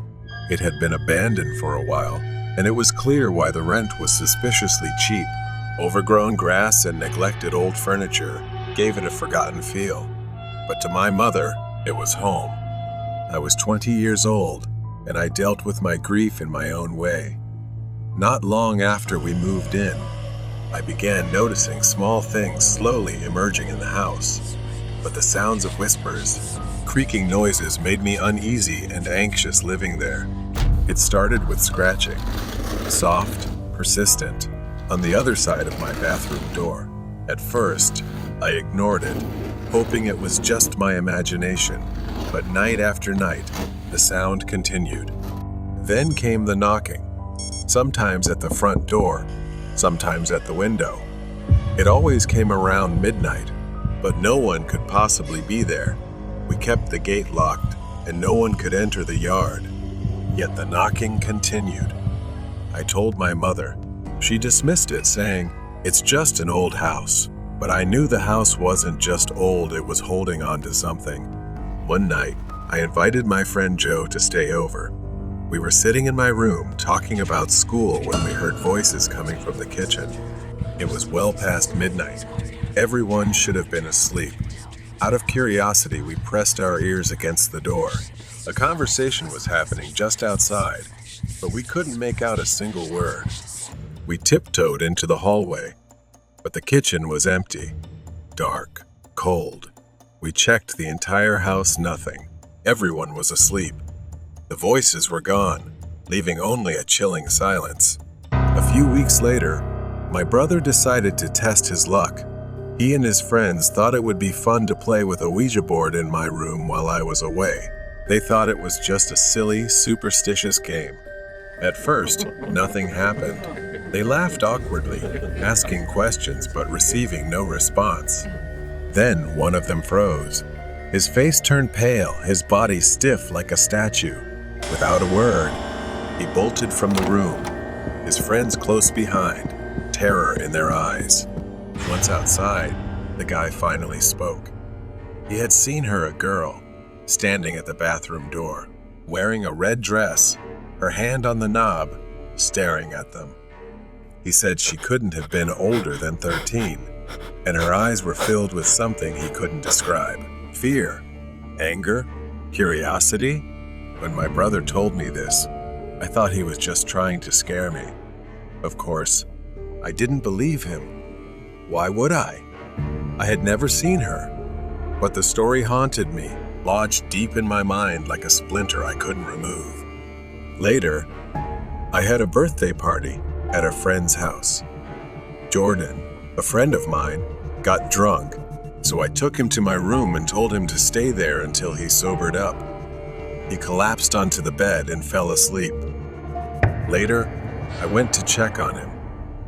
It had been abandoned for a while, and it was clear why the rent was suspiciously cheap. Overgrown grass and neglected old furniture gave it a forgotten feel. But to my mother, it was home. I was 20 years old, and I dealt with my grief in my own way. Not long after we moved in, I began noticing small things slowly emerging in the house. But the sounds of whispers, creaking noises made me uneasy and anxious living there. It started with scratching, soft, persistent, on the other side of my bathroom door. At first, I ignored it, hoping it was just my imagination. But night after night, the sound continued. Then came the knocking, sometimes at the front door, sometimes at the window. It always came around midnight, but no one could possibly be there. We kept the gate locked, and no one could enter the yard. Yet the knocking continued. I told my mother. She dismissed it, saying, "It's just an old house." But I knew the house wasn't just old, it was holding on to something. One night, I invited my friend Joe to stay over. We were sitting in my room talking about school when we heard voices coming from the kitchen. It was well past midnight. Everyone should have been asleep. Out of curiosity, we pressed our ears against the door. A conversation was happening just outside, but we couldn't make out a single word. We tiptoed into the hallway, but the kitchen was empty, dark, cold. We checked the entire house, nothing. Everyone was asleep. The voices were gone, leaving only a chilling silence. A few weeks later, my brother decided to test his luck. He and his friends thought it would be fun to play with a Ouija board in my room while I was away. They thought it was just a silly, superstitious game. At first, nothing happened. They laughed awkwardly, asking questions but receiving no response. Then one of them froze. His face turned pale, his body stiff like a statue. Without a word, he bolted from the room, his friends close behind, terror in their eyes. Once outside, the guy finally spoke. He had seen her, a girl, standing at the bathroom door, wearing a red dress, her hand on the knob, staring at them. He said she couldn't have been older than 13, and her eyes were filled with something he couldn't describe. Fear, anger, curiosity. When my brother told me this, I thought he was just trying to scare me. Of course, I didn't believe him. Why would I? I had never seen her. But the story haunted me, lodged deep in my mind like a splinter I couldn't remove. Later, I had a birthday party at a friend's house. Jordan, a friend of mine, got drunk, so I took him to my room and told him to stay there until he sobered up. He collapsed onto the bed and fell asleep. Later, I went to check on him.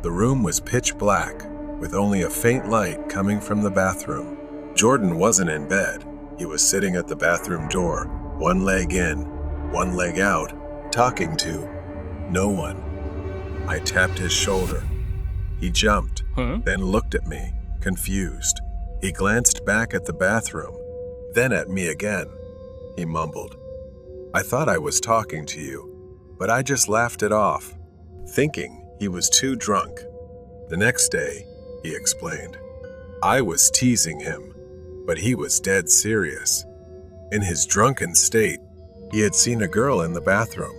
The room was pitch black, with only a faint light coming from the bathroom. Jordan wasn't in bed. He was sitting at the bathroom door, one leg in, one leg out, talking to no one. I tapped his shoulder. He jumped, then looked at me, confused. He glanced back at the bathroom, then at me again. He mumbled, "I thought I was talking to you." but I just laughed it off, thinking he was too drunk. The next day, he explained, I was teasing him, but he was dead serious. In his drunken state, he had seen a girl in the bathroom.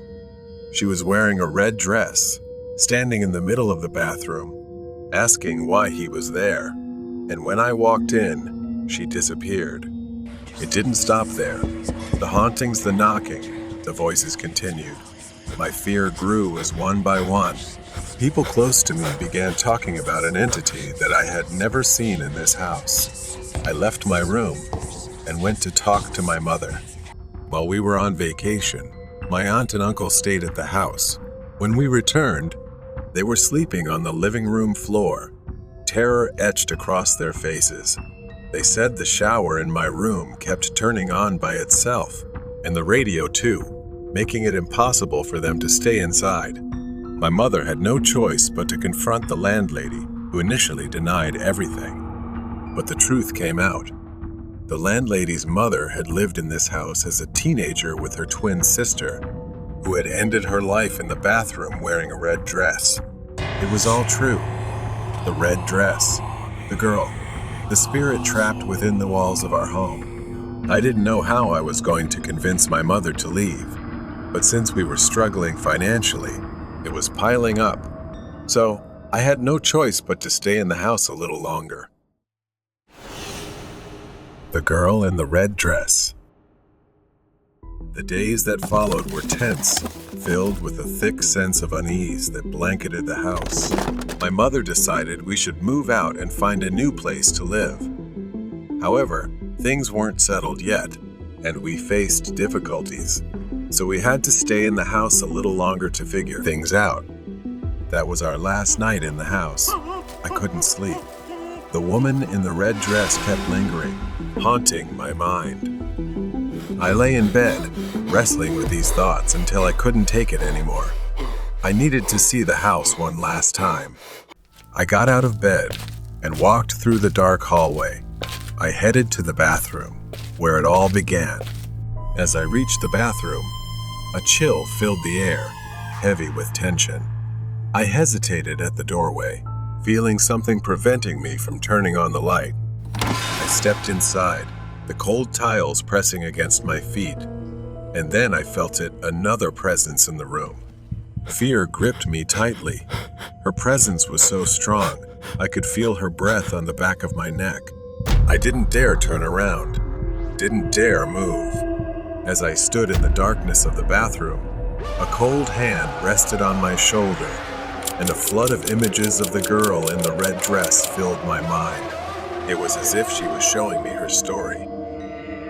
She was wearing a red dress, standing in the middle of the bathroom, asking why he was there. And when I walked in, she disappeared. It didn't stop there. The hauntings, the knocking, the voices continued. My fear grew as one by one. People close to me began talking about an entity that I had never seen in this house. I left my room and went to talk to my mother. While we were on vacation, my aunt and uncle stayed at the house. When we returned, they were sleeping on the living room floor, terror etched across their faces. They said the shower in my room kept turning on by itself, and the radio too, making it impossible for them to stay inside. My mother had no choice but to confront the landlady, who initially denied everything. But the truth came out. The landlady's mother had lived in this house as a teenager with her twin sister, who had ended her life in the bathroom wearing a red dress. It was all true. The red dress, the girl, the spirit trapped within the walls of our home. I didn't know how I was going to convince my mother to leave, but since we were struggling financially, it was piling up. So I had no choice but to stay in the house a little longer. The girl in the red dress. The days that followed were tense, filled with a thick sense of unease that blanketed the house. My mother decided we should move out and find a new place to live. However, things weren't settled yet, and we faced difficulties. So we had to stay in the house a little longer to figure things out. That was our last night in the house. I couldn't sleep. The woman in the red dress kept lingering, haunting my mind. I lay in bed, wrestling with these thoughts until I couldn't take it anymore. I needed to see the house one last time. I got out of bed and walked through the dark hallway. I headed to the bathroom, where it all began. As I reached the bathroom, a chill filled the air, heavy with tension. I hesitated at the doorway, feeling something preventing me from turning on the light. I stepped inside, the cold tiles pressing against my feet, and then I felt another presence in the room. Fear gripped me tightly. Her presence was so strong, I could feel her breath on the back of my neck. I didn't dare turn around, didn't dare move. As I stood in the darkness of the bathroom, a cold hand rested on my shoulder, and a flood of images of the girl in the red dress filled my mind. It was as if she was showing me her story,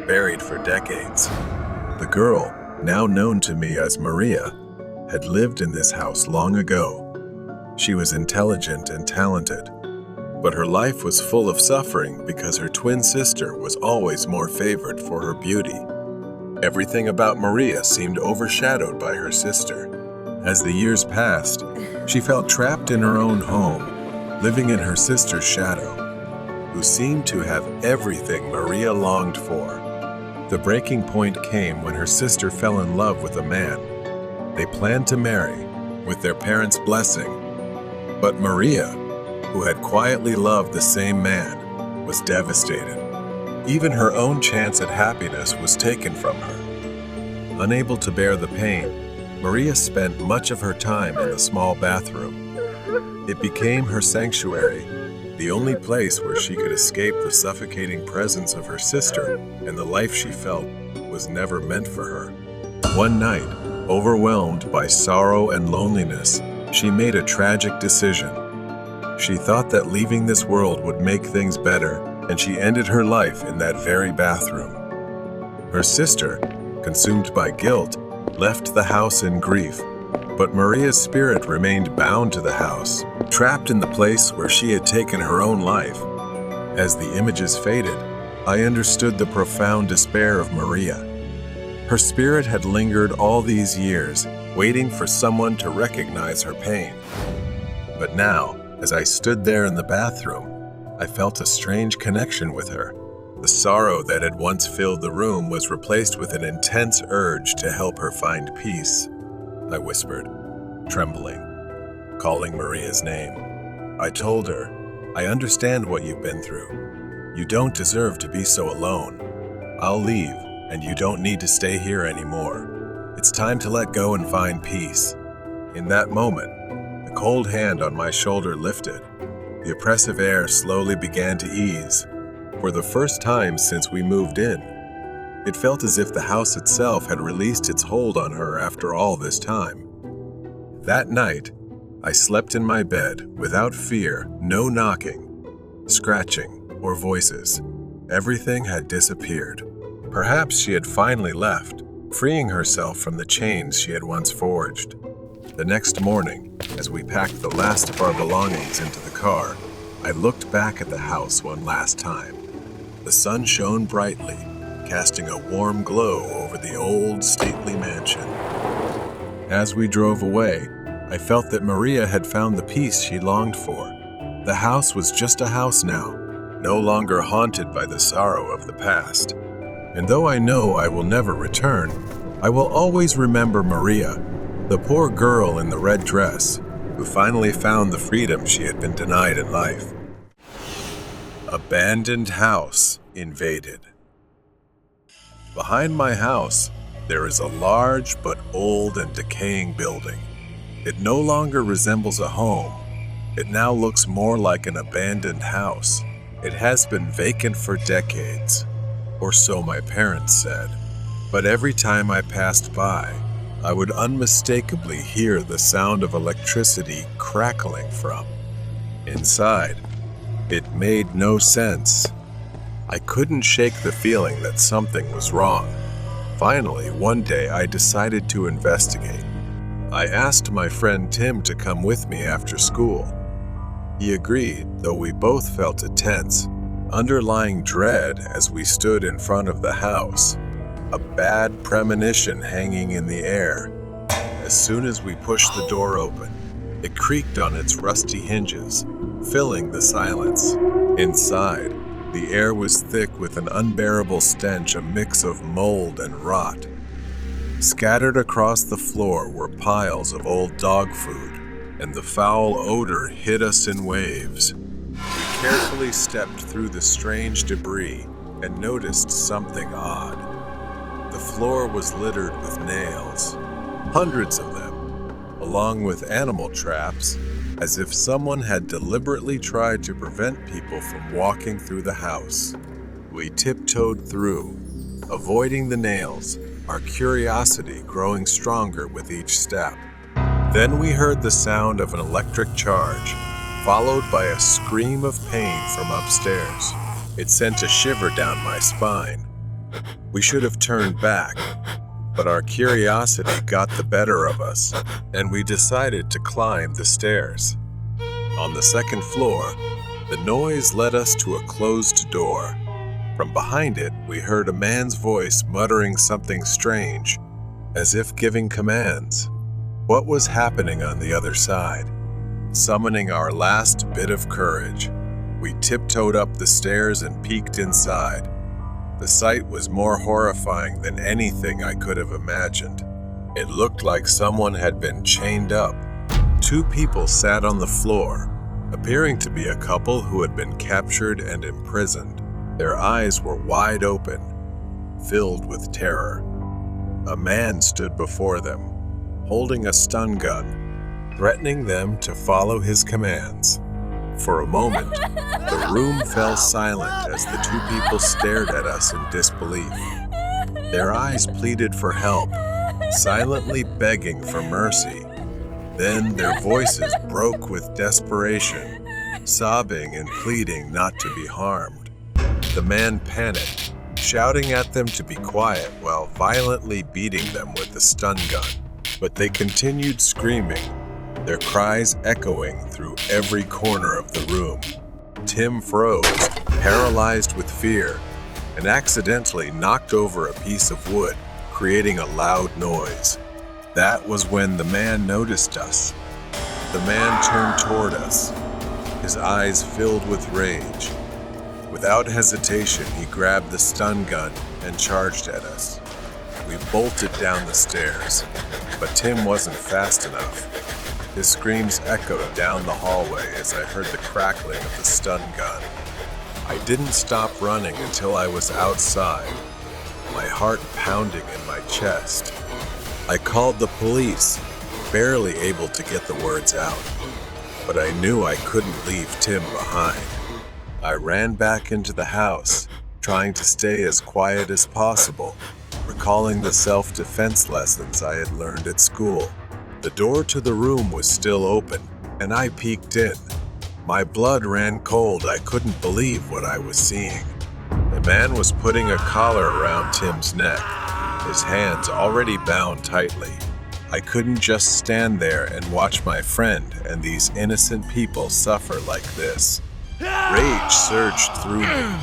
buried for decades. The girl, now known to me as Maria, had lived in this house long ago. She was intelligent and talented, but her life was full of suffering because her twin sister was always more favored for her beauty. Everything about Maria seemed overshadowed by her sister. As the years passed, she felt trapped in her own home, living in her sister's shadow, who seemed to have everything Maria longed for. The breaking point came when her sister fell in love with a man. They planned to marry, with their parents' blessing. But Maria, who had quietly loved the same man, was devastated. Even her own chance at happiness was taken from her. Unable to bear the pain, Maria spent much of her time in the small bathroom. It became her sanctuary, the only place where she could escape the suffocating presence of her sister, and the life she felt was never meant for her. One night, overwhelmed by sorrow and loneliness, she made a tragic decision. She thought that leaving this world would make things better, and she ended her life in that very bathroom. Her sister, consumed by guilt, left the house in grief, but Maria's spirit remained bound to the house, trapped in the place where she had taken her own life. As the images faded, I understood the profound despair of Maria. Her spirit had lingered all these years, waiting for someone to recognize her pain. But now, as I stood there in the bathroom, I felt a strange connection with her. The sorrow that had once filled the room was replaced with an intense urge to help her find peace. I whispered, trembling, calling Maria's name. I told her, I understand what you've been through. You don't deserve to be so alone. I'll leave, and you don't need to stay here anymore. It's time to let go and find peace. In that moment, the cold hand on my shoulder lifted. The oppressive air slowly began to ease. For the first time since we moved in, it felt as if the house itself had released its hold on her after all this time. That night, I slept in my bed without fear, no knocking, scratching, or voices. Everything had disappeared. Perhaps she had finally left, freeing herself from the chains she had once forged. The next morning, as we packed the last of our belongings into the car, I looked back at the house one last time. The sun shone brightly, casting a warm glow over the old, stately mansion. As we drove away, I felt that Maria had found the peace she longed for. The house was just a house now, no longer haunted by the sorrow of the past. And though I know I will never return, I will always remember Maria, the poor girl in the red dress, who finally found the freedom she had been denied in life. Abandoned house invaded. Behind my house, there is a large but old and decaying building. It no longer resembles a home. It now looks more like an abandoned house. It has been vacant for decades, or so my parents said. But every time I passed by, I would unmistakably hear the sound of electricity crackling from inside. It made no sense. I couldn't shake the feeling that something was wrong. Finally, one day I decided to investigate. I asked my friend Tim to come with me after school. He agreed, though we both felt a tense, underlying dread as we stood in front of the house, a bad premonition hanging in the air. As soon as we pushed the door open, it creaked on its rusty hinges, filling the silence. Inside, the air was thick with an unbearable stench, a mix of mold and rot. Scattered across the floor were piles of old dog food, and the foul odor hit us in waves. We carefully stepped through the strange debris and noticed something odd. The floor was littered with nails, hundreds of them, along with animal traps, as if someone had deliberately tried to prevent people from walking through the house. We tiptoed through, avoiding the nails, our curiosity growing stronger with each step. Then we heard the sound of an electric charge, followed by a scream of pain from upstairs. It sent a shiver down my spine. We should have turned back, but our curiosity got the better of us, and we decided to climb the stairs. On the second floor, the noise led us to a closed door. From behind it, we heard a man's voice muttering something strange, as if giving commands. What was happening on the other side? Summoning our last bit of courage, we tiptoed up the stairs and peeked inside. The sight was more horrifying than anything I could have imagined. It looked like someone had been chained up. Two people sat on the floor, appearing to be a couple who had been captured and imprisoned. Their eyes were wide open, filled with terror. A man stood before them, holding a stun gun, threatening them to follow his commands. For a moment, the room fell silent as the two people stared at us in disbelief. Their eyes pleaded for help, silently begging for mercy. Then their voices broke with desperation, sobbing and pleading not to be harmed. The man panicked, shouting at them to be quiet while violently beating them with the stun gun. But they continued screaming, their cries echoing through every corner of the room. Tim froze, paralyzed with fear, and accidentally knocked over a piece of wood, creating a loud noise. That was when the man noticed us. The man turned toward us, his eyes filled with rage. Without hesitation, he grabbed the stun gun and charged at us. We bolted down the stairs, but Tim wasn't fast enough. His screams echoed down the hallway as I heard the crackling of the stun gun. I didn't stop running until I was outside, my heart pounding in my chest. I called the police, barely able to get the words out, but I knew I couldn't leave Tim behind. I ran back into the house, trying to stay as quiet as possible, recalling the self-defense lessons I had learned at school. The door to the room was still open, and I peeked in. My blood ran cold. I couldn't believe what I was seeing. The man was putting a collar around Tim's neck, his hands already bound tightly. I couldn't just stand there and watch my friend and these innocent people suffer like this. Rage surged through me,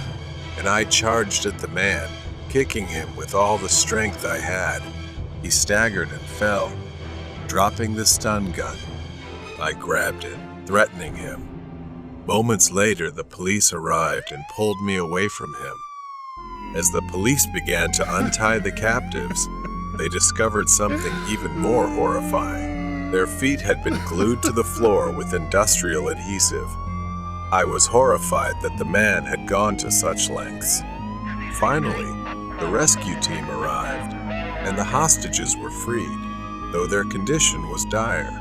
and I charged at the man, kicking him with all the strength I had. He staggered and fell, dropping the stun gun. I grabbed it, threatening him. Moments later, the police arrived and pulled me away from him. As the police began to untie the captives, they discovered something even more horrifying. Their feet had been glued to the floor with industrial adhesive. I was horrified that the man had gone to such lengths. Finally, the rescue team arrived, and the hostages were freed, though their condition was dire.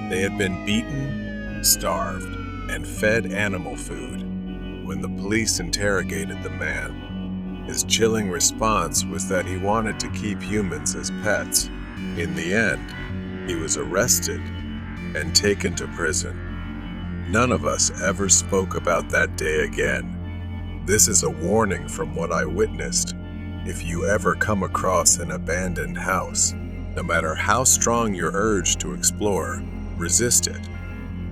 They had been beaten, starved, and fed animal food. When the police interrogated the man, his chilling response was that he wanted to keep humans as pets. In the end, he was arrested and taken to prison. None of us ever spoke about that day again. This is a warning from what I witnessed. If you ever come across an abandoned house, no matter how strong your urge to explore, resist it.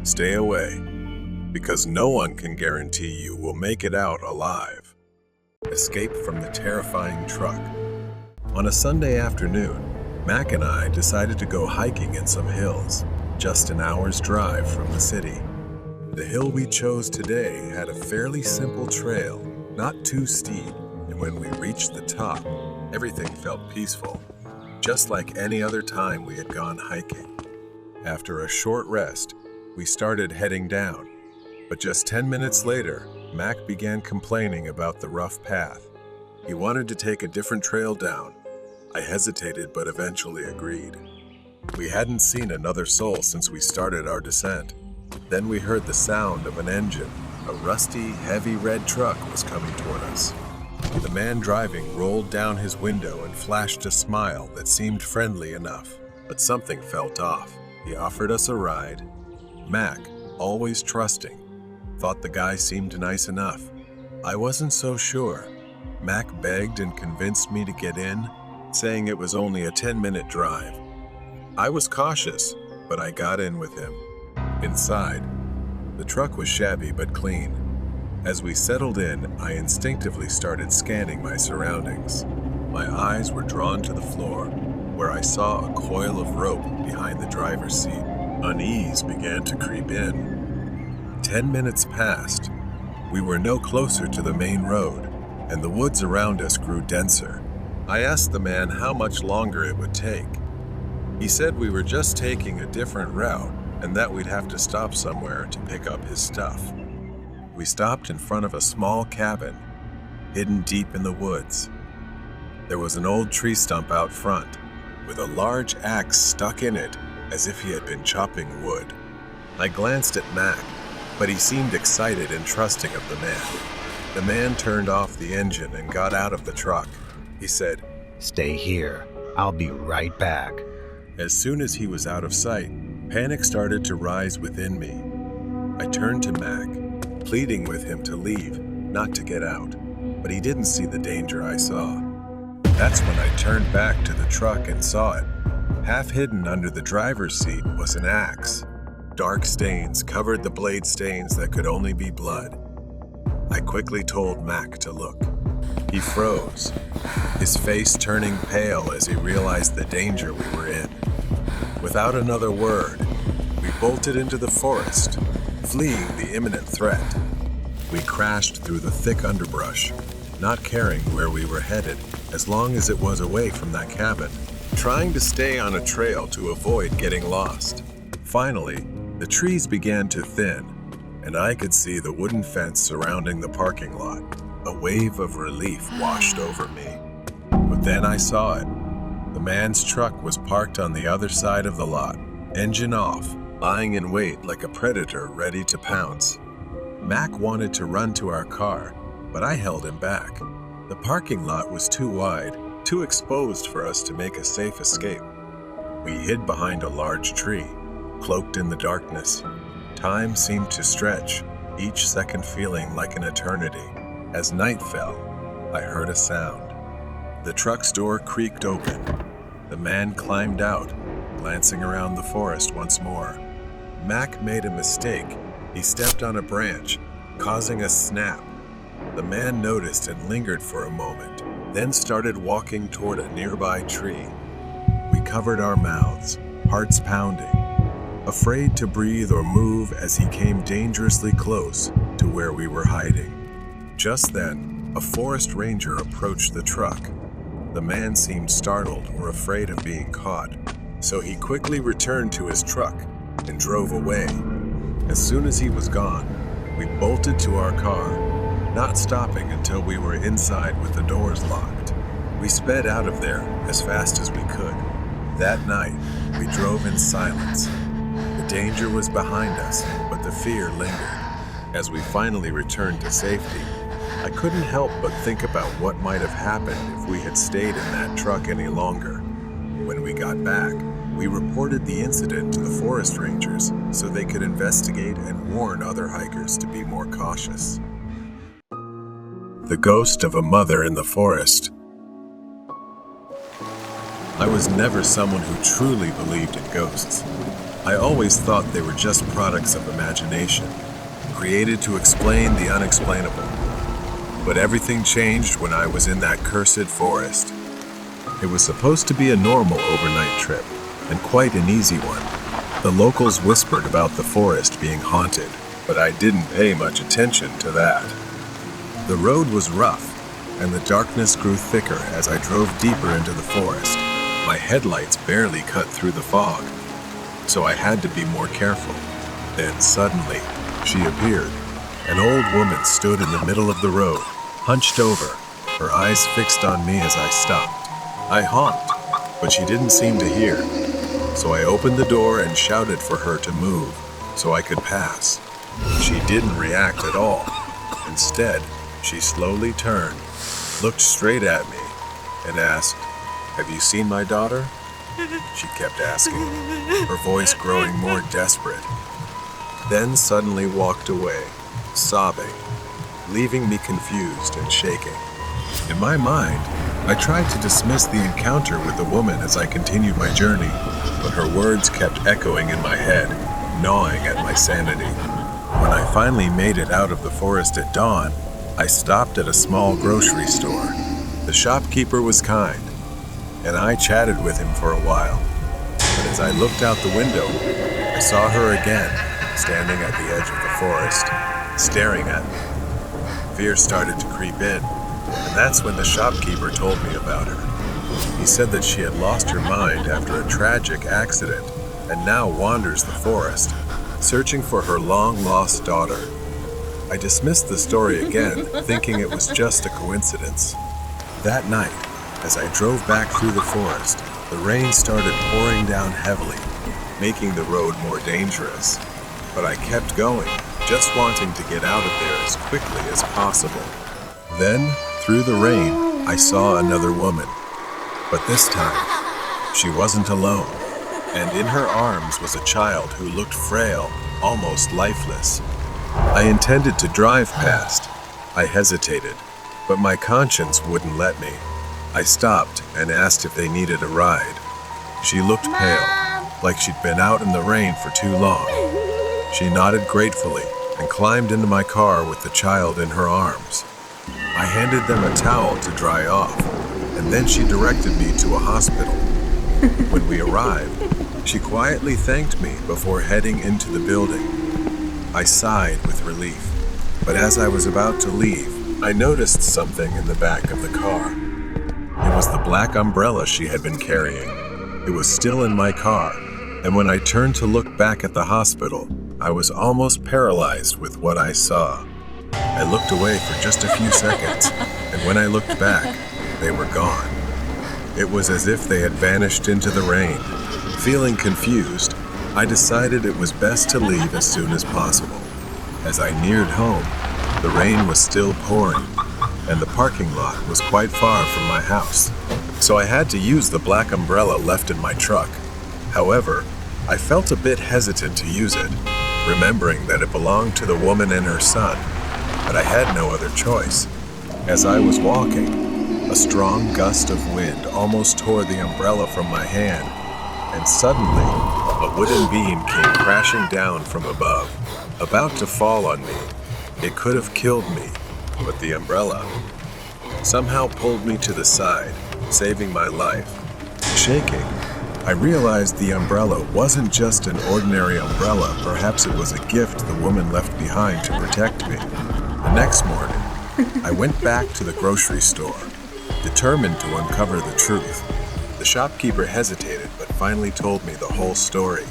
Stay away, because no one can guarantee you will make it out alive. Escape from the terrifying truck. On a Sunday afternoon, Mac and I decided to go hiking in some hills, just an hour's drive from the city. The hill we chose today had a fairly simple trail, not too steep, and when we reached the top, everything felt peaceful, just like any other time we had gone hiking. After a short rest, we started heading down, but just 10 minutes later, Mac began complaining about the rough path. He wanted to take a different trail down. I hesitated but eventually agreed. We hadn't seen another soul since we started our descent. Then we heard the sound of an engine. A rusty, heavy red truck was coming toward us. The man driving rolled down his window and flashed a smile that seemed friendly enough, but something felt off. He offered us a ride. Mac, always trusting, thought the guy seemed nice enough. I wasn't so sure. Mac begged and convinced me to get in, saying it was only a 10-minute drive. I was cautious, but I got in with him. Inside, the truck was shabby but clean. As we settled in, I instinctively started scanning my surroundings. My eyes were drawn to the floor, where I saw a coil of rope behind the driver's seat. Unease began to creep in. 10 minutes passed. We were no closer to the main road, and the woods around us grew denser. I asked the man how much longer it would take. He said we were just taking a different route, and that we'd have to stop somewhere to pick up his stuff. We stopped in front of a small cabin, hidden deep in the woods. There was an old tree stump out front, with a large axe stuck in it as if he had been chopping wood. I glanced at Mac, but he seemed excited and trusting of the man. The man turned off the engine and got out of the truck. He said, "Stay here. I'll be right back." As soon as he was out of sight, panic started to rise within me. I turned to Mac, pleading with him to leave, not to get out, but he didn't see the danger I saw. That's when I turned back to the truck and saw it. Half hidden under the driver's seat was an axe. Dark stains covered the blade stains that could only be blood. I quickly told Mac to look. He froze, his face turning pale as he realized the danger we were in. Without another word, we bolted into the forest, fleeing the imminent threat. We crashed through the thick underbrush, not caring where we were headed as long as it was away from that cabin, trying to stay on a trail to avoid getting lost. Finally, the trees began to thin, and I could see the wooden fence surrounding the parking lot. A wave of relief washed over me. But then I saw it. The man's truck was parked on the other side of the lot, engine off, lying in wait like a predator ready to pounce. Mac wanted to run to our car, but I held him back. The parking lot was too wide, too exposed for us to make a safe escape. We hid behind a large tree, cloaked in the darkness. Time seemed to stretch, each second feeling like an eternity. As night fell, I heard a sound. The truck's door creaked open. The man climbed out, glancing around the forest once more. Mac made a mistake. He stepped on a branch, causing a snap. The man noticed and lingered for a moment, then started walking toward a nearby tree. We covered our mouths, hearts pounding, afraid to breathe or move as he came dangerously close to where we were hiding. Just then, a forest ranger approached the truck. The man seemed startled or afraid of being caught, so he quickly returned to his truck and drove away. As soon as he was gone, we bolted to our car, not stopping until we were inside with the doors locked. We sped out of there as fast as we could. That night, we drove in silence. The danger was behind us, but the fear lingered. As we finally returned to safety, I couldn't help but think about what might have happened if we had stayed in that truck any longer. When we got back, we reported the incident to the forest rangers so they could investigate and warn other hikers to be more cautious. The ghost of a mother in the forest. I was never someone who truly believed in ghosts. I always thought they were just products of imagination, created to explain the unexplainable. But everything changed when I was in that cursed forest. It was supposed to be a normal overnight trip, and quite an easy one. The locals whispered about the forest being haunted, but I didn't pay much attention to that. The road was rough, and the darkness grew thicker as I drove deeper into the forest. My headlights barely cut through the fog, so I had to be more careful. Then suddenly, she appeared. An old woman stood in the middle of the road, hunched over, her eyes fixed on me as I stopped. I honked, but she didn't seem to hear, so I opened the door and shouted for her to move so I could pass. She didn't react at all. Instead, she slowly turned, looked straight at me, and asked, "Have you seen my daughter?" She kept asking, her voice growing more desperate. Then suddenly walked away, sobbing, leaving me confused and shaking. In my mind, I tried to dismiss the encounter with the woman as I continued my journey, but her words kept echoing in my head, gnawing at my sanity. When I finally made it out of the forest at dawn, I stopped at a small grocery store. The shopkeeper was kind, and I chatted with him for a while. But as I looked out the window, I saw her again, standing at the edge of the forest, staring at me. Fear started to creep in, and that's when the shopkeeper told me about her. He said that she had lost her mind after a tragic accident and now wanders the forest, searching for her long-lost daughter. I dismissed the story again, thinking it was just a coincidence. That night, as I drove back through the forest, the rain started pouring down heavily, making the road more dangerous. But I kept going, just wanting to get out of there as quickly as possible. Then, through the rain, I saw another woman. But this time, she wasn't alone, and in her arms was a child who looked frail, almost lifeless. I intended to drive past. I hesitated, but my conscience wouldn't let me. I stopped and asked if they needed a ride. She looked pale, like she'd been out in the rain for too long. She nodded gratefully and climbed into my car with the child in her arms. I handed them a towel to dry off, and then she directed me to a hospital. When we arrived, she quietly thanked me before heading into the building. I sighed with relief, but as I was about to leave, I noticed something in the back of the car. It was the black umbrella she had been carrying. It was still in my car, and when I turned to look back at the hospital, I was almost paralyzed with what I saw. I looked away for just a few seconds, and when I looked back, they were gone. It was as if they had vanished into the rain. Feeling confused, I decided it was best to leave as soon as possible. As I neared home, the rain was still pouring, and the parking lot was quite far from my house, so I had to use the black umbrella left in my truck. However, I felt a bit hesitant to use it, remembering that it belonged to the woman and her son, but I had no other choice. As I was walking, a strong gust of wind almost tore the umbrella from my hand, and suddenly, a wooden beam came crashing down from above, about to fall on me. It could have killed me, but the umbrella somehow pulled me to the side, saving my life. Shaking, I realized the umbrella wasn't just an ordinary umbrella. Perhaps it was a gift the woman left behind to protect me. The next morning, I went back to the grocery store, determined to uncover the truth. The shopkeeper hesitated, but finally told me the whole story.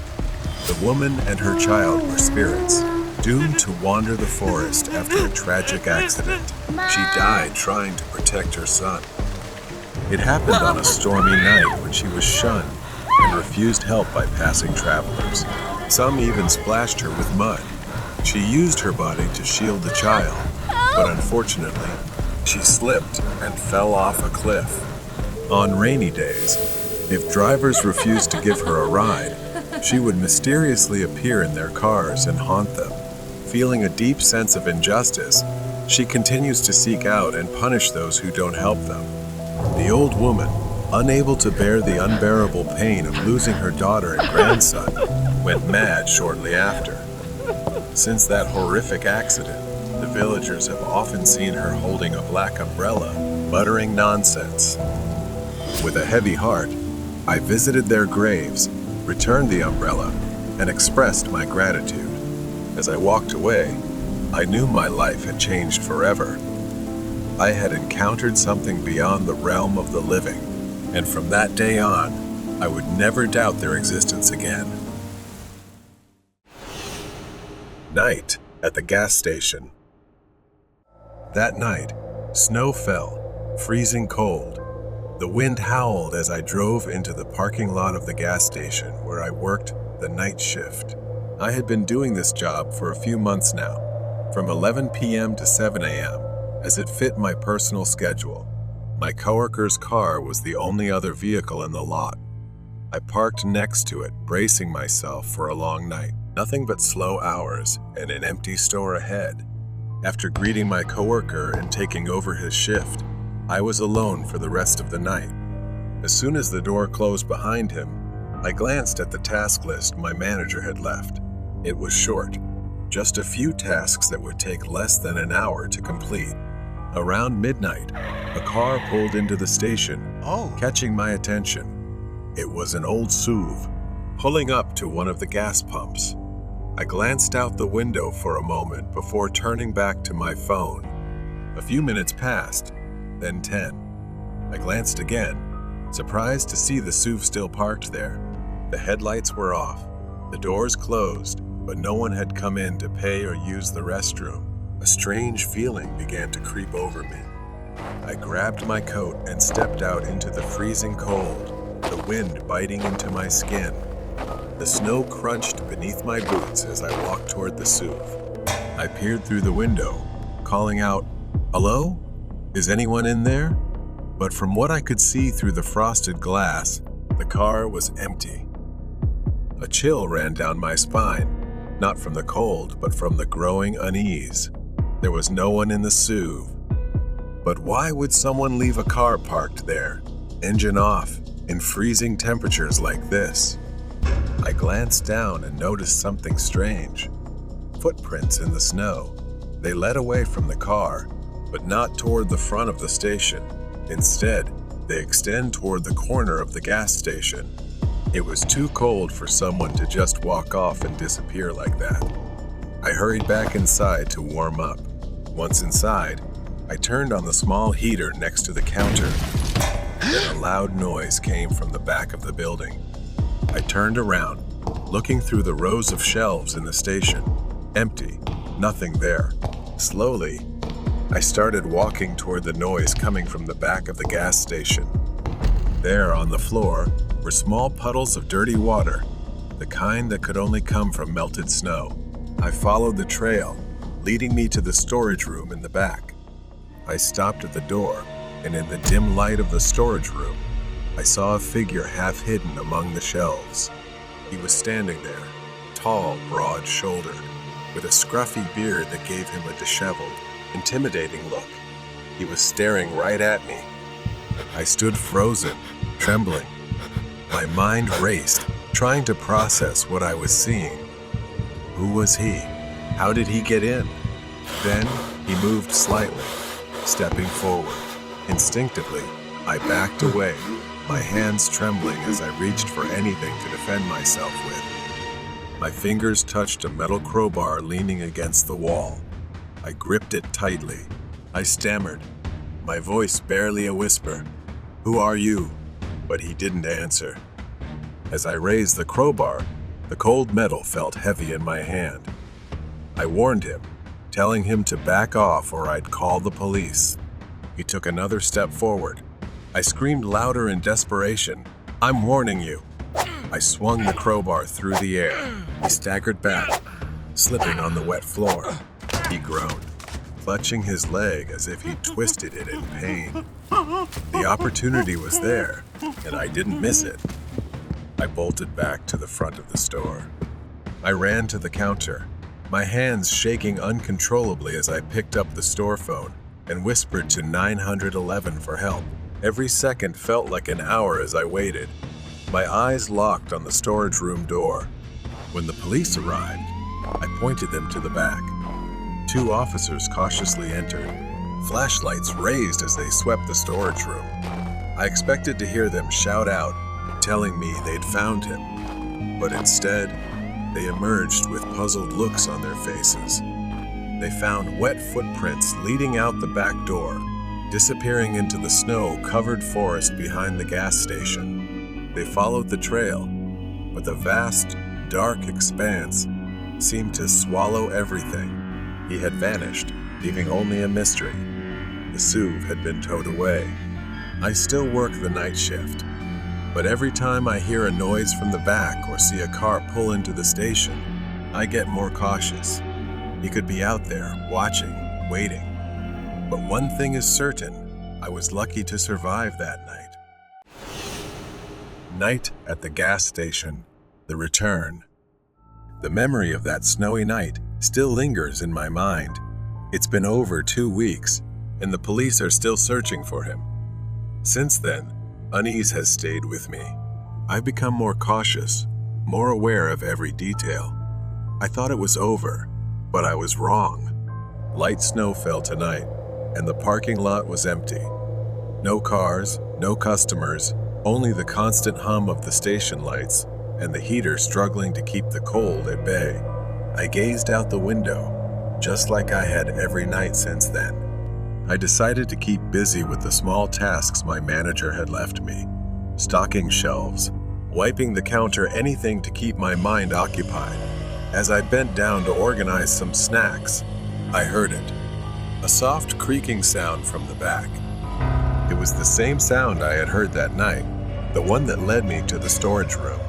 The woman and her child were spirits, doomed to wander the forest after a tragic accident. She died trying to protect her son. It happened on a stormy night when she was shunned and refused help by passing travelers. Some even splashed her with mud. She used her body to shield the child, but unfortunately, she slipped and fell off a cliff. On rainy days, if drivers refused to give her a ride, she would mysteriously appear in their cars and haunt them. Feeling a deep sense of injustice, she continues to seek out and punish those who don't help them. The old woman, unable to bear the unbearable pain of losing her daughter and grandson, went mad shortly after. Since that horrific accident, the villagers have often seen her holding a black umbrella, muttering nonsense. With a heavy heart, I visited their graves, returned the umbrella, and expressed my gratitude. As I walked away, I knew my life had changed forever. I had encountered something beyond the realm of the living, and from that day on, I would never doubt their existence again. Night at the gas station. That night, snow fell, freezing cold. The wind howled as I drove into the parking lot of the gas station where I worked the night shift. I had been doing this job for a few months now, from 11 p.m. to 7 a.m., as it fit my personal schedule. My coworker's car was the only other vehicle in the lot. I parked next to it, bracing myself for a long night. Nothing but slow hours and an empty store ahead. After greeting my coworker and taking over his shift, I was alone for the rest of the night. As soon as the door closed behind him, I glanced at the task list my manager had left. It was short, just a few tasks that would take less than an hour to complete. Around midnight, a car pulled into the station, catching my attention. It was an old SUV, pulling up to one of the gas pumps. I glanced out the window for a moment before turning back to my phone. A few minutes passed, then 10. I glanced again, surprised to see the SUV still parked there. The headlights were off, the doors closed, but no one had come in to pay or use the restroom. A strange feeling began to creep over me. I grabbed my coat and stepped out into the freezing cold, the wind biting into my skin. The snow crunched beneath my boots as I walked toward the SUV. I peered through the window, calling out, "Hello? Is anyone in there?" But from what I could see through the frosted glass, the car was empty. A chill ran down my spine, not from the cold, but from the growing unease. There was no one in the SUV. But why would someone leave a car parked there, engine off, in freezing temperatures like this? I glanced down and noticed something strange. Footprints in the snow. They led away from the car, but not toward the front of the station. Instead, they extend toward the corner of the gas station. It was too cold for someone to just walk off and disappear like that. I hurried back inside to warm up. Once inside, I turned on the small heater next to the counter. Then a loud noise came from the back of the building. I turned around, looking through the rows of shelves in the station. Empty, nothing there. Slowly, I started walking toward the noise coming from the back of the gas station. There on the floor were small puddles of dirty water, the kind that could only come from melted snow. I followed the trail, leading me to the storage room in the back. I stopped at the door, and in the dim light of the storage room, I saw a figure half hidden among the shelves. He was standing there, tall, broad-shouldered, with a scruffy beard that gave him a disheveled, intimidating look. He was staring right at me. I stood frozen, trembling. My mind raced, trying to process what I was seeing. Who was he? How did he get in? Then he moved slightly, stepping forward. Instinctively, I backed away, my hands trembling as I reached for anything to defend myself with. My fingers touched a metal crowbar leaning against the wall. I gripped it tightly. I stammered, my voice barely a whisper. "Who are you?" But he didn't answer. As I raised the crowbar, the cold metal felt heavy in my hand. I warned him, telling him to back off or I'd call the police. He took another step forward. I screamed louder in desperation, "I'm warning you." I swung the crowbar through the air. He staggered back, slipping on the wet floor. He groaned, clutching his leg as if he twisted it in pain. The opportunity was there, and I didn't miss it. I bolted back to the front of the store. I ran to the counter, my hands shaking uncontrollably as I picked up the store phone and whispered to 911 for help. Every second felt like an hour as I waited. My eyes locked on the storage room door. When the police arrived, I pointed them to the back. 2 officers cautiously entered, flashlights raised as they swept the storage room. I expected to hear them shout out, telling me they'd found him, but instead, they emerged with puzzled looks on their faces. They found wet footprints leading out the back door, disappearing into the snow-covered forest behind the gas station. They followed the trail, but the vast, dark expanse seemed to swallow everything. He had vanished, leaving only a mystery. The SUV had been towed away. I still work the night shift, but every time I hear a noise from the back or see a car pull into the station, I get more cautious. He could be out there, watching, waiting. But one thing is certain, I was lucky to survive that night. Night at the gas station, the return. The memory of that snowy night still lingers in my mind. It's been over 2 weeks, and the police are still searching for him. Since then, unease has stayed with me. I've become more cautious, more aware of every detail. I thought it was over, but I was wrong. Light snow fell tonight, and the parking lot was empty. No cars, no customers, only the constant hum of the station lights and the heater struggling to keep the cold at bay. I gazed out the window, just like I had every night since then. I decided to keep busy with the small tasks my manager had left me. Stocking shelves, wiping the counter, anything to keep my mind occupied. As I bent down to organize some snacks, I heard it. A soft creaking sound from the back. It was the same sound I had heard that night, the one that led me to the storage room.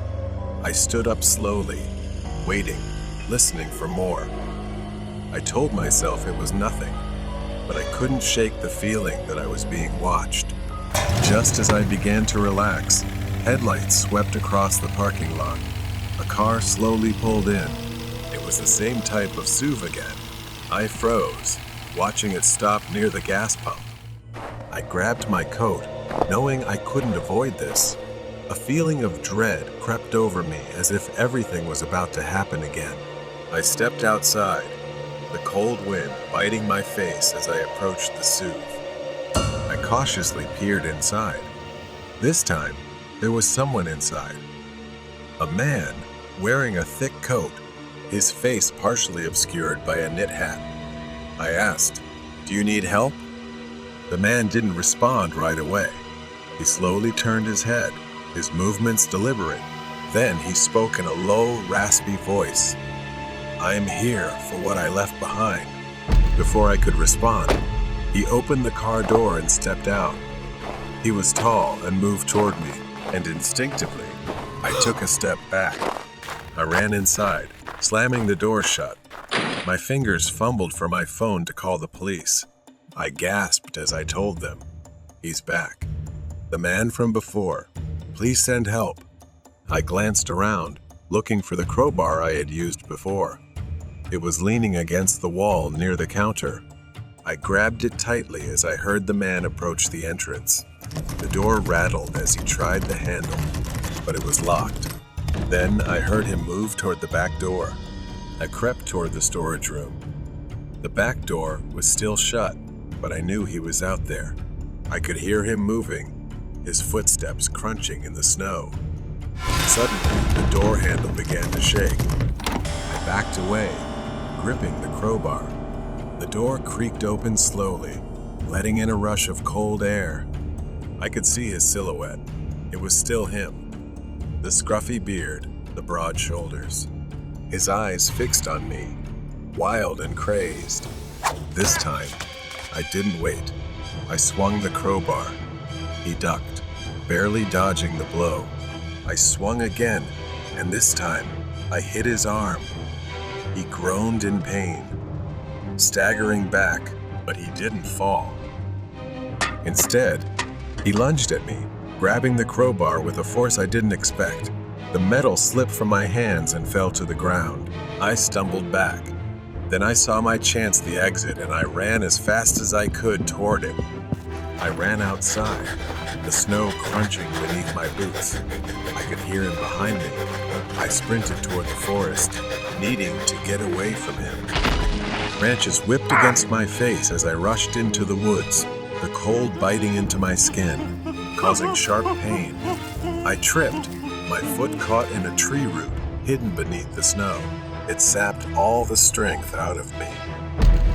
I stood up slowly, waiting, listening for more. I told myself it was nothing, but I couldn't shake the feeling that I was being watched. Just as I began to relax, headlights swept across the parking lot. A car slowly pulled in. It was the same type of SUV again. I froze, watching it stop near the gas pump. I grabbed my coat, knowing I couldn't avoid this. A feeling of dread crept over me as if everything was about to happen again. I stepped outside, the cold wind biting my face as I approached the SUV. I cautiously peered inside. This time, there was someone inside. A man wearing a thick coat, his face partially obscured by a knit hat. I asked, "Do you need help?" The man didn't respond right away. He slowly turned his head, his movements deliberate. Then he spoke in a low, raspy voice. "I am here for what I left behind." Before I could respond, he opened the car door and stepped out. He was tall and moved toward me, and instinctively, I took a step back. I ran inside, slamming the door shut. My fingers fumbled for my phone to call the police. I gasped as I told them, "He's back. The man from before. Please send help." I glanced around, looking for the crowbar I had used before. It was leaning against the wall near the counter. I grabbed it tightly as I heard the man approach the entrance. The door rattled as he tried the handle, but it was locked. Then I heard him move toward the back door. I crept toward the storage room. The back door was still shut, but I knew he was out there. I could hear him moving, his footsteps crunching in the snow. Suddenly, the door handle began to shake. I backed away, gripping the crowbar. The door creaked open slowly, letting in a rush of cold air. I could see his silhouette. It was still him. The scruffy beard, the broad shoulders. His eyes fixed on me, wild and crazed. This time, I didn't wait. I swung the crowbar. He ducked, barely dodging the blow. I swung again, and this time, I hit his arm. He groaned in pain, staggering back, but he didn't fall. Instead, he lunged at me, grabbing the crowbar with a force I didn't expect. The metal slipped from my hands and fell to the ground. I stumbled back. Then I saw my chance the exit, and I ran as fast as I could toward it. I ran outside, the snow crunching beneath my boots. I could hear him behind me. I sprinted toward the forest, needing to get away from him. Branches whipped against my face as I rushed into the woods, the cold biting into my skin, causing sharp pain. I tripped. My foot caught in a tree root hidden beneath the snow. It sapped all the strength out of me.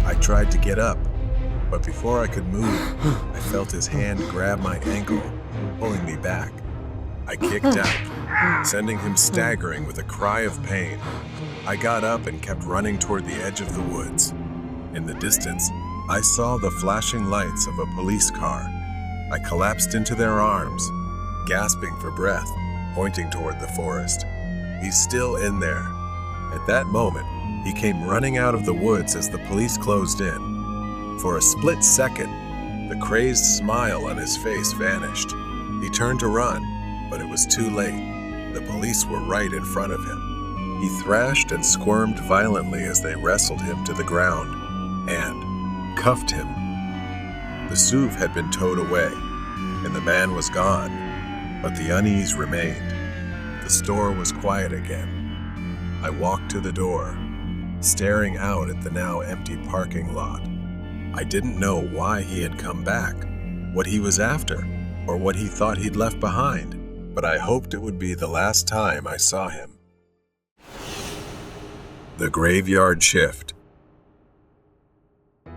I tried to get up, but before I could move, I felt his hand grab my ankle, pulling me back. I kicked out, sending him staggering with a cry of pain. I got up and kept running toward the edge of the woods. In the distance, I saw the flashing lights of a police car. I collapsed into their arms, gasping for breath, pointing toward the forest. "He's still in there." At that moment, he came running out of the woods as the police closed in. For a split second, the crazed smile on his face vanished. He turned to run, but it was too late. The police were right in front of him. He thrashed and squirmed violently as they wrestled him to the ground and cuffed him. The SUV had been towed away, and the man was gone, but the unease remained. The store was quiet again. I walked to the door, staring out at the now empty parking lot. I didn't know why he had come back, what he was after, or what he thought he'd left behind, but I hoped it would be the last time I saw him. The Graveyard Shift.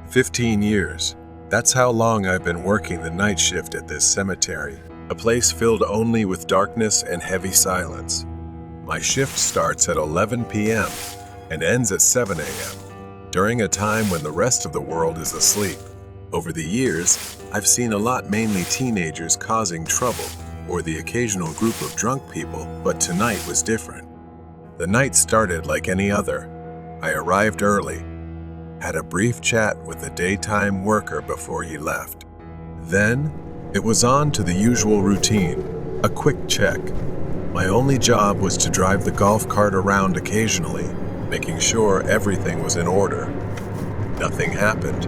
15 years. That's how long I've been working the night shift at this cemetery, a place filled only with darkness and heavy silence. My shift starts at 11 p.m. and ends at 7 a.m., during a time when the rest of the world is asleep. Over the years, I've seen a lot, mainly teenagers causing trouble, or the occasional group of drunk people, but tonight was different. The night started like any other. I arrived early, had a brief chat with a daytime worker before he left. Then, it was on to the usual routine, a quick check. My only job was to drive the golf cart around occasionally, making sure everything was in order. Nothing happened,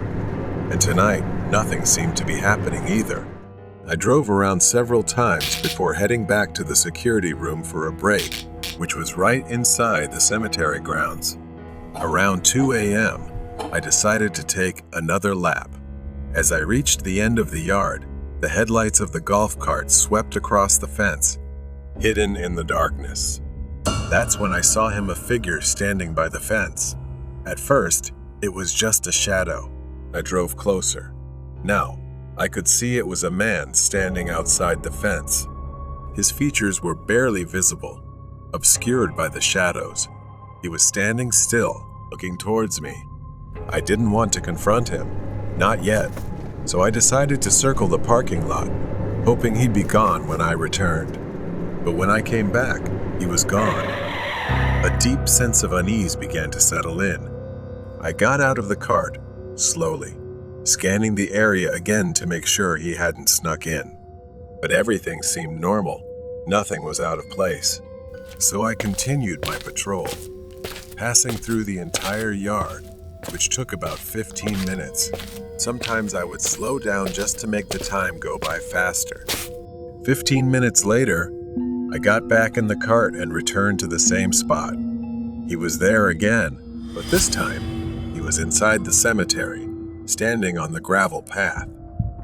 and tonight, nothing seemed to be happening either. I drove around several times before heading back to the security room for a break, which was right inside the cemetery grounds. Around 2 a.m., I decided to take another lap. As I reached the end of the yard, the headlights of the golf cart swept across the fence, hidden in the darkness. That's when I saw him, a figure standing by the fence. At first, it was just a shadow. I drove closer. Now, I could see it was a man standing outside the fence. His features were barely visible, obscured by the shadows. He was standing still, looking towards me. I didn't want to confront him, not yet, so I decided to circle the parking lot, hoping he'd be gone when I returned. But when I came back, he was gone. A deep sense of unease began to settle in. I got out of the cart, slowly, scanning the area again to make sure he hadn't snuck in. But everything seemed normal. Nothing was out of place. So I continued my patrol, passing through the entire yard, which took about 15 minutes. Sometimes I would slow down just to make the time go by faster. 15 minutes later, I got back in the cart and returned to the same spot. He was there again, but this time, he was inside the cemetery, standing on the gravel path.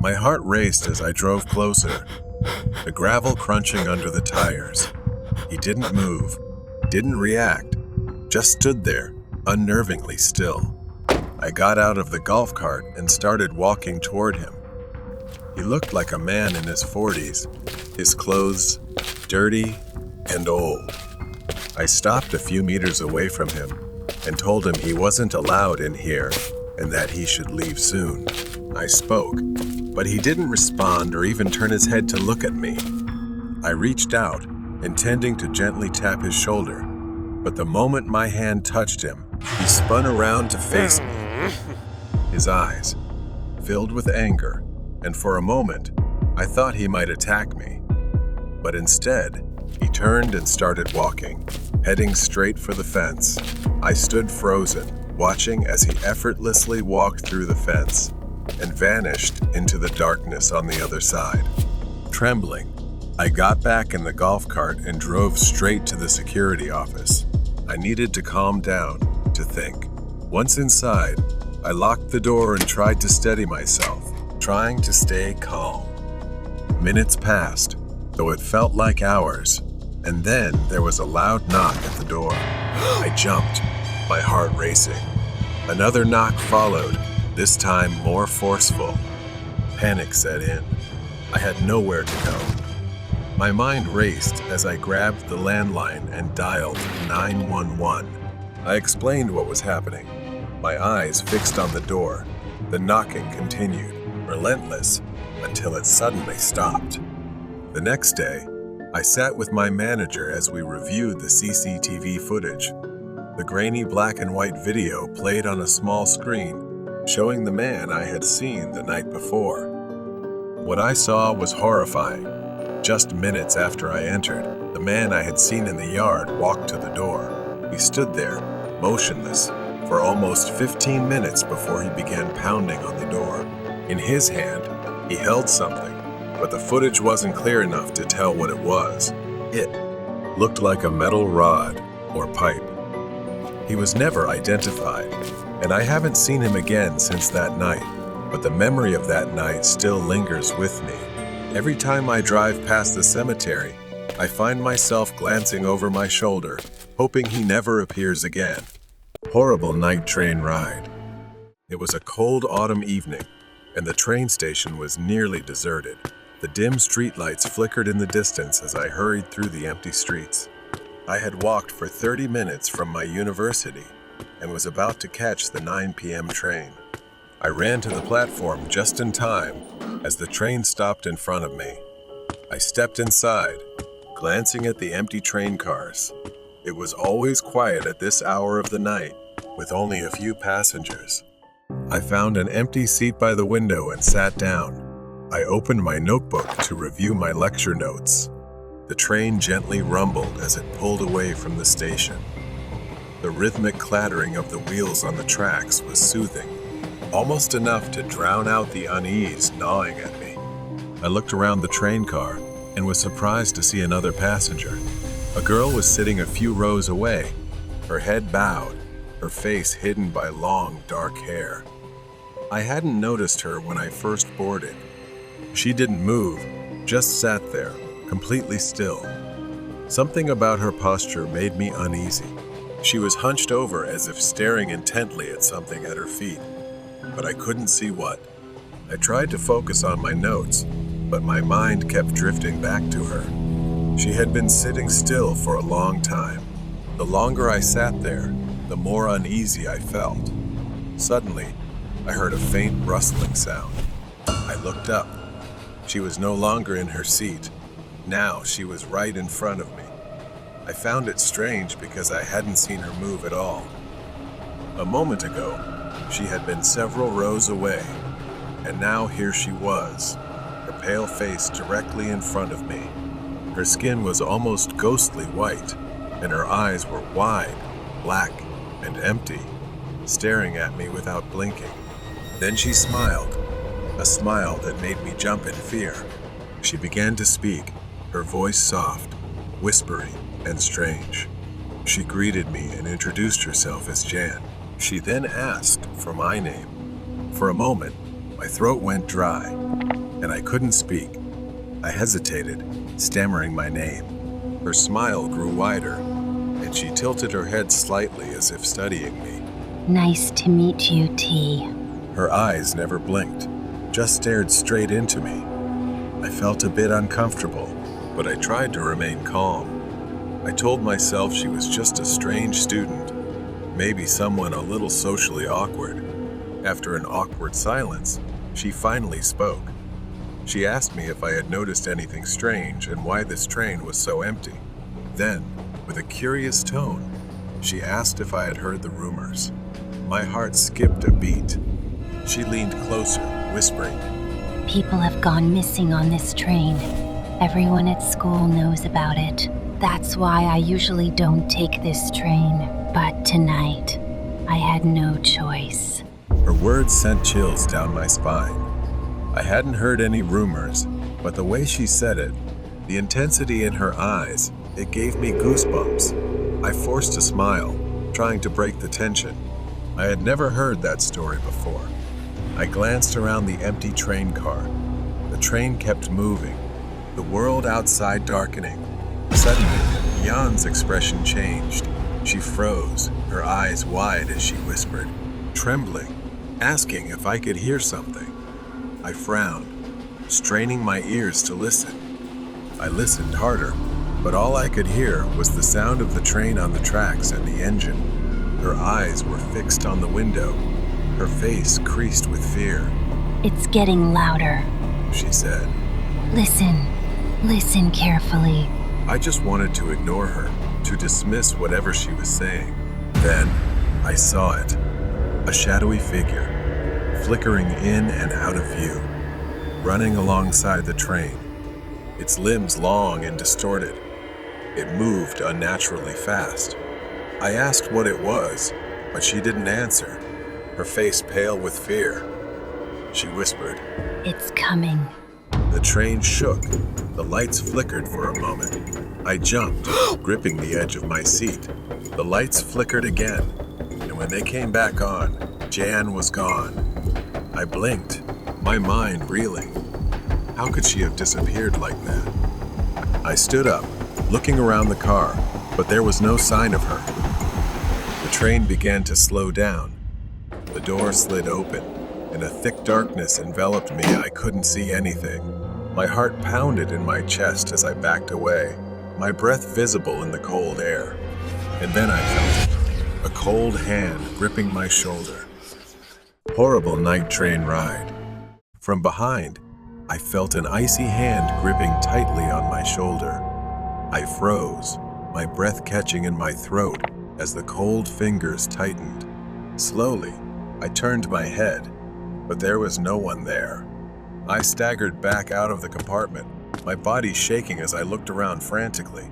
My heart raced as I drove closer, the gravel crunching under the tires. He didn't move, didn't react, just stood there, unnervingly still. I got out of the golf cart and started walking toward him. He looked like a man in his 40s, his clothes dirty and old. I stopped a few meters away from him and told him he wasn't allowed in here and that he should leave soon. I spoke, but he didn't respond or even turn his head to look at me. I reached out, intending to gently tap his shoulder, but the moment my hand touched him, he spun around to face me. His eyes filled with anger, and for a moment, I thought he might attack me. But instead, he turned and started walking, heading straight for the fence. I stood frozen, watching as he effortlessly walked through the fence and vanished into the darkness on the other side. Trembling, I got back in the golf cart and drove straight to the security office. I needed to calm down, to think. Once inside, I locked the door and tried to steady myself, trying to stay calm. Minutes passed, though it felt like hours, and then there was a loud knock at the door. I jumped, my heart racing. Another knock followed, this time more forceful. Panic set in. I had nowhere to go. My mind raced as I grabbed the landline and dialed 911. I explained what was happening, my eyes fixed on the door. The knocking continued, relentless, until it suddenly stopped. The next day, I sat with my manager as we reviewed the CCTV footage. The grainy black and white video played on a small screen, showing the man I had seen the night before. What I saw was horrifying. Just minutes after I entered, the man I had seen in the yard walked to the door. He stood there, motionless, for almost 15 minutes before he began pounding on the door. In his hand, he held something, but the footage wasn't clear enough to tell what it was. It looked like a metal rod or pipe. He was never identified, and I haven't seen him again since that night, but the memory of that night still lingers with me. Every time I drive past the cemetery, I find myself glancing over my shoulder, hoping he never appears again. Horrible night train ride. It was a cold autumn evening, and the train station was nearly deserted. The dim streetlights flickered in the distance as I hurried through the empty streets. I had walked for 30 minutes from my university and was about to catch the 9 p.m. train. I ran to the platform just in time as the train stopped in front of me. I stepped inside, glancing at the empty train cars. It was always quiet at this hour of the night, with only a few passengers. I found an empty seat by the window and sat down. I opened my notebook to review my lecture notes. The train gently rumbled as it pulled away from the station. The rhythmic clattering of the wheels on the tracks was soothing, almost enough to drown out the unease gnawing at me. I looked around the train car and was surprised to see another passenger. A girl was sitting a few rows away, her head bowed, her face hidden by long, dark hair. I hadn't noticed her when I first boarded. She didn't move, just sat there, completely still. Something about her posture made me uneasy. She was hunched over as if staring intently at something at her feet, but I couldn't see what. I tried to focus on my notes, but my mind kept drifting back to her. She had been sitting still for a long time. The longer I sat there, the more uneasy I felt. Suddenly, I heard a faint rustling sound. I looked up. She was no longer in her seat. Now she was right in front of me. I found it strange because I hadn't seen her move at all. A moment ago, she had been several rows away, and now here she was, her pale face directly in front of me. Her skin was almost ghostly white, and her eyes were wide, black, and empty, staring at me without blinking. Then she smiled, a smile that made me jump in fear. She began to speak, her voice soft, whispery, and strange. She greeted me and introduced herself as Jan. She then asked for my name. For a moment, my throat went dry, and I couldn't speak. I hesitated, stammering my name. Her smile grew wider, and she tilted her head slightly as if studying me. Nice to meet you, T. Her eyes never blinked, just stared straight into me. I felt a bit uncomfortable, but I tried to remain calm. I told myself she was just a strange student, maybe someone a little socially awkward. After an awkward silence, she finally spoke. She asked me if I had noticed anything strange and why this train was so empty. Then, with a curious tone, she asked if I had heard the rumors. My heart skipped a beat. She leaned closer, whispering, People have gone missing on this train. Everyone at school knows about it. That's why I usually don't take this train. But tonight, I had no choice. Her words sent chills down my spine. I hadn't heard any rumors, but the way she said it, the intensity in her eyes, it gave me goosebumps. I forced a smile, trying to break the tension. I had never heard that story before. I glanced around the empty train car. The train kept moving, the world outside darkening. Suddenly, Jan's expression changed. She froze, her eyes wide as she whispered, trembling, asking if I could hear something. I frowned, straining my ears to listen. I listened harder, but all I could hear was the sound of the train on the tracks and the engine. Her eyes were fixed on the window, her face creased with fear. It's getting louder, She said. Listen carefully. I just wanted to ignore her, to dismiss whatever she was saying. Then, I saw it. A shadowy figure, flickering in and out of view, running alongside the train, its limbs long and distorted. It moved unnaturally fast. I asked what it was, but she didn't answer, her face pale with fear. She whispered, It's coming. The train shook. The lights flickered for a moment. I jumped, gripping the edge of my seat. The lights flickered again, and when they came back on, Jan was gone. I blinked, my mind reeling. How could she have disappeared like that? I stood up, looking around the car, but there was no sign of her. The train began to slow down. The door slid open, and a thick darkness enveloped me. I couldn't see anything. My heart pounded in my chest as I backed away, my breath visible in the cold air. And then I felt a cold hand gripping my shoulder. Horrible night train ride. From behind, I felt an icy hand gripping tightly on my shoulder. I froze, my breath catching in my throat as the cold fingers tightened. Slowly, I turned my head, but there was no one there. I staggered back out of the compartment, my body shaking as I looked around frantically.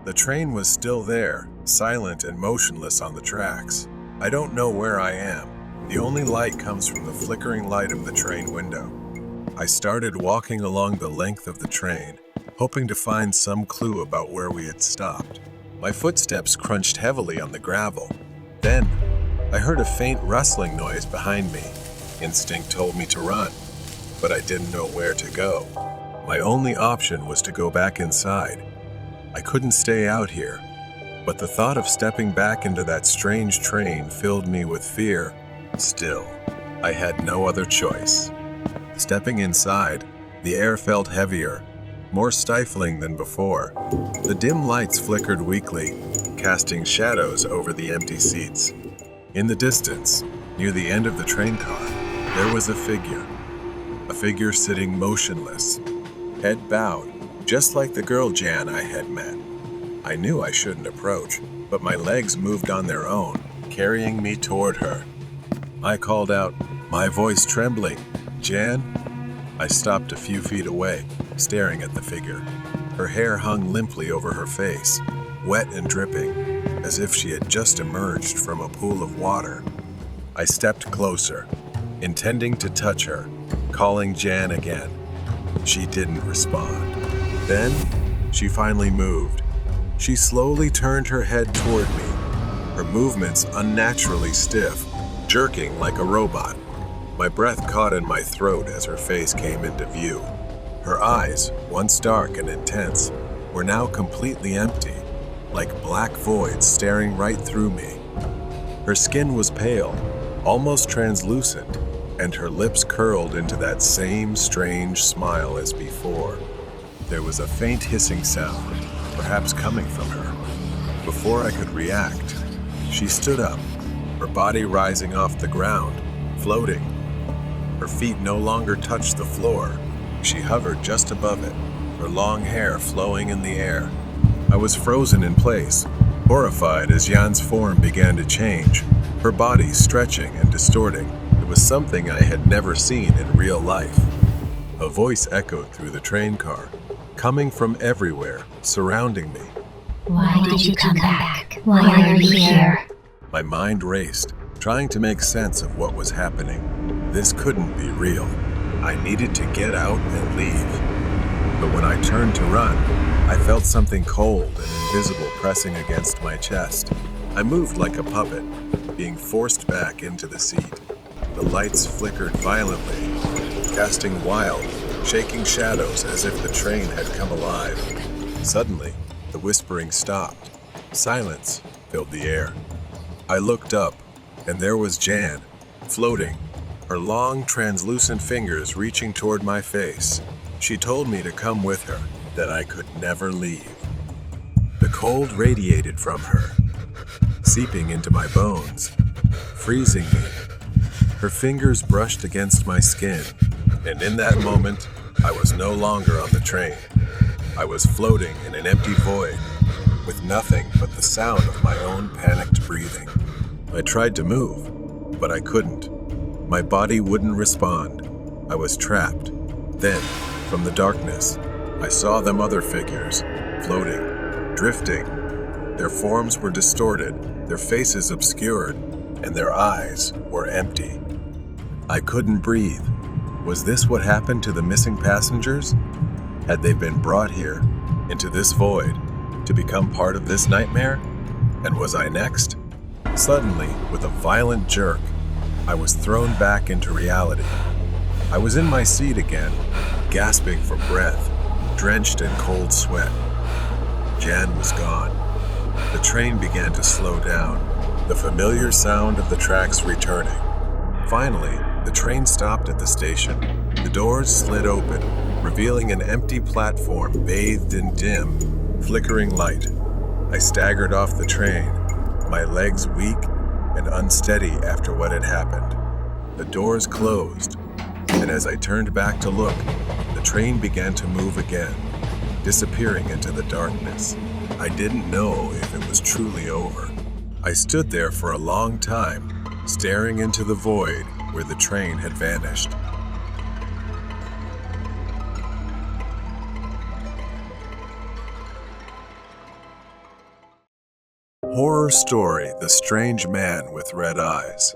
The train was still there, silent and motionless on the tracks. I don't know where I am. The only light comes from the flickering light of the train window. I started walking along the length of the train, hoping to find some clue about where we had stopped. My footsteps crunched heavily on the gravel. Then, I heard a faint rustling noise behind me. Instinct told me to run, but I didn't know where to go. My only option was to go back inside. I couldn't stay out here, but the thought of stepping back into that strange train filled me with fear. Still, I had no other choice. Stepping inside, the air felt heavier, more stifling than before. The dim lights flickered weakly, casting shadows over the empty seats. In the distance, near the end of the train car, there was a figure sitting motionless, head bowed, just like the girl Jan I had met. I knew I shouldn't approach, but my legs moved on their own, carrying me toward her. I called out, my voice trembling, "Jan?" I stopped a few feet away, staring at the figure. Her hair hung limply over her face, wet and dripping, as if she had just emerged from a pool of water. I stepped closer, intending to touch her, calling Jan again. She didn't respond. Then, she finally moved. She slowly turned her head toward me, her movements unnaturally stiff, jerking like a robot. My breath caught in my throat as her face came into view. Her eyes, once dark and intense, were now completely empty, like black voids staring right through me. Her skin was pale, almost translucent, and her lips curled into that same strange smile as before. There was a faint hissing sound, perhaps coming from her. Before I could react, she stood up, her body rising off the ground, floating. Her feet no longer touched the floor. She hovered just above it, her long hair flowing in the air. I was frozen in place, horrified as Jan's form began to change, her body stretching and distorting. It was something I had never seen in real life. A voice echoed through the train car, coming from everywhere, surrounding me. Why did you come back? Why are you here? My mind raced, trying to make sense of what was happening. This couldn't be real. I needed to get out and leave. But when I turned to run, I felt something cold and invisible pressing against my chest. I moved like a puppet, being forced back into the seat. The lights flickered violently, casting wild, shaking shadows as if the train had come alive. Suddenly, the whispering stopped. Silence filled the air. I looked up, and there was Jan, floating, her long, translucent fingers reaching toward my face. She told me to come with her, that I could never leave. The cold radiated from her, seeping into my bones, freezing me. Her fingers brushed against my skin, and in that moment, I was no longer on the train. I was floating in an empty void, with nothing but the sound of my own panicked breathing. I tried to move, but I couldn't. My body wouldn't respond. I was trapped. Then, from the darkness, I saw them other figures, floating, drifting. Their forms were distorted, their faces obscured, and their eyes were empty. I couldn't breathe. Was this what happened to the missing passengers? Had they been brought here, into this void, to become part of this nightmare? And was I next? Suddenly, with a violent jerk, I was thrown back into reality. I was in my seat again, gasping for breath, drenched in cold sweat. Jan was gone. The train began to slow down, the familiar sound of the tracks returning. Finally, the train stopped at the station. The doors slid open, revealing an empty platform bathed in dim, flickering light. I staggered off the train, my legs weak and unsteady after what had happened. The doors closed, and as I turned back to look, the train began to move again, disappearing into the darkness. I didn't know if it was truly over. I stood there for a long time, staring into the void where the train had vanished. Horror story: The Strange Man with Red Eyes.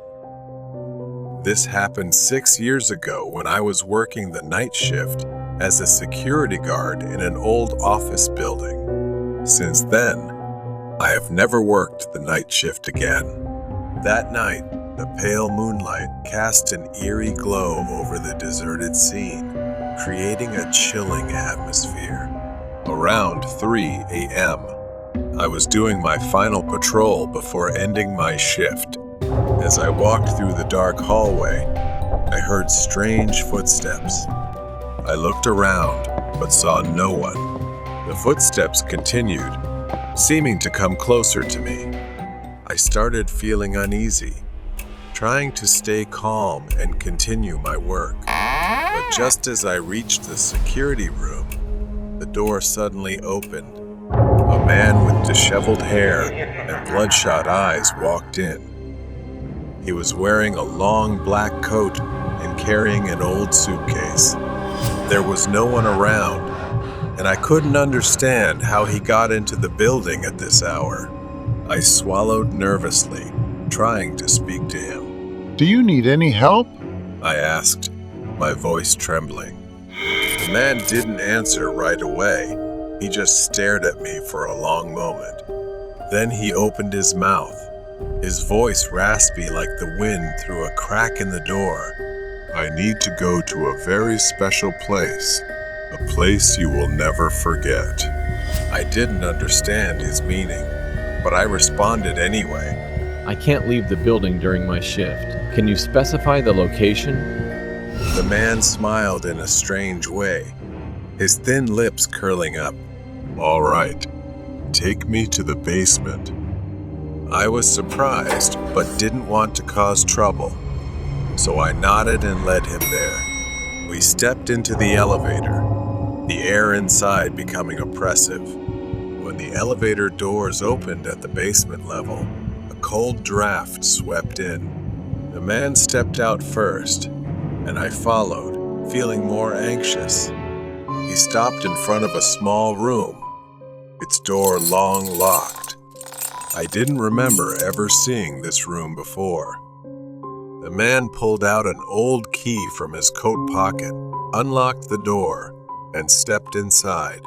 This happened 6 years ago when I was working the night shift as a security guard in an old office building. Since then, I have never worked the night shift again. That night, the pale moonlight cast an eerie glow over the deserted scene, creating a chilling atmosphere. Around 3 a.m., I was doing my final patrol before ending my shift. As I walked through the dark hallway, I heard strange footsteps. I looked around, but saw no one. The footsteps continued, seeming to come closer to me. I started feeling uneasy, trying to stay calm and continue my work. But just as I reached the security room, the door suddenly opened. A man with disheveled hair and bloodshot eyes walked in. He was wearing a long black coat and carrying an old suitcase. There was no one around, and I couldn't understand how he got into the building at this hour. I swallowed nervously, trying to speak to him. Do you need any help? I asked, my voice trembling. The man didn't answer right away. He just stared at me for a long moment. Then he opened his mouth, his voice raspy like the wind through a crack in the door. I need to go to a very special place, a place you will never forget. I didn't understand his meaning, but I responded anyway. I can't leave the building during my shift. Can you specify the location? The man smiled in a strange way, his thin lips curling up. All right, take me to the basement. I was surprised, but didn't want to cause trouble, so I nodded and led him there. We stepped into the elevator, the air inside becoming oppressive. When the elevator doors opened at the basement level, a cold draft swept in. The man stepped out first, and I followed, feeling more anxious. He stopped in front of a small room, its door long locked. I didn't remember ever seeing this room before. The man pulled out an old key from his coat pocket, unlocked the door, and stepped inside.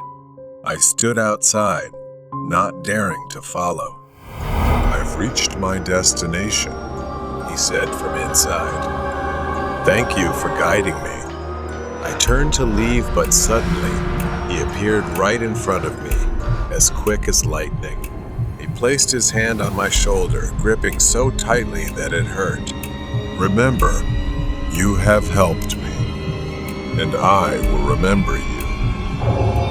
I stood outside, not daring to follow. I've reached my destination, he said from inside. Thank you for guiding me. I turned to leave, but suddenly he appeared right in front of me, as quick as lightning. He placed his hand on my shoulder, gripping so tightly that it hurt. Remember, you have helped me, and I will remember you.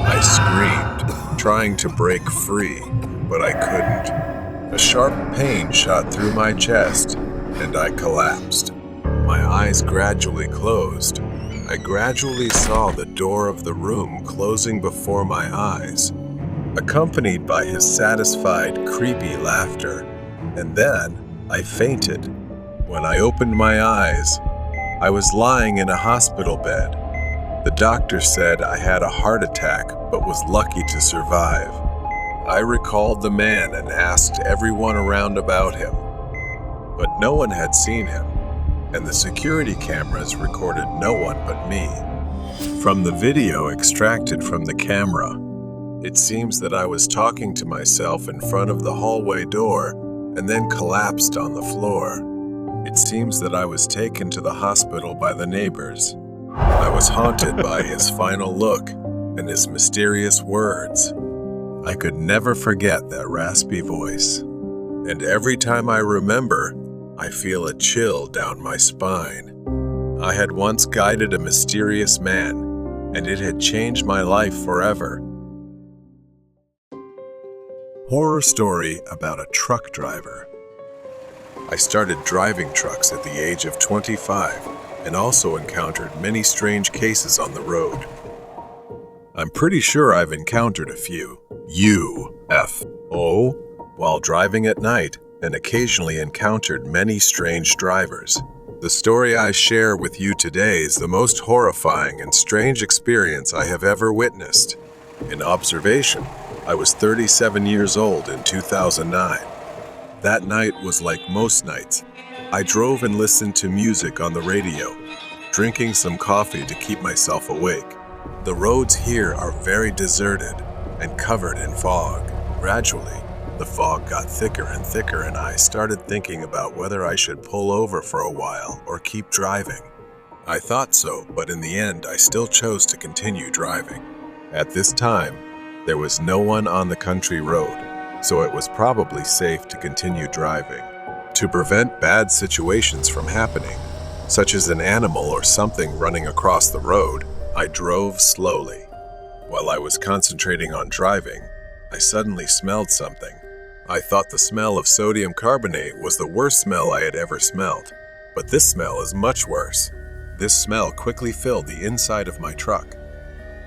I screamed, trying to break free, but I couldn't. A sharp pain shot through my chest, and I collapsed. My eyes gradually closed. I gradually saw the door of the room closing before my eyes, accompanied by his satisfied, creepy laughter. And then I fainted. When I opened my eyes, I was lying in a hospital bed. The doctor said I had a heart attack, but was lucky to survive. I recalled the man and asked everyone around about him, but no one had seen him, and the security cameras recorded no one but me. From the video extracted from the camera, it seems that I was talking to myself in front of the hallway door and then collapsed on the floor. It seems that I was taken to the hospital by the neighbors. I was haunted by his final look and his mysterious words. I could never forget that raspy voice. And every time I remember, I feel a chill down my spine. I had once guided a mysterious man, and it had changed my life forever. Horror story about a truck driver. I started driving trucks at the age of 25 and also encountered many strange cases on the road. I'm pretty sure I've encountered a few UFO while driving at night and occasionally encountered many strange drivers. The story I share with you today is the most horrifying and strange experience I have ever witnessed. In observation, I was 37 years old in 2009. That night was like most nights. I drove and listened to music on the radio, drinking some coffee to keep myself awake. The roads here are very deserted and covered in fog. Gradually, the fog got thicker and thicker, and I started thinking about whether I should pull over for a while or keep driving. I thought so, but in the end, I still chose to continue driving. At this time, there was no one on the country road, so it was probably safe to continue driving. To prevent bad situations from happening, such as an animal or something running across the road, I drove slowly. While I was concentrating on driving, I suddenly smelled something. I thought the smell of sodium carbonate was the worst smell I had ever smelled, but this smell is much worse. This smell quickly filled the inside of my truck.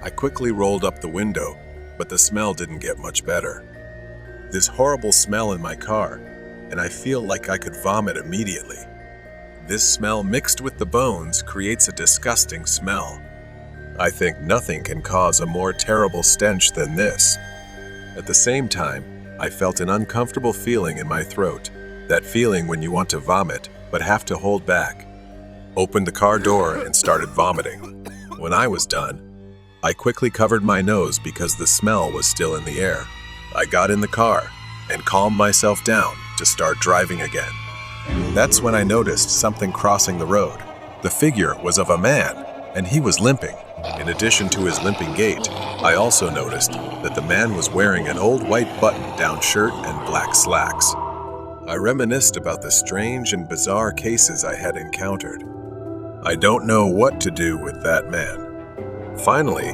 I quickly rolled up the window, but the smell didn't get much better. This horrible smell in my car, and I feel like I could vomit immediately. This smell mixed with the bones creates a disgusting smell. I think nothing can cause a more terrible stench than this. At the same time, I felt an uncomfortable feeling in my throat. That feeling when you want to vomit, but have to hold back. Opened the car door and started vomiting. When I was done, I quickly covered my nose because the smell was still in the air. I got in the car and calmed myself down to start driving again. That's when I noticed something crossing the road. The figure was of a man, and he was limping. In addition to his limping gait, I also noticed that the man was wearing an old white button-down shirt and black slacks. I reminisced about the strange and bizarre cases I had encountered. I don't know what to do with that man. Finally,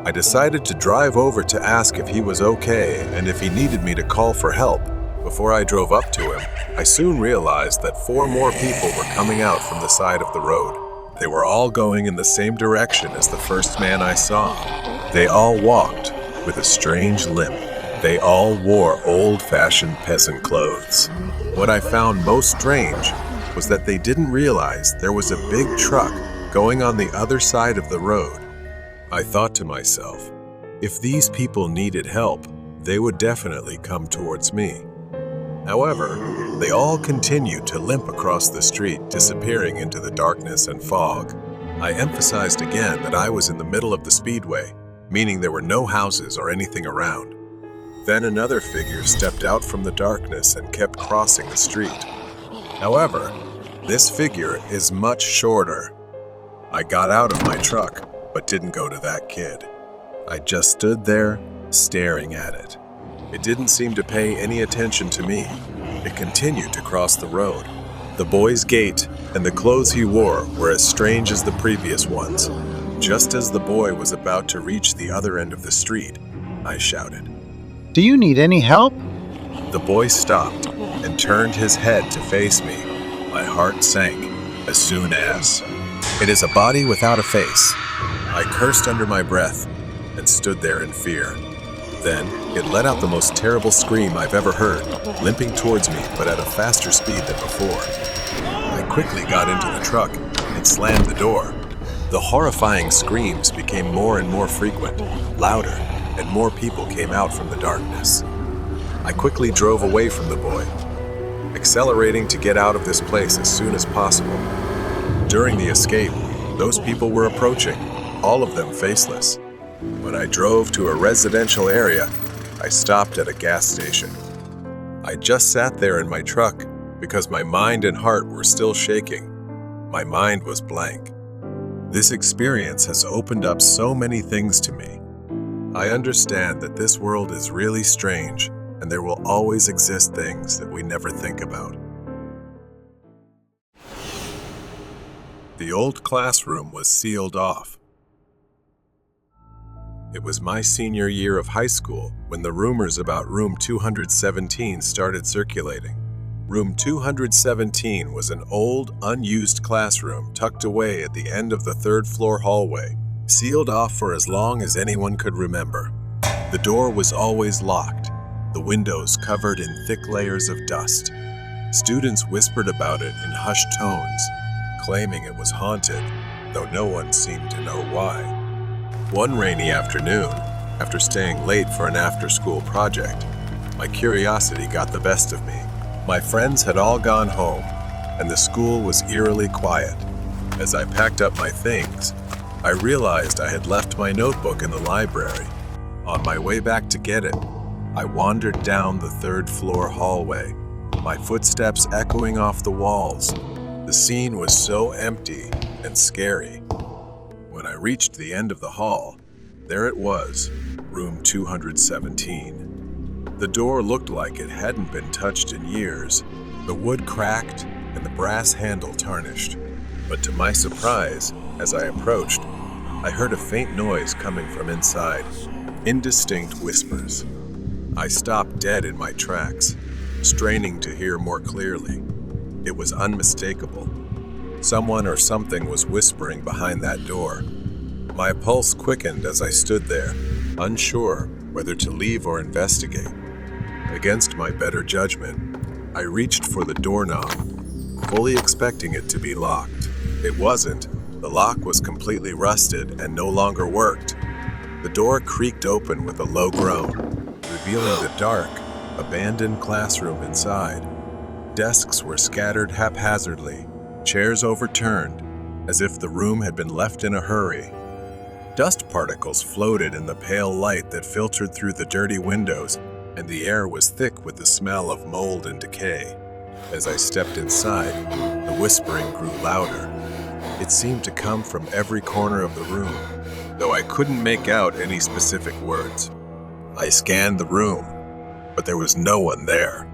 I decided to drive over to ask if he was okay and if he needed me to call for help. Before I drove up to him, I soon realized that 4 more people were coming out from the side of the road. They were all going in the same direction as the first man I saw. They all walked with a strange limp. They all wore old-fashioned peasant clothes. What I found most strange was that they didn't realize there was a big truck going on the other side of the road. I thought to myself, if these people needed help, they would definitely come towards me. However, they all continued to limp across the street, disappearing into the darkness and fog. I emphasized again that I was in the middle of the speedway, meaning there were no houses or anything around. Then another figure stepped out from the darkness and kept crossing the street. However, this figure is much shorter. I got out of my truck, but didn't go to that kid. I just stood there, staring at it. It didn't seem to pay any attention to me. It continued to cross the road. The boy's gait and the clothes he wore were as strange as the previous ones. Just as the boy was about to reach the other end of the street, I shouted, Do you need any help? The boy stopped and turned his head to face me. My heart sank as soon as. It is a body without a face. I cursed under my breath and stood there in fear. Then, it let out the most terrible scream I've ever heard, limping towards me but at a faster speed than before. I quickly got into the truck and slammed the door. The horrifying screams became more and more frequent, louder, and more people came out from the darkness. I quickly drove away from the boy, accelerating to get out of this place as soon as possible. During the escape, those people were approaching, all of them faceless. When I drove to a residential area, I stopped at a gas station. I just sat there in my truck because my mind and heart were still shaking. My mind was blank. This experience has opened up so many things to me. I understand that this world is really strange, and there will always exist things that we never think about. The old classroom was sealed off. It was my senior year of high school when the rumors about room 217 started circulating. Room 217 was an old, unused classroom tucked away at the end of the 3rd floor hallway, sealed off for as long as anyone could remember. The door was always locked, the windows covered in thick layers of dust. Students whispered about it in hushed tones, claiming it was haunted, though no one seemed to know why. One rainy afternoon, after staying late for an after-school project, my curiosity got the best of me. My friends had all gone home, and the school was eerily quiet. As I packed up my things, I realized I had left my notebook in the library. On my way back to get it, I wandered down the 3rd floor hallway, my footsteps echoing off the walls. The scene was so empty and scary. When I reached the end of the hall, there it was, room 217. The door looked like it hadn't been touched in years, the wood cracked and the brass handle tarnished. But to my surprise, as I approached, I heard a faint noise coming from inside, indistinct whispers. I stopped dead in my tracks, straining to hear more clearly. It was unmistakable. Someone or something was whispering behind that door. My pulse quickened as I stood there, unsure whether to leave or investigate. Against my better judgment, I reached for the doorknob, fully expecting it to be locked. It wasn't. The lock was completely rusted and no longer worked. The door creaked open with a low groan, revealing the dark, abandoned classroom inside. Desks were scattered haphazardly, chairs overturned, as if the room had been left in a hurry. Dust particles floated in the pale light that filtered through the dirty windows, and the air was thick with the smell of mold and decay. As I stepped inside, the whispering grew louder. It seemed to come from every corner of the room, though I couldn't make out any specific words. I scanned the room, but there was no one there.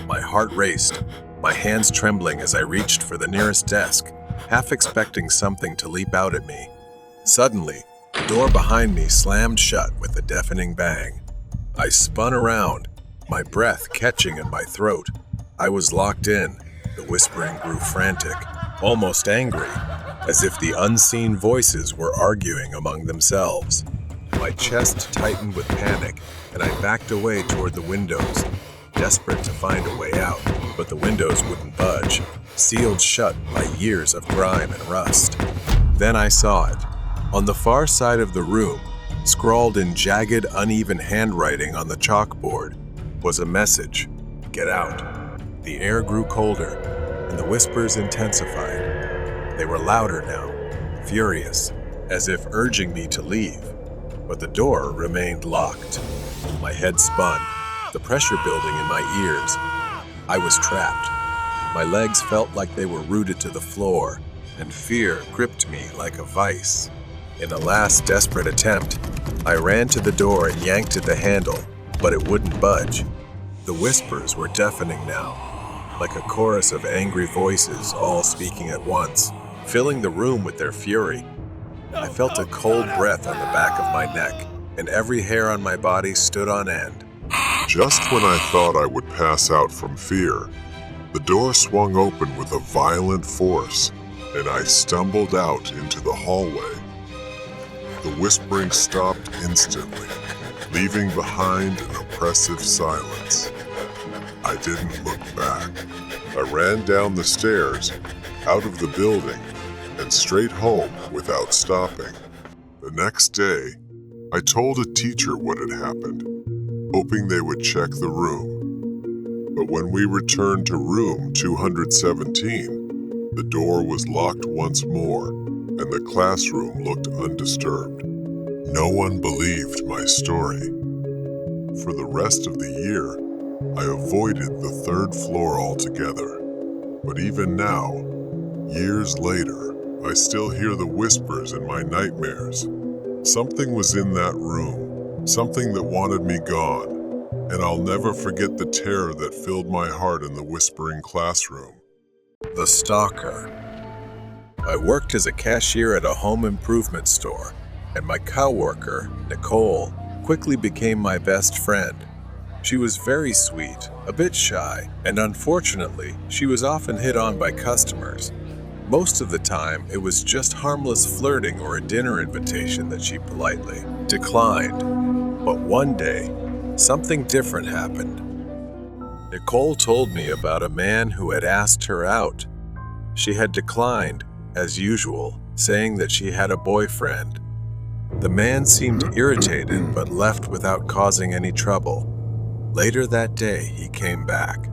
My heart raced, my hands trembling as I reached for the nearest desk, half expecting something to leap out at me. Suddenly, the door behind me slammed shut with a deafening bang. I spun around, my breath catching in my throat. I was locked in. The whispering grew frantic, almost angry, as if the unseen voices were arguing among themselves. My chest tightened with panic, and I backed away toward the windows, desperate to find a way out. But the windows wouldn't budge, sealed shut by years of grime and rust. Then I saw it. On the far side of the room, scrawled in jagged, uneven handwriting on the chalkboard, was a message: "Get out." The air grew colder, and the whispers intensified. They were louder now, furious, as if urging me to leave. But the door remained locked. My head spun, the pressure building in my ears. I was trapped. My legs felt like they were rooted to the floor, and fear gripped me like a vice. In a last desperate attempt, I ran to the door and yanked at the handle, but it wouldn't budge. The whispers were deafening now, like a chorus of angry voices all speaking at once, filling the room with their fury. I felt a cold breath on the back of my neck, and every hair on my body stood on end. Just when I thought I would pass out from fear, the door swung open with a violent force, and I stumbled out into the hallway. The whispering stopped instantly, leaving behind an oppressive silence. I didn't look back. I ran down the stairs, out of the building, and straight home without stopping. The next day, I told a teacher what had happened, hoping they would check the room. But when we returned to room 217, the door was locked once more, and the classroom looked undisturbed. No one believed my story. For the rest of the year, I avoided the third floor altogether. But even now, years later, I still hear the whispers in my nightmares. Something was in that room, something that wanted me gone, and I'll never forget the terror that filled my heart in the whispering classroom. The Stalker. I worked as a cashier at a home improvement store, and my coworker, Nicole, quickly became my best friend. She was very sweet, a bit shy, and unfortunately, she was often hit on by customers. Most of the time, it was just harmless flirting or a dinner invitation that she politely declined. But one day, something different happened. Nicole told me about a man who had asked her out. She had declined, as usual, saying that she had a boyfriend. The man seemed irritated but left without causing any trouble. Later that day, he came back.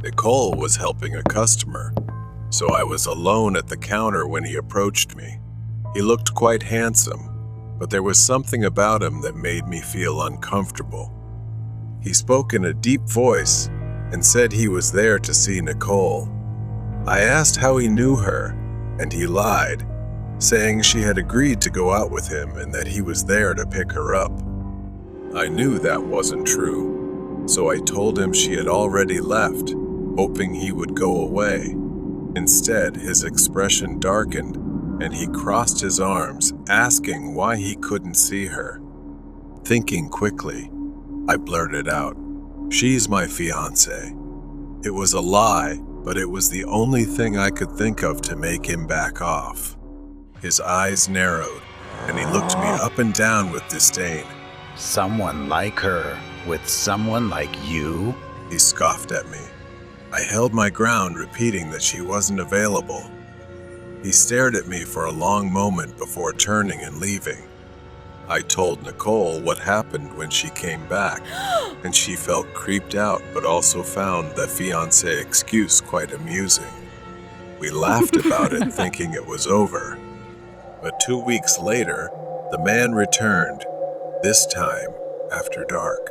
Nicole was helping a customer, so I was alone at the counter when he approached me. He looked quite handsome, but there was something about him that made me feel uncomfortable. He spoke in a deep voice and said he was there to see Nicole. I asked how he knew her, and he lied, saying she had agreed to go out with him and that he was there to pick her up. I knew that wasn't true, so I told him she had already left, hoping he would go away. Instead, his expression darkened, and he crossed his arms, asking why he couldn't see her. Thinking quickly, I blurted out, "She's my fiancée." It was a lie, but it was the only thing I could think of to make him back off. His eyes narrowed, and he looked me up and down with disdain. Someone like her with someone like you? He scoffed at me. I held my ground, repeating that she wasn't available. He stared at me for a long moment before turning and leaving. I told Nicole what happened when she came back, and she felt creeped out but also found the fiancé excuse quite amusing. We laughed about it, thinking it was over. But 2 weeks later, the man returned, this time after dark.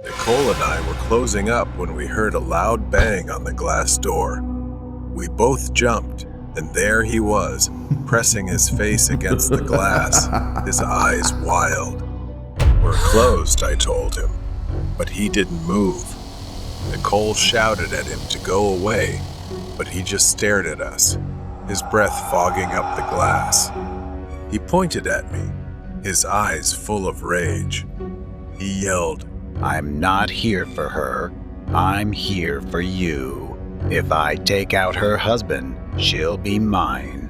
Nicole and I were closing up when we heard a loud bang on the glass door. We both jumped, and there he was, pressing his face against the glass, his eyes wild. "We're closed," I told him, but he didn't move. Nicole shouted at him to go away, but he just stared at us, his breath fogging up the glass. He pointed at me, his eyes full of rage. He yelled, I'm not here for her. I'm here for you. If I take out her husband, she'll be mine.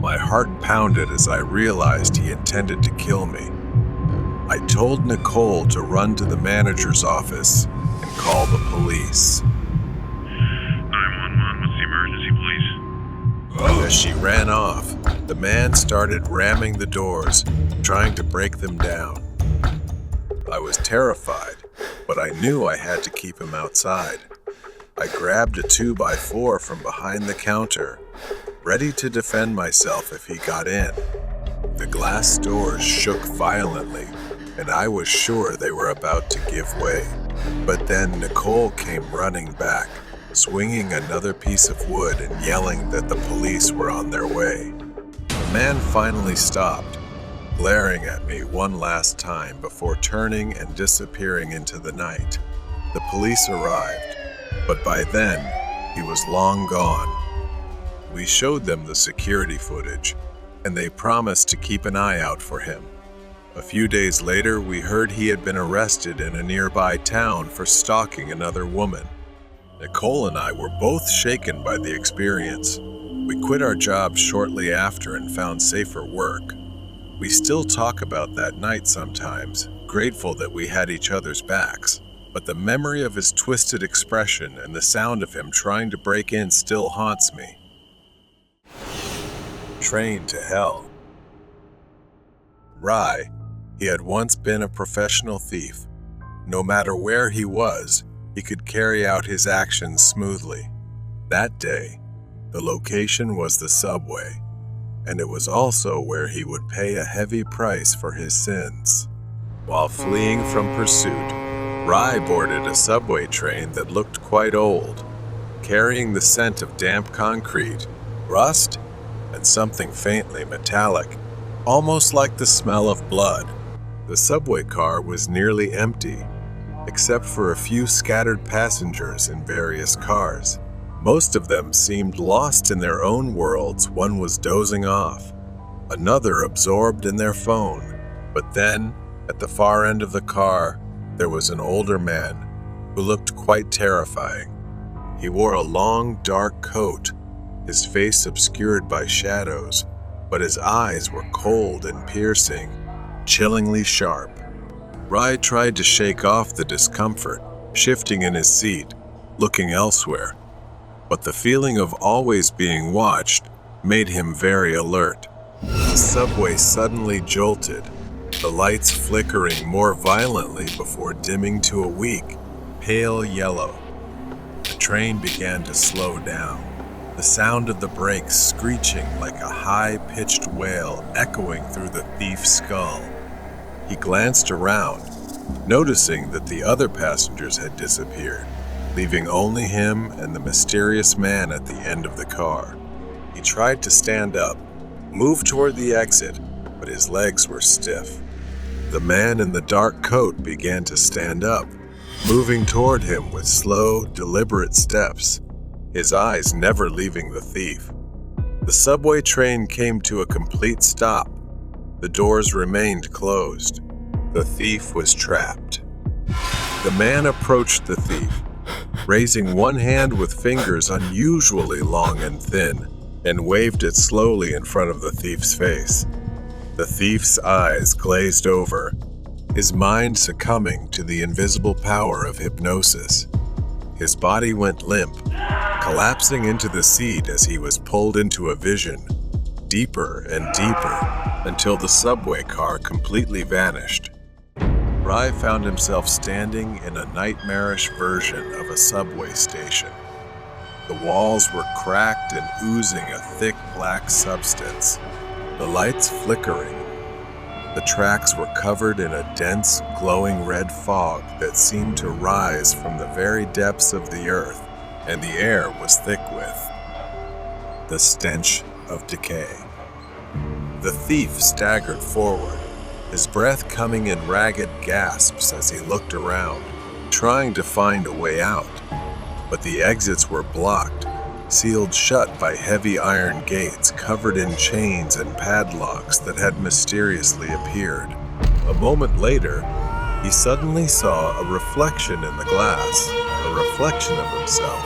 My heart pounded as I realized he intended to kill me. I told Nicole to run to the manager's office and call the police. 911, what's the emergency, please? As she ran off, the man started ramming the doors, trying to break them down. I was terrified, but I knew I had to keep him outside. I grabbed a 2x4 from behind the counter, ready to defend myself if he got in. The glass doors shook violently, and I was sure they were about to give way. But then Nicole came running back, swinging another piece of wood and yelling that the police were on their way. The man finally stopped, glaring at me one last time before turning and disappearing into the night. The police arrived, but by then, he was long gone. We showed them the security footage, and they promised to keep an eye out for him. A few days later, we heard he had been arrested in a nearby town for stalking another woman. Nicole and I were both shaken by the experience. We quit our jobs shortly after and found safer work. We still talk about that night sometimes, grateful that we had each other's backs. But the memory of his twisted expression and the sound of him trying to break in still haunts me. Trained to hell. Rai, he had once been a professional thief. No matter where he was, he could carry out his actions smoothly. That day, the location was the subway, and it was also where he would pay a heavy price for his sins. While fleeing from pursuit, Rai boarded a subway train that looked quite old, carrying the scent of damp concrete, rust, and something faintly metallic, almost like the smell of blood. The subway car was nearly empty, except for a few scattered passengers in various cars. Most of them seemed lost in their own worlds. One was dozing off, another absorbed in their phone. But then, at the far end of the car, there was an older man who looked quite terrifying. He wore a long, dark coat, his face obscured by shadows, but his eyes were cold and piercing, chillingly sharp. Rai tried to shake off the discomfort, shifting in his seat, looking elsewhere. But the feeling of always being watched made him very alert. The subway suddenly jolted, the lights flickering more violently before dimming to a weak, pale yellow. The train began to slow down, the sound of the brakes screeching like a high-pitched wail echoing through the thief's skull. He glanced around, noticing that the other passengers had disappeared, leaving only him and the mysterious man at the end of the car. He tried to stand up, move toward the exit, but his legs were stiff. The man in the dark coat began to stand up, moving toward him with slow, deliberate steps. his eyes never leaving the thief. The subway train came to a complete stop. The doors remained closed. The thief was trapped. The man approached the thief, raising one hand with fingers unusually long and thin, and waved it slowly in front of the thief's face. The thief's eyes glazed over, his mind succumbing to the invisible power of hypnosis. His body went limp, collapsing into the seat as he was pulled into a vision, deeper and deeper, until the subway car completely vanished. Rai found himself standing in a nightmarish version of a subway station. The walls were cracked and oozing a thick black substance, the lights flickering. The tracks were covered in a dense, glowing red fog that seemed to rise from the very depths of the earth, and the air was thick with the stench of decay. The thief staggered forward, his breath coming in ragged gasps as he looked around, trying to find a way out. But the exits were blocked, sealed shut by heavy iron gates covered in chains and padlocks that had mysteriously appeared. A moment later, he suddenly saw a reflection in the glass, a reflection of himself,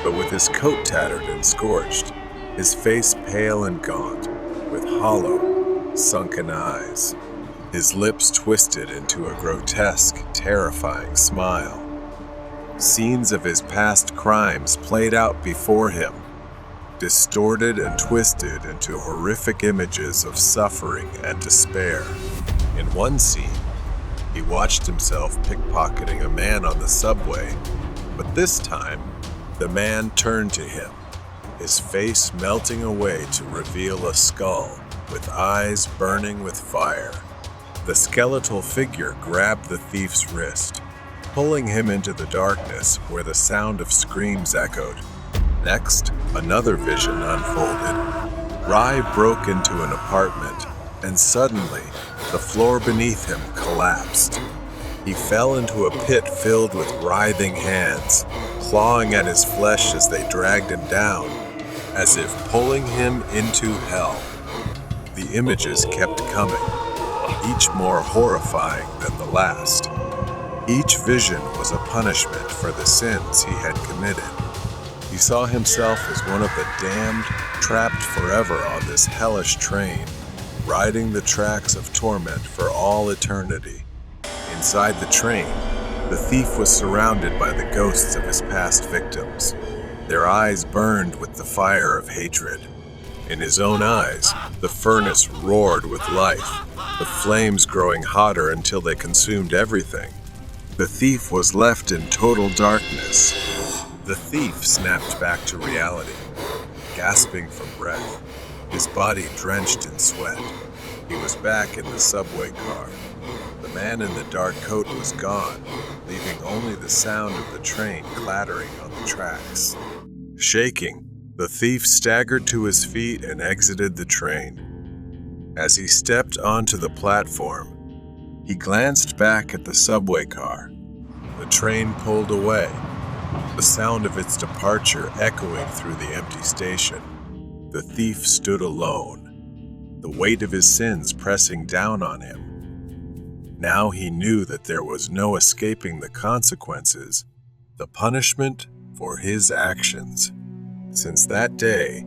but with his coat tattered and scorched, his face pale and gaunt, with hollow, sunken eyes. His lips twisted into a grotesque, terrifying smile. Scenes of his past crimes played out before him, distorted and twisted into horrific images of suffering and despair. In one scene, he watched himself pickpocketing a man on the subway, but this time, the man turned to him, his face melting away to reveal a skull with eyes burning with fire. The skeletal figure grabbed the thief's wrist, pulling him into the darkness where the sound of screams echoed. Next, another vision unfolded. Rai broke into an apartment, and suddenly, the floor beneath him collapsed. He fell into a pit filled with writhing hands, clawing at his flesh as they dragged him down, as if pulling him into hell. The images kept coming, each more horrifying than the last. Each vision was a punishment for the sins he had committed. He saw himself as one of the damned, trapped forever on this hellish train, riding the tracks of torment for all eternity. Inside the train, the thief was surrounded by the ghosts of his past victims. Their eyes burned with the fire of hatred. In his own eyes, the furnace roared with life, the flames growing hotter until they consumed everything. The thief was left in total darkness. The thief snapped back to reality, gasping for breath, his body drenched in sweat. He was back in the subway car. The man in the dark coat was gone, leaving only the sound of the train clattering on the tracks. Shaking, the thief staggered to his feet and exited the train. As he stepped onto the platform, he glanced back at the subway car. The train pulled away, the sound of its departure echoing through the empty station. The thief stood alone, the weight of his sins pressing down on him. Now he knew that there was no escaping the consequences, the punishment for his actions. Since that day,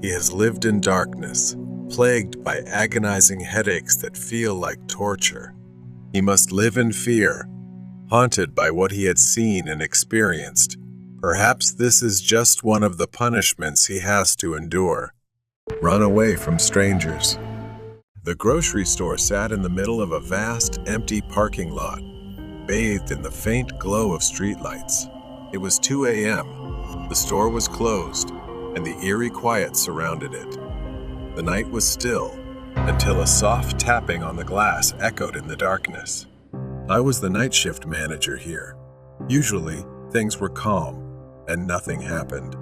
he has lived in darkness, plagued by agonizing headaches that feel like torture. He must live in fear, haunted by what he had seen and experienced. Perhaps this is just one of the punishments he has to endure. Run away from strangers. The grocery store sat in the middle of a vast, empty parking lot, bathed in the faint glow of streetlights. It was 2 a.m. The store was closed, and the eerie quiet surrounded it. The night was still, until a soft tapping on the glass echoed in the darkness. I was the night shift manager here. Usually, things were calm, and nothing happened.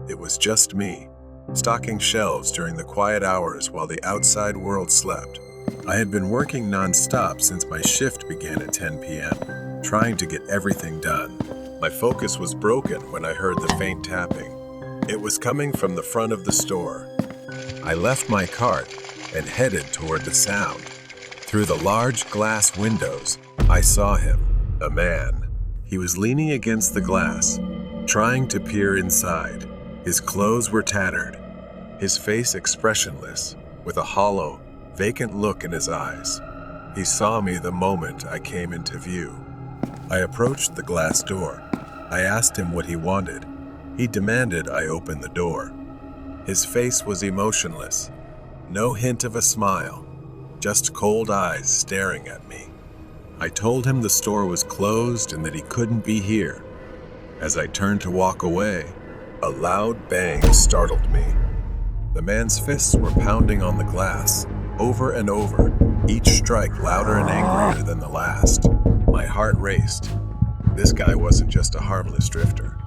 It was just me, stocking shelves during the quiet hours while the outside world slept. I had been working non-stop since my shift began at 10 p.m., trying to get everything done. My focus was broken when I heard the faint tapping. It was coming from the front of the store. I left my cart and headed toward the sound. Through the large glass windows, I saw him, a man. He was leaning against the glass, trying to peer inside. His clothes were tattered, his face expressionless, with a hollow, vacant look in his eyes. He saw me the moment I came into view. I approached the glass door. I asked him what he wanted. He demanded I open the door. His face was emotionless. No hint of a smile, just cold eyes staring at me. I told him the store was closed and that he couldn't be here. As I turned to walk away, a loud bang startled me. The man's fists were pounding on the glass, over and over, each strike louder and angrier than the last. My heart raced. This guy wasn't just a harmless drifter.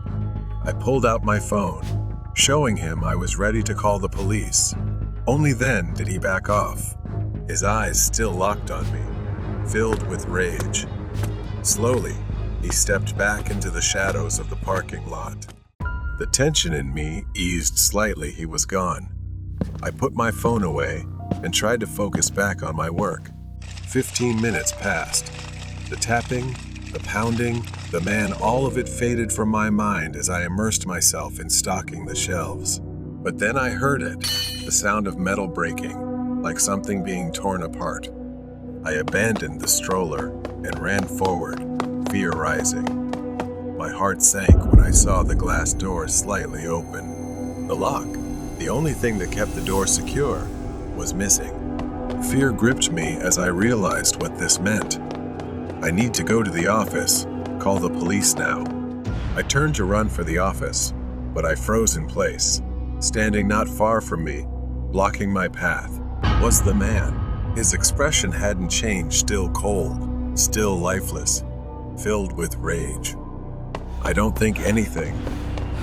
I pulled out my phone, showing him I was ready to call the police. Only then did he back off, his eyes still locked on me, filled with rage. Slowly, he stepped back into the shadows of the parking lot. The tension in me eased slightly. He was gone. I put my phone away and tried to focus back on my work. 15 minutes passed. The tapping, the pounding, the man, all of it faded from my mind as I immersed myself in stocking the shelves. But then I heard it, the sound of metal breaking, like something being torn apart. I abandoned the stroller and ran forward, fear rising. My heart sank when I saw the glass door slightly open. The lock, the only thing that kept the door secure, was missing. Fear gripped me as I realized what this meant. I need to go to the office, call the police now. I turned to run for the office, but I froze in place. Standing not far from me, blocking my path, was the man. His expression hadn't changed, still cold, still lifeless, filled with rage. I don't think anything.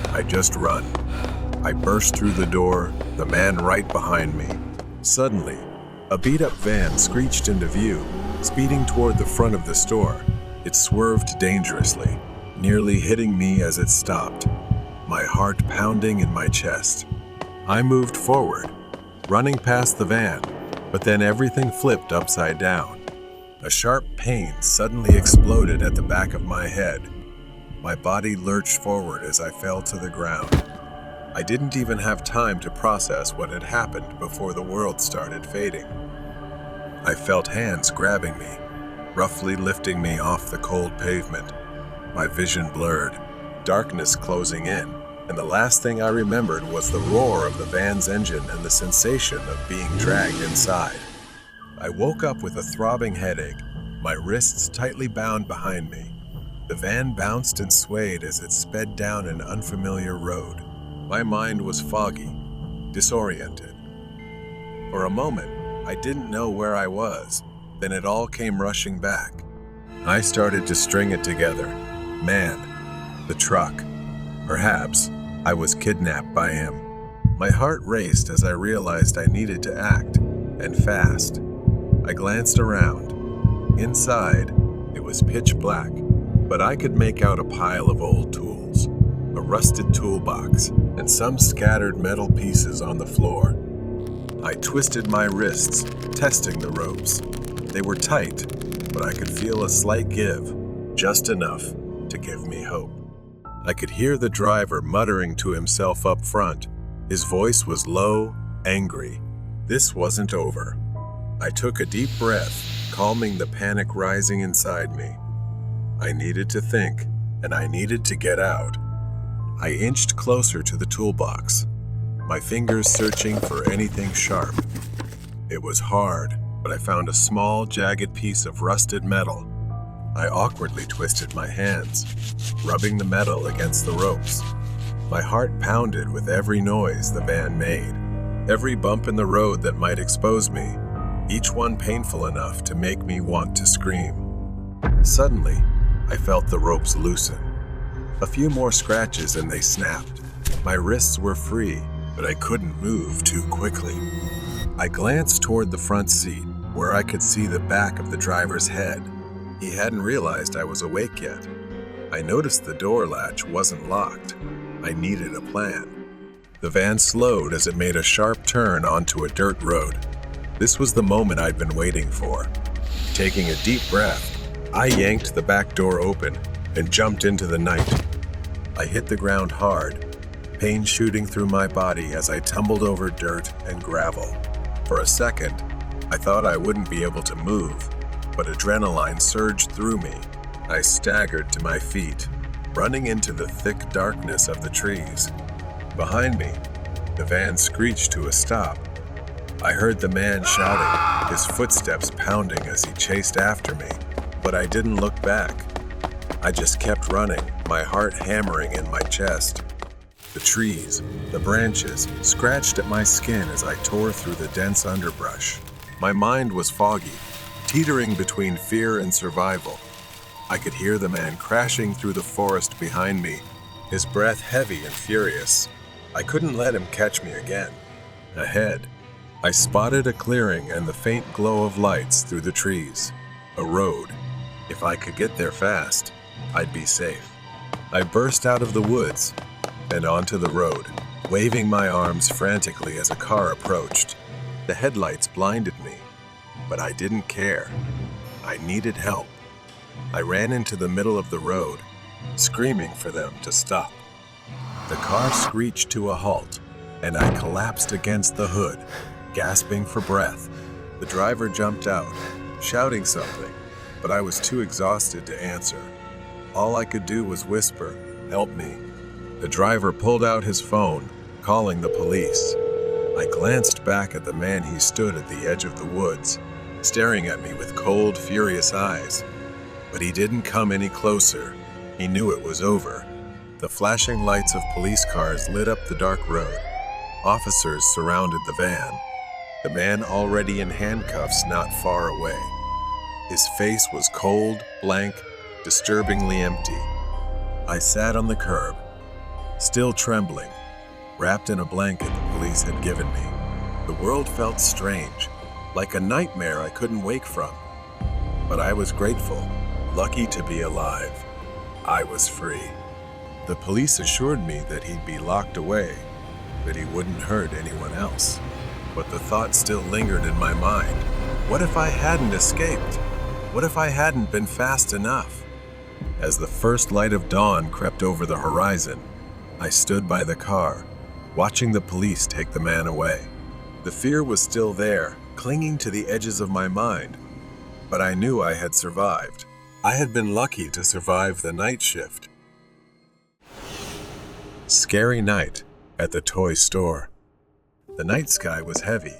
I just run. I burst through the door, the man right behind me. Suddenly, a beat-up van screeched into view, speeding toward the front of the store. It swerved dangerously, nearly hitting me as it stopped, my heart pounding in my chest. I moved forward, running past the van, but then everything flipped upside down. A sharp pain suddenly exploded at the back of my head. My body lurched forward as I fell to the ground. I didn't even have time to process what had happened before the world started fading. I felt hands grabbing me, roughly lifting me off the cold pavement. My vision blurred, darkness closing in, and the last thing I remembered was the roar of the van's engine and the sensation of being dragged inside. I woke up with a throbbing headache, my wrists tightly bound behind me. The van bounced and swayed as it sped down an unfamiliar road. My mind was foggy, disoriented. For a moment, I didn't know where I was. Then it all came rushing back. I started to string it together. Man, the truck. Perhaps I was kidnapped by him. My heart raced as I realized I needed to act, and fast. I glanced around. Inside, it was pitch black, but I could make out a pile of old tools, a rusted toolbox, and some scattered metal pieces on the floor. I twisted my wrists, testing the ropes. They were tight, but I could feel a slight give, just enough to give me hope. I could hear the driver muttering to himself up front. His voice was low, angry. This wasn't over. I took a deep breath, calming the panic rising inside me. I needed to think, and I needed to get out. I inched closer to the toolbox, my fingers searching for anything sharp. It was hard, but I found a small, jagged piece of rusted metal. I awkwardly twisted my hands, rubbing the metal against the ropes. My heart pounded with every noise the van made, every bump in the road that might expose me, each one painful enough to make me want to scream. Suddenly, I felt the ropes loosen. A few more scratches and they snapped. My wrists were free, but I couldn't move too quickly. I glanced toward the front seat, where I could see the back of the driver's head. He hadn't realized I was awake yet. I noticed the door latch wasn't locked. I needed a plan. The van slowed as it made a sharp turn onto a dirt road. This was the moment I'd been waiting for. Taking a deep breath, I yanked the back door open and jumped into the night. I hit the ground hard, pain shooting through my body as I tumbled over dirt and gravel. For a second, I thought I wouldn't be able to move, but adrenaline surged through me. I staggered to my feet, running into the thick darkness of the trees. Behind me, the van screeched to a stop. I heard the man shouting, his footsteps pounding as he chased after me, but I didn't look back. I just kept running, my heart hammering in my chest. The trees, the branches, scratched at my skin as I tore through the dense underbrush. My mind was foggy, teetering between fear and survival. I could hear the man crashing through the forest behind me, his breath heavy and furious. I couldn't let him catch me again. Ahead, I spotted a clearing and the faint glow of lights through the trees. A road. If I could get there fast, I'd be safe. I burst out of the woods and onto the road, waving my arms frantically as a car approached. The headlights blinded me, but I didn't care. I needed help. I ran into the middle of the road, screaming for them to stop. The car screeched to a halt, and I collapsed against the hood, gasping for breath. The driver jumped out, shouting something, but I was too exhausted to answer. All I could do was whisper, "Help me." The driver pulled out his phone, calling the police. I glanced back at the man. He stood at the edge of the woods, staring at me with cold, furious eyes. But he didn't come any closer. He knew it was over. The flashing lights of police cars lit up the dark road. Officers surrounded the van. The man already in handcuffs not far away. His face was cold, blank, disturbingly empty. I sat on the curb, still trembling, wrapped in a blanket the police had given me. The world felt strange, like a nightmare I couldn't wake from. But I was grateful, lucky to be alive. I was free. The police assured me that he'd be locked away, that he wouldn't hurt anyone else. But the thought still lingered in my mind. What if I hadn't escaped? What if I hadn't been fast enough? As the first light of dawn crept over the horizon, I stood by the car, watching the police take the man away. The fear was still there, clinging to the edges of my mind, but I knew I had survived. I had been lucky to survive the night shift. Scary night at the toy store. The night sky was heavy,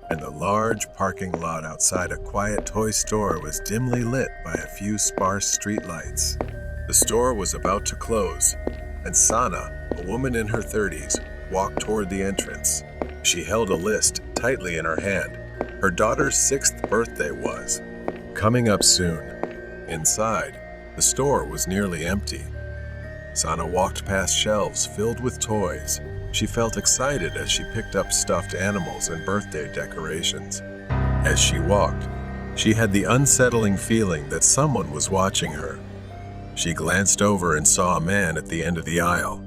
and the large parking lot outside a quiet toy store was dimly lit by a few sparse streetlights. The store was about to close, and Sana, a woman in her 30s, walked toward the entrance. She held a list tightly in her hand. Her daughter's 6th birthday was coming up soon. Inside, the store was nearly empty. Sana walked past shelves filled with toys. She felt excited as she picked up stuffed animals and birthday decorations. As she walked, she had the unsettling feeling that someone was watching her. She glanced over and saw a man at the end of the aisle.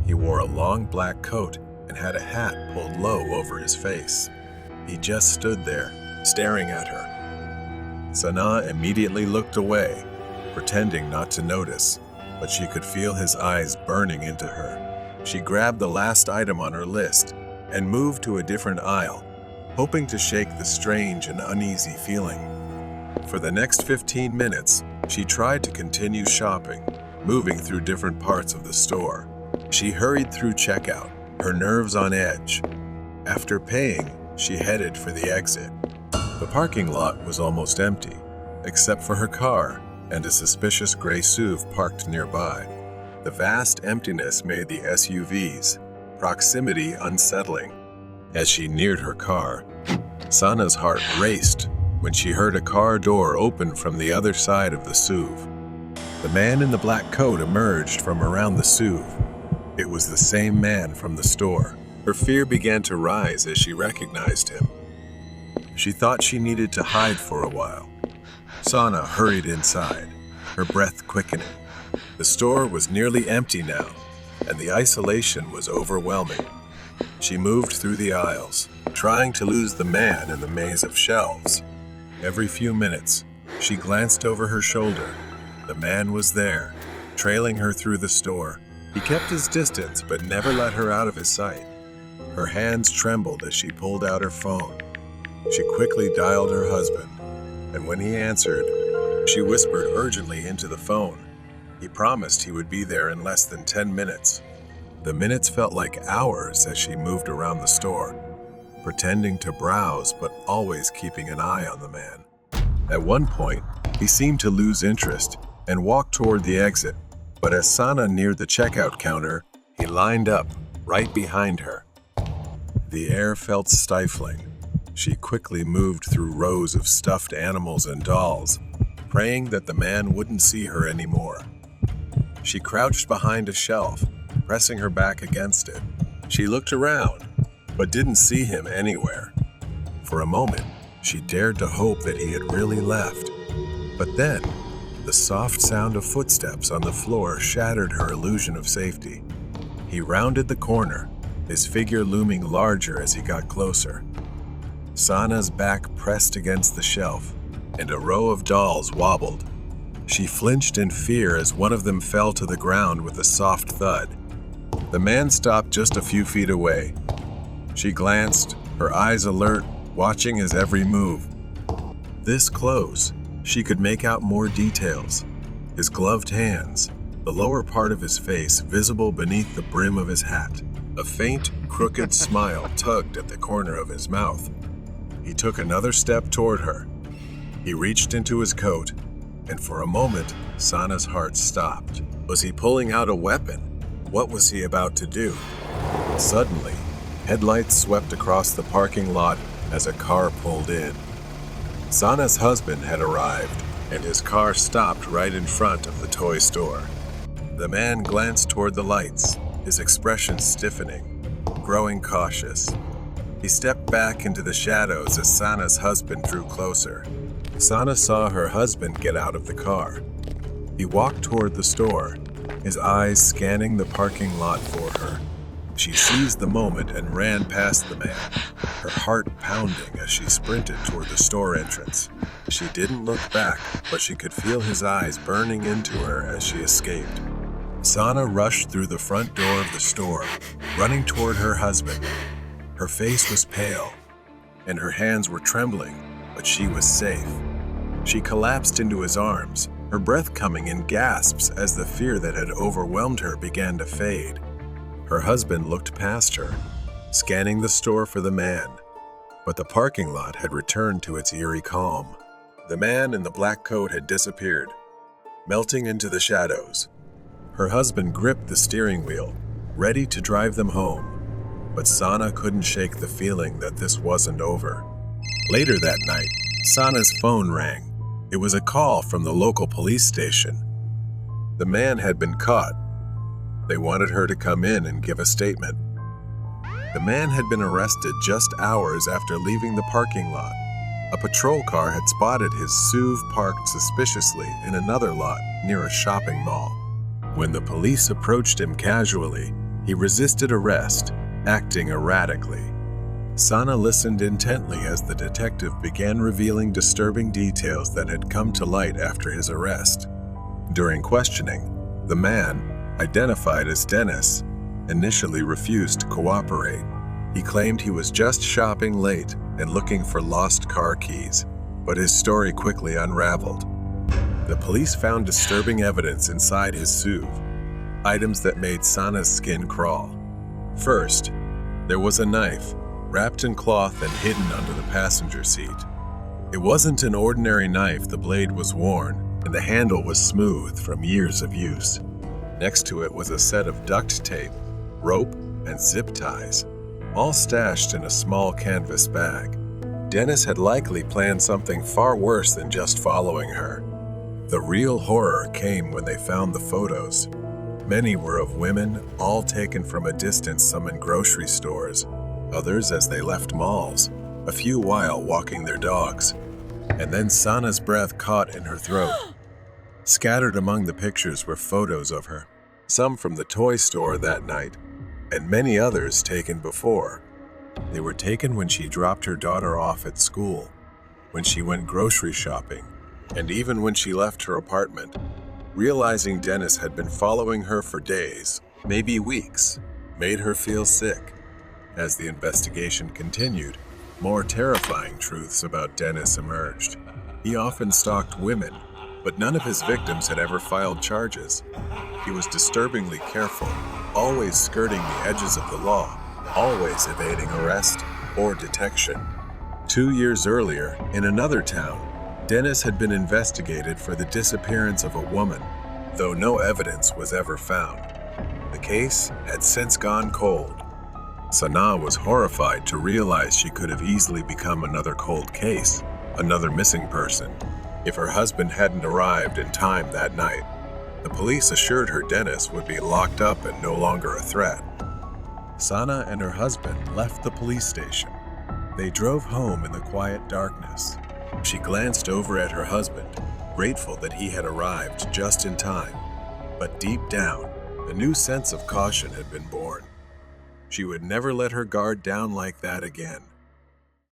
He wore a long black coat and had a hat pulled low over his face. He just stood there, staring at her. Sana immediately looked away, pretending not to notice, but she could feel his eyes burning into her. She grabbed the last item on her list and moved to a different aisle, hoping to shake the strange and uneasy feeling. For the next 15 minutes, she tried to continue shopping, moving through different parts of the store. She hurried through checkout, her nerves on edge. After paying, she headed for the exit. The parking lot was almost empty, except for her car and a suspicious gray SUV parked nearby. The vast emptiness made the SUV's proximity unsettling. As she neared her car, Sana's heart raced when she heard a car door open from the other side of the SUV. The man in the black coat emerged from around the SUV. It was the same man from the store. Her fear began to rise as she recognized him. She thought she needed to hide for a while. Sana hurried inside, her breath quickening. The store was nearly empty now, and the isolation was overwhelming. She moved through the aisles, trying to lose the man in the maze of shelves. Every few minutes, she glanced over her shoulder. The man was there, trailing her through the store. He kept his distance but never let her out of his sight. Her hands trembled as she pulled out her phone. She quickly dialed her husband, and when he answered, she whispered urgently into the phone. He promised he would be there in less than 10 minutes. The minutes felt like hours as she moved around the store, pretending to browse but always keeping an eye on the man. At one point, he seemed to lose interest and walked toward the exit, but as Sana neared the checkout counter, he lined up right behind her. The air felt stifling. She quickly moved through rows of stuffed animals and dolls, praying that the man wouldn't see her anymore. She crouched behind a shelf, pressing her back against it. She looked around, but didn't see him anywhere. For a moment, she dared to hope that he had really left. But then, the soft sound of footsteps on the floor shattered her illusion of safety. He rounded the corner, his figure looming larger as he got closer. Sana's back pressed against the shelf, and a row of dolls wobbled. She flinched in fear as one of them fell to the ground with a soft thud. The man stopped just a few feet away. She glanced, her eyes alert, watching his every move. This close, she could make out more details. His gloved hands, the lower part of his face visible beneath the brim of his hat. A faint, crooked smile tugged at the corner of his mouth. He took another step toward her. He reached into his coat, and for a moment, Sana's heart stopped. Was he pulling out a weapon? What was he about to do? Suddenly, headlights swept across the parking lot as a car pulled in. Sana's husband had arrived, and his car stopped right in front of the toy store. The man glanced toward the lights, his expression stiffening, growing cautious. He stepped back into the shadows as Sana's husband drew closer. Sana saw her husband get out of the car. He walked toward the store, his eyes scanning the parking lot for her. She seized the moment and ran past the man, her heart pounding as she sprinted toward the store entrance. She didn't look back, but she could feel his eyes burning into her as she escaped. Sana rushed through the front door of the store, running toward her husband. Her face was pale, and her hands were trembling, but she was safe. She collapsed into his arms, her breath coming in gasps as the fear that had overwhelmed her began to fade. Her husband looked past her, scanning the store for the man, but the parking lot had returned to its eerie calm. The man in the black coat had disappeared, melting into the shadows. Her husband gripped the steering wheel, ready to drive them home, but Sana couldn't shake the feeling that this wasn't over. Later that night, Sana's phone rang. It was a call from the local police station. The man had been caught. They wanted her to come in and give a statement. The man had been arrested just hours after leaving the parking lot. A patrol car had spotted his SUV parked suspiciously in another lot near a shopping mall. When the police approached him casually, he resisted arrest, acting erratically. Sana listened intently as the detective began revealing disturbing details that had come to light after his arrest. During questioning, the man, identified as Dennis, initially refused to cooperate. He claimed he was just shopping late and looking for lost car keys, but his story quickly unraveled. The police found disturbing evidence inside his SUV, items that made Sana's skin crawl. First, there was a knife, wrapped in cloth and hidden under the passenger seat. It wasn't an ordinary knife. The blade was worn, and the handle was smooth from years of use. Next to it was a set of duct tape, rope, and zip ties, all stashed in a small canvas bag. Dennis had likely planned something far worse than just following her. The real horror came when they found the photos. Many were of women, all taken from a distance, some in grocery stores, others as they left malls, a few while walking their dogs. And then Sana's breath caught in her throat. Scattered among the pictures were photos of her, some from the toy store that night, and many others taken before. They were taken when she dropped her daughter off at school, when she went grocery shopping, and even when she left her apartment. Realizing Dennis had been following her for days, maybe weeks, made her feel sick. As the investigation continued, more terrifying truths about Dennis emerged. He often stalked women, but none of his victims had ever filed charges. He was disturbingly careful, always skirting the edges of the law, always evading arrest or detection. 2 years earlier, in another town, Dennis had been investigated for the disappearance of a woman, though no evidence was ever found. The case had since gone cold. Sanaa was horrified to realize she could have easily become another cold case, another missing person, if her husband hadn't arrived in time that night. The police assured her Dennis would be locked up and no longer a threat. Sanaa and her husband left the police station. They drove home in the quiet darkness. She glanced over at her husband, grateful that he had arrived just in time. But deep down, a new sense of caution had been born. She would never let her guard down like that again.